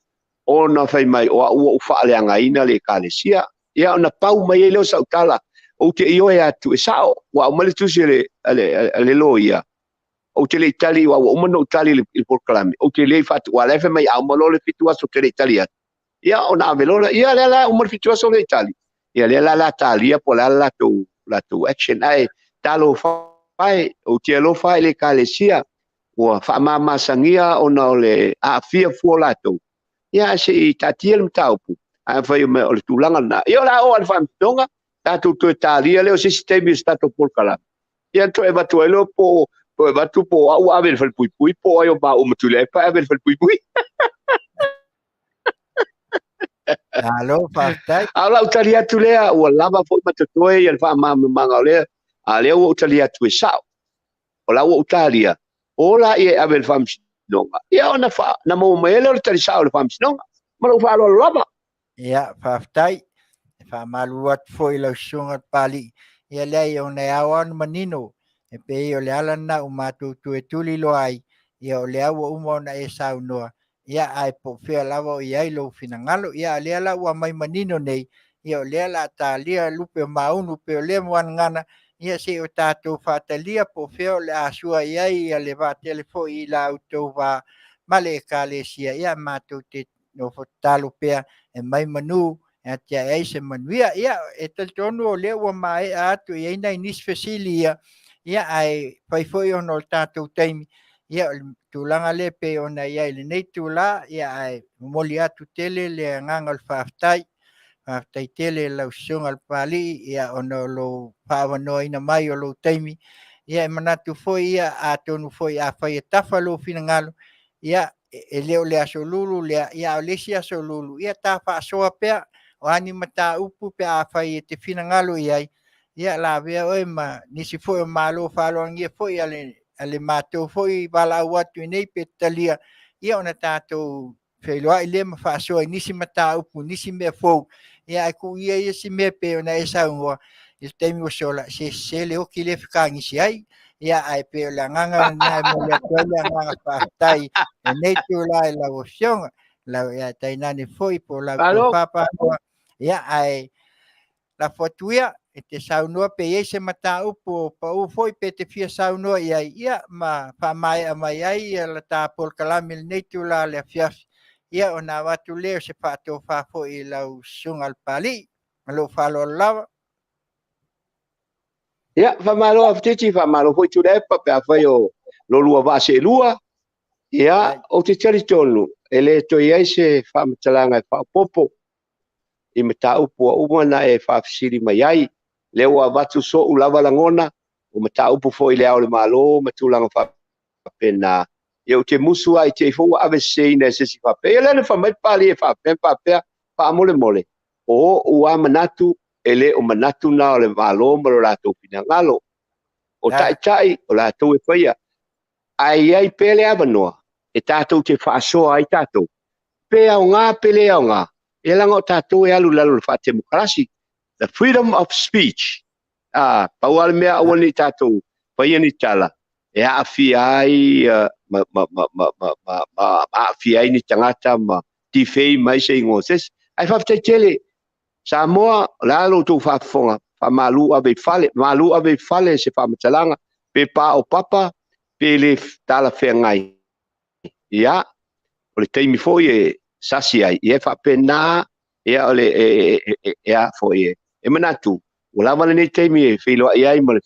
O na whai mai o a ua uwha le anga ina le kālesia. Ia o na pau mai e leo sa utala. O te ioe atu e sao. Wa umare tusi le loia. O te le itali wa umano utali il porkalami. O te le fatu wa lefe mai au malole fitu aso te le itali atu. Ia ona avelona ia la umar fitua so le Itali ia la talia po la tu action ai talo fai o te lo fai le kalesia o fa mama sangia ona le afia fuolato ia se tatia le taupu ai fai me o le tulanga na ia la o al fam tonga tatu tu talia le o sistemi stato por kala ia to e batu elo po e batu po au avel fal pui po ai o ba o mutule pa avel fal pui Alo, fa'afetai. Ala utali atu lea, ua lava foi matatoe ia le fa'amamamaga o lea, a lea ua utali atu e sao. O la ua utalia. O la ia e ave le fa'amasinoga. Ia ona na mau mai ele o le tali sao le fa'amasinoga. Ma lau fa'aloalo lava. Ia, fa'afetai. whamalu atu fo I lau sunga pali. Ia lei o nei awan manino. E pe o le alana o mātou tue tuli lo ai. Ia o le awa uma na e sau noa. Ia ai po fea lava o iai lo finangalo. Ia lea la ua mai manino nei. Ia o lea la ta lia lupe o maunu pe o lea muan ngana. Ia se o tātou whātalia po fea o le asua iai ia le vā telefo I la autou vā male e ka le sia. Ia mātou te no talo pea e mai manu. E tia e se Manuia. Ia e tonu o lea ua mai atu I eina inis fesili ia. Ia ai whaifoi o no tātou teimi. Ia tūlanga le pe o na ia le nei tūla. Ia ai moli atu tele le nganga o whaftai. Whaftai tele lau sunga al pali. Ia o no lo whaawanoa ina mai o lo teimi. Ia e manatu foi ia a tonu foi a whai e tafa lo finangalo. Ia e leo le aso lulu. Ia o lesi aso lulu. Ia ta whaasoa pea. O ani mata upu pe a whai e te finangalo iai. Ia la vea oi ma nisi foi o malo whaloangia foi ale mātou foi wala watu nei pe talia. Ia ona tātou whailoa I le ma whaasoa nisi mata upu nisi mea fou. Ia ku ia si mea pe ona e saungoa. I teimi o sola se leo ki le whikangisi ai. Ia ai pe o la nganga nai mo le tualia nganga whaatai. E nei tu la la o fionga. Lau ia tainane foi po lau tō Papalii. Ia ai la fotuia e te saunua pe ia se mata upo pa u foi pe te fia saunua ia ma pa mai a mai ai la ta pol kalami nei tu la le Afiafi. Ia ona watu leo se pato fa foi lau sunga al pali. Lo falo lava. Ia famalo Afutiti famalo foi tu le pa pe foi o lo lua va se lua. Ia o te tari tonu ele to ia se famatalanga fa popo. I mata upu uma na e whawhisiri mai ai. Leo a watu so ulawa langona. O mata upu fo I leo le malo. Matulanga whapena. Ia o te musu ai te fo ave sei na se si whape. Ia lene whamai pali e whapea. Whamole mole. O ua manatu. Ele o manatu na o le malo. Maro rato pina ngalo. O tai. O rato e whaia. Ai pele avanoa. E tātou te whaasoa ai tātou. Pea o ngā pele o ngā. E langa o tātou e alu lalo le whatemokrasi. The freedom of speech. Pauale mea awani tātou. Paiani tala. E aafi ai. Aafi ai ni tangata ma. Tifei mai se ingoses. Ai whaftai tele. Samoa lalo tō whafonga. Whamalu ave fale. Malu ave fale se whamatalanga. Pe pa o papa. Pe le tala whengai. Ia. O le teimi foi e sasi ai. E whapena. Ia ole e foi e manatu. O lava nei teimi e whiloa i ai mo le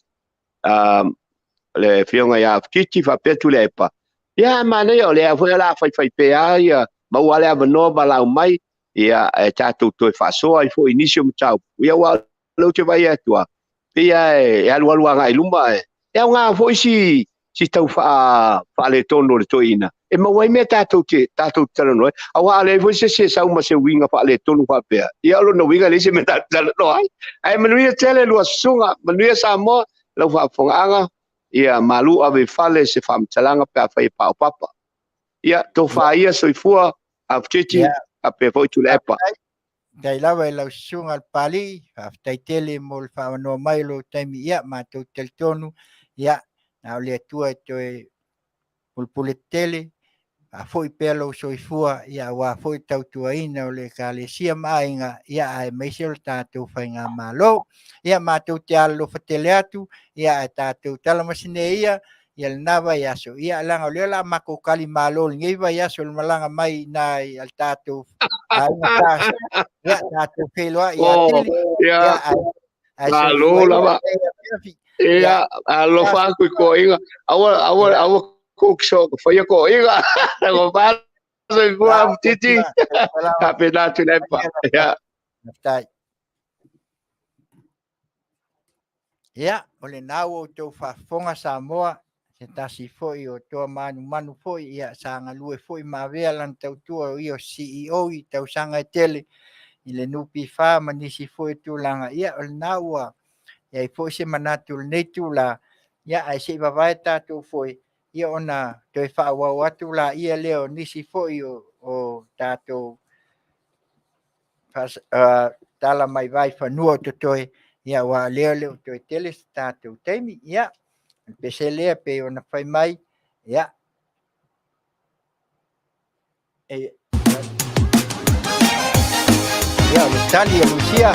whionga ia Afutiti whapetu le epa. Ia manei o le a foi la whai pe ai mau ale avanoa balau mai. Ia e tātou toi whasoa i foi inisio mtau. Ia wa lau te vai atua. Ia e alualua ngai luma e. Ia ngā foi si tau whaale tono le toina. E mawai mea tātou tala noi. Awa ale foi se sau ma se winga whaale tono whapea. Ia alo no winga le se me tala noi. Ai Manuia tele lua sunga. Manuia Samoa lau whafongaanga. Ia malu ave whale se whamtalanga pe a whai pao papa. Ia tō whaia soifua Afutiti a pe foi tu lepa. Dai lawa e lau sunga al pali. Haftai tele mo le whaanoa mai lo taimi ia mātou tel tonu. Ia na le tua e pulpule tele a foi pelo soifua ia wa foi tautua ina o le kalesia mainga ia ai meisel tātou whainga malo ia mātou te alo whatele atu ia tātou tala masine ia le nawa ia so ia langa o la mako kali malo ngei vai aso le malanga mai nai al tātou ia tātou wheloa ia tele ia ai malo lava ia alo whaku ko inga awa kukso foi ko inga ngo ba so igual Afutiti campeonato né pa ia ole nau o tō whafonga Samoa se tasi foi o tō manu foi ia sanga lue foi mawea lan tau tua i o CEO i tau sanga e tele i le nupi wha manisi foi tūlanga ia ole nau a ia i foi se manatu le nei tūla ia ai se vavai tātou foi ia ona toi whaawau atu la ia leo nisi foi o tātou tala mai vai whanua to toi ia wa leo leo toi tele tātou teimi ia pe se lea pe ona whai mai ia ia o tali a Lucia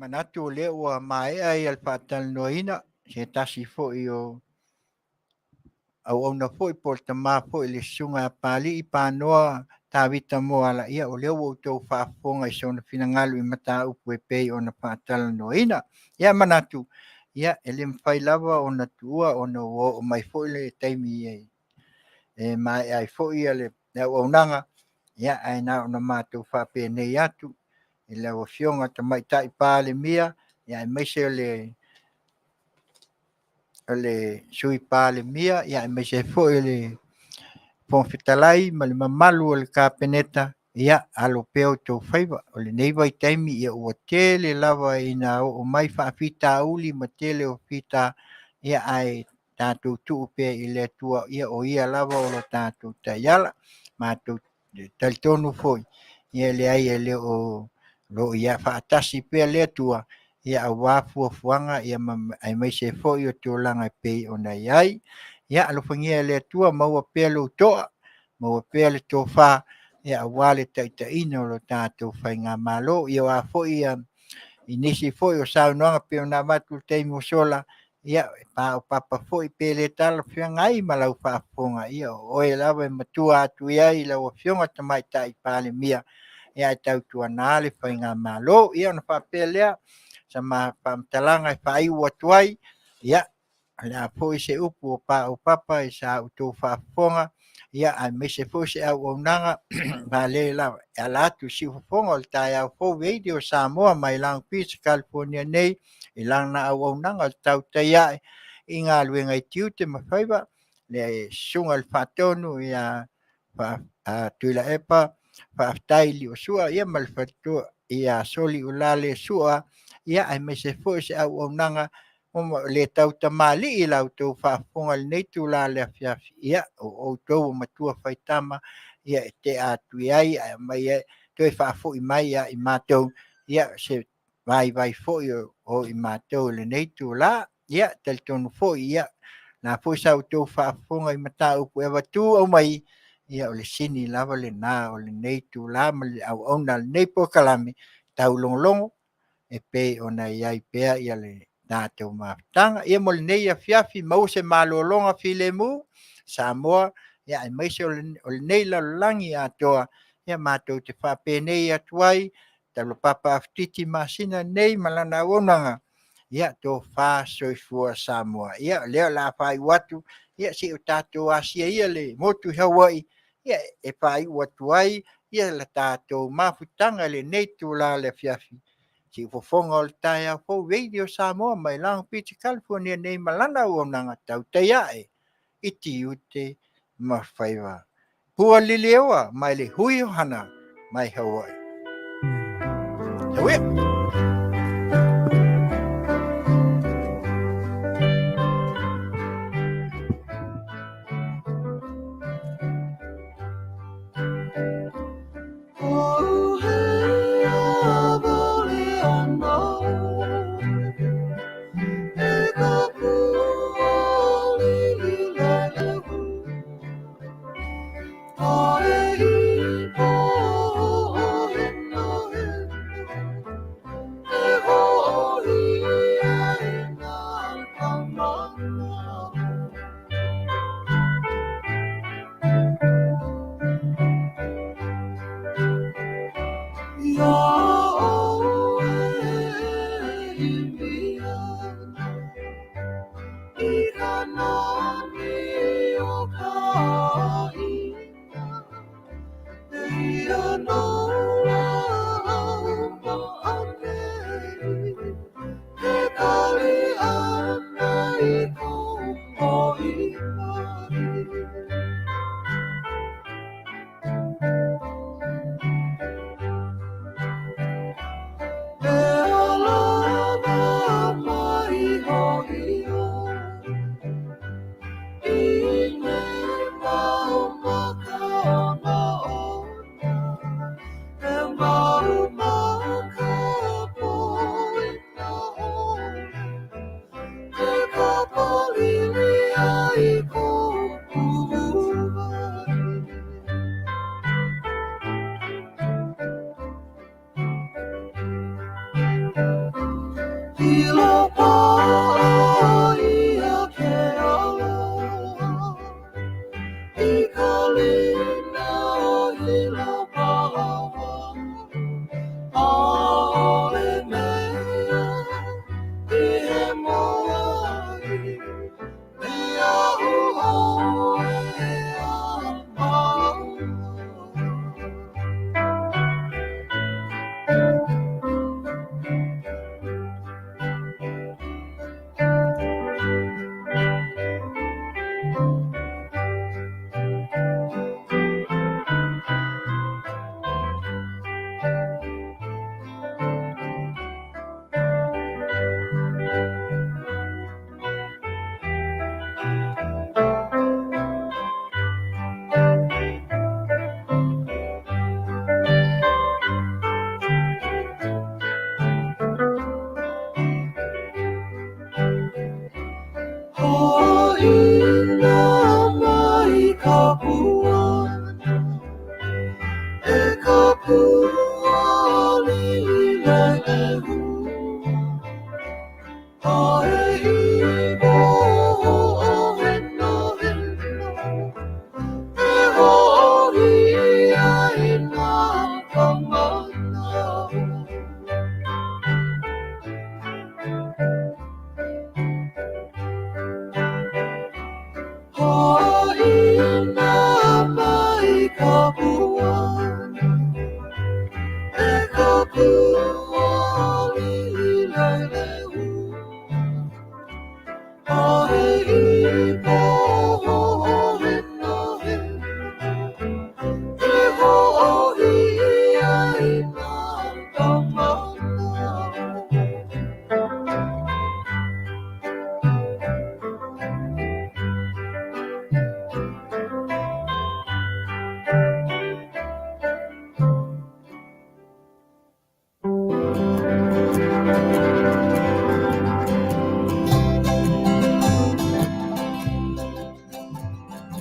manatu le ua mai ai al Faatalanoaga se tasi fo'i o Auauna fo'i po le tamā fo'i le susuga Papalii Panoa Tavita Moala ia o lea ua outou fa'afofoga i sona finagalu i mataupu e pei ona Faatalanoaga ia manatu ia e le mafai lava ona tu'ua ona ua o'o mai fo'i le taimi ai e mai ai fo'i ia le auaunaga ia ae na ona matou fa'apenei atu i le auafioga tamaita'i palemia ia e maise o le sui palemia ia e maise fo'i le Fetalai ma le mamalu o le kapeneta ia alo pea outou Faiva o lenei vaitaimi ia ua tele lava ina o'o mai fa'afitauli ma tele o fita ia ae tatou tu'u pea i le atua ia o ia lava o lo tatou taiala matou talitonu fo'i ia leai e le o lo ia fa'atasi pea le atua ia auā fuafuaga ia ai maise fo'i o tulaga e pei ona iai ia alofangia le atua maua pea lou to'a maua pea le tofā ia wale taʻitaʻina o lo tatou faiga malo ia a foʻi inisi foʻi o saunoaga pe ona matu taimi o sola ia paʻopapa foʻi pe le talafioga ai ma lau faafofoga ia oe lava e matua atu ia i lau afioga tamaitaʻi palemia ia e tautuana a le faiga malo ia ona faapea lea sama faamatalaga e faaiʻu atu ai ia le a foʻi se upu o paʻopapa e sa outou faafofoga ia ae maise foʻi se auaunaga vale lava e ala atu si fofoga o le taeao fou eidi o Samoa mai Lagopisa California nei i lana auaunaga o le Tautai aʻe i galuega i Tiute ma Faiva le susuga le faatonu ia tuila epa faafetai liʻosua ia ma le faletua ia soli o la le suʻa ia ae maise foʻi se auaunaga le tautamaliʻi lautou faafofoga lenei tula le afiafi ia o outou o matua faitama ia e te atui ai ae mai e toe faafoʻi mai ia i matou ia se vaivai foʻi o i matou lenei tula ia talitonu foʻi ia na foʻi sa outou faafofoga i mataupu e avatu au mai ia o le sini lava lenā o lenei tula ma le auauna lenei pokalame taulogologo e pei ona iai pea ia le tatou mafutaga ia mo lenei afiafi ma ua se malōloga filemu Samoa ia e maise o lenei lalolagi atoa ia matou te faapenei atu ai Taulapapa Afutiti Masina nei ma lana auaunaga ia tofā soifua Samoa ia lea la faiʻu atu ia si o tatou asia ia le motu i Hawaiʻi ia e faiʻu atu ai ia le tatou mafutaga lenei tula le afiafi si fofoga o le taeao fou eidi o Samoa mai Lagopisa California nei ma lana auaunaga Tautai aʻe i Tiute ma Faiva pua lilioa mai le hui o hana mai Hawaiʻi Hawaiʻi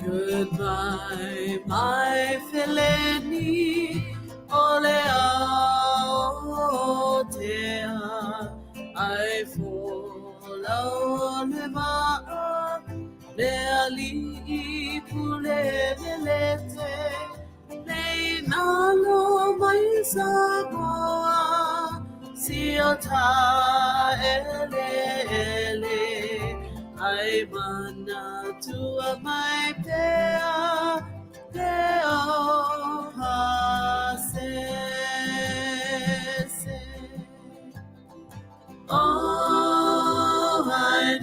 Goodbye, my Feleni, ole aotea, I fall on le ali pule velete, le nalo mai samoa, siota ele. I mana tua mai pea peo hasese. Oh, I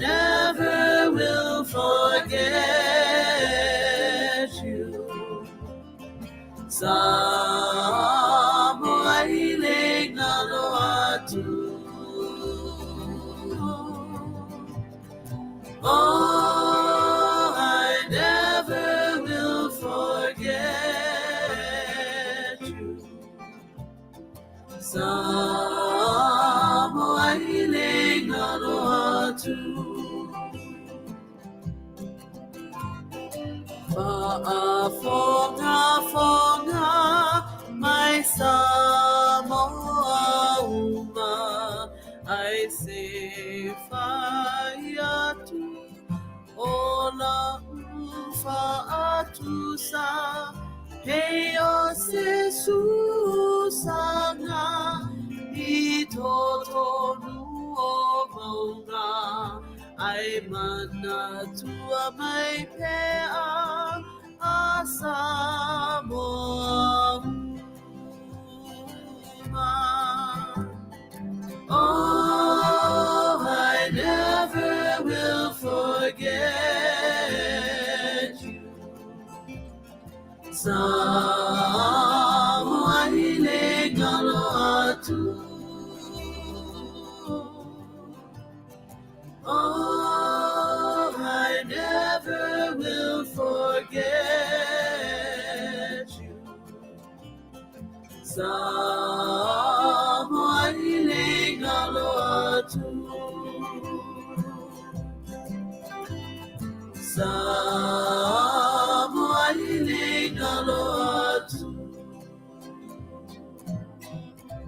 never will forget you. Samoa ile nalo atu. Oh, I never will forget you. Samoa ile ngalo atu. Faafonga, my Samoa uma, I say fire to. Ola ufa atusa, heo se susanga, itoto nuo maunga, ai mana tua mai pea, asamoa uma. Oh, I never will forget you. Samoa ile ngalo atu. Oh, I never will forget you. Samoa ile ngalo atu.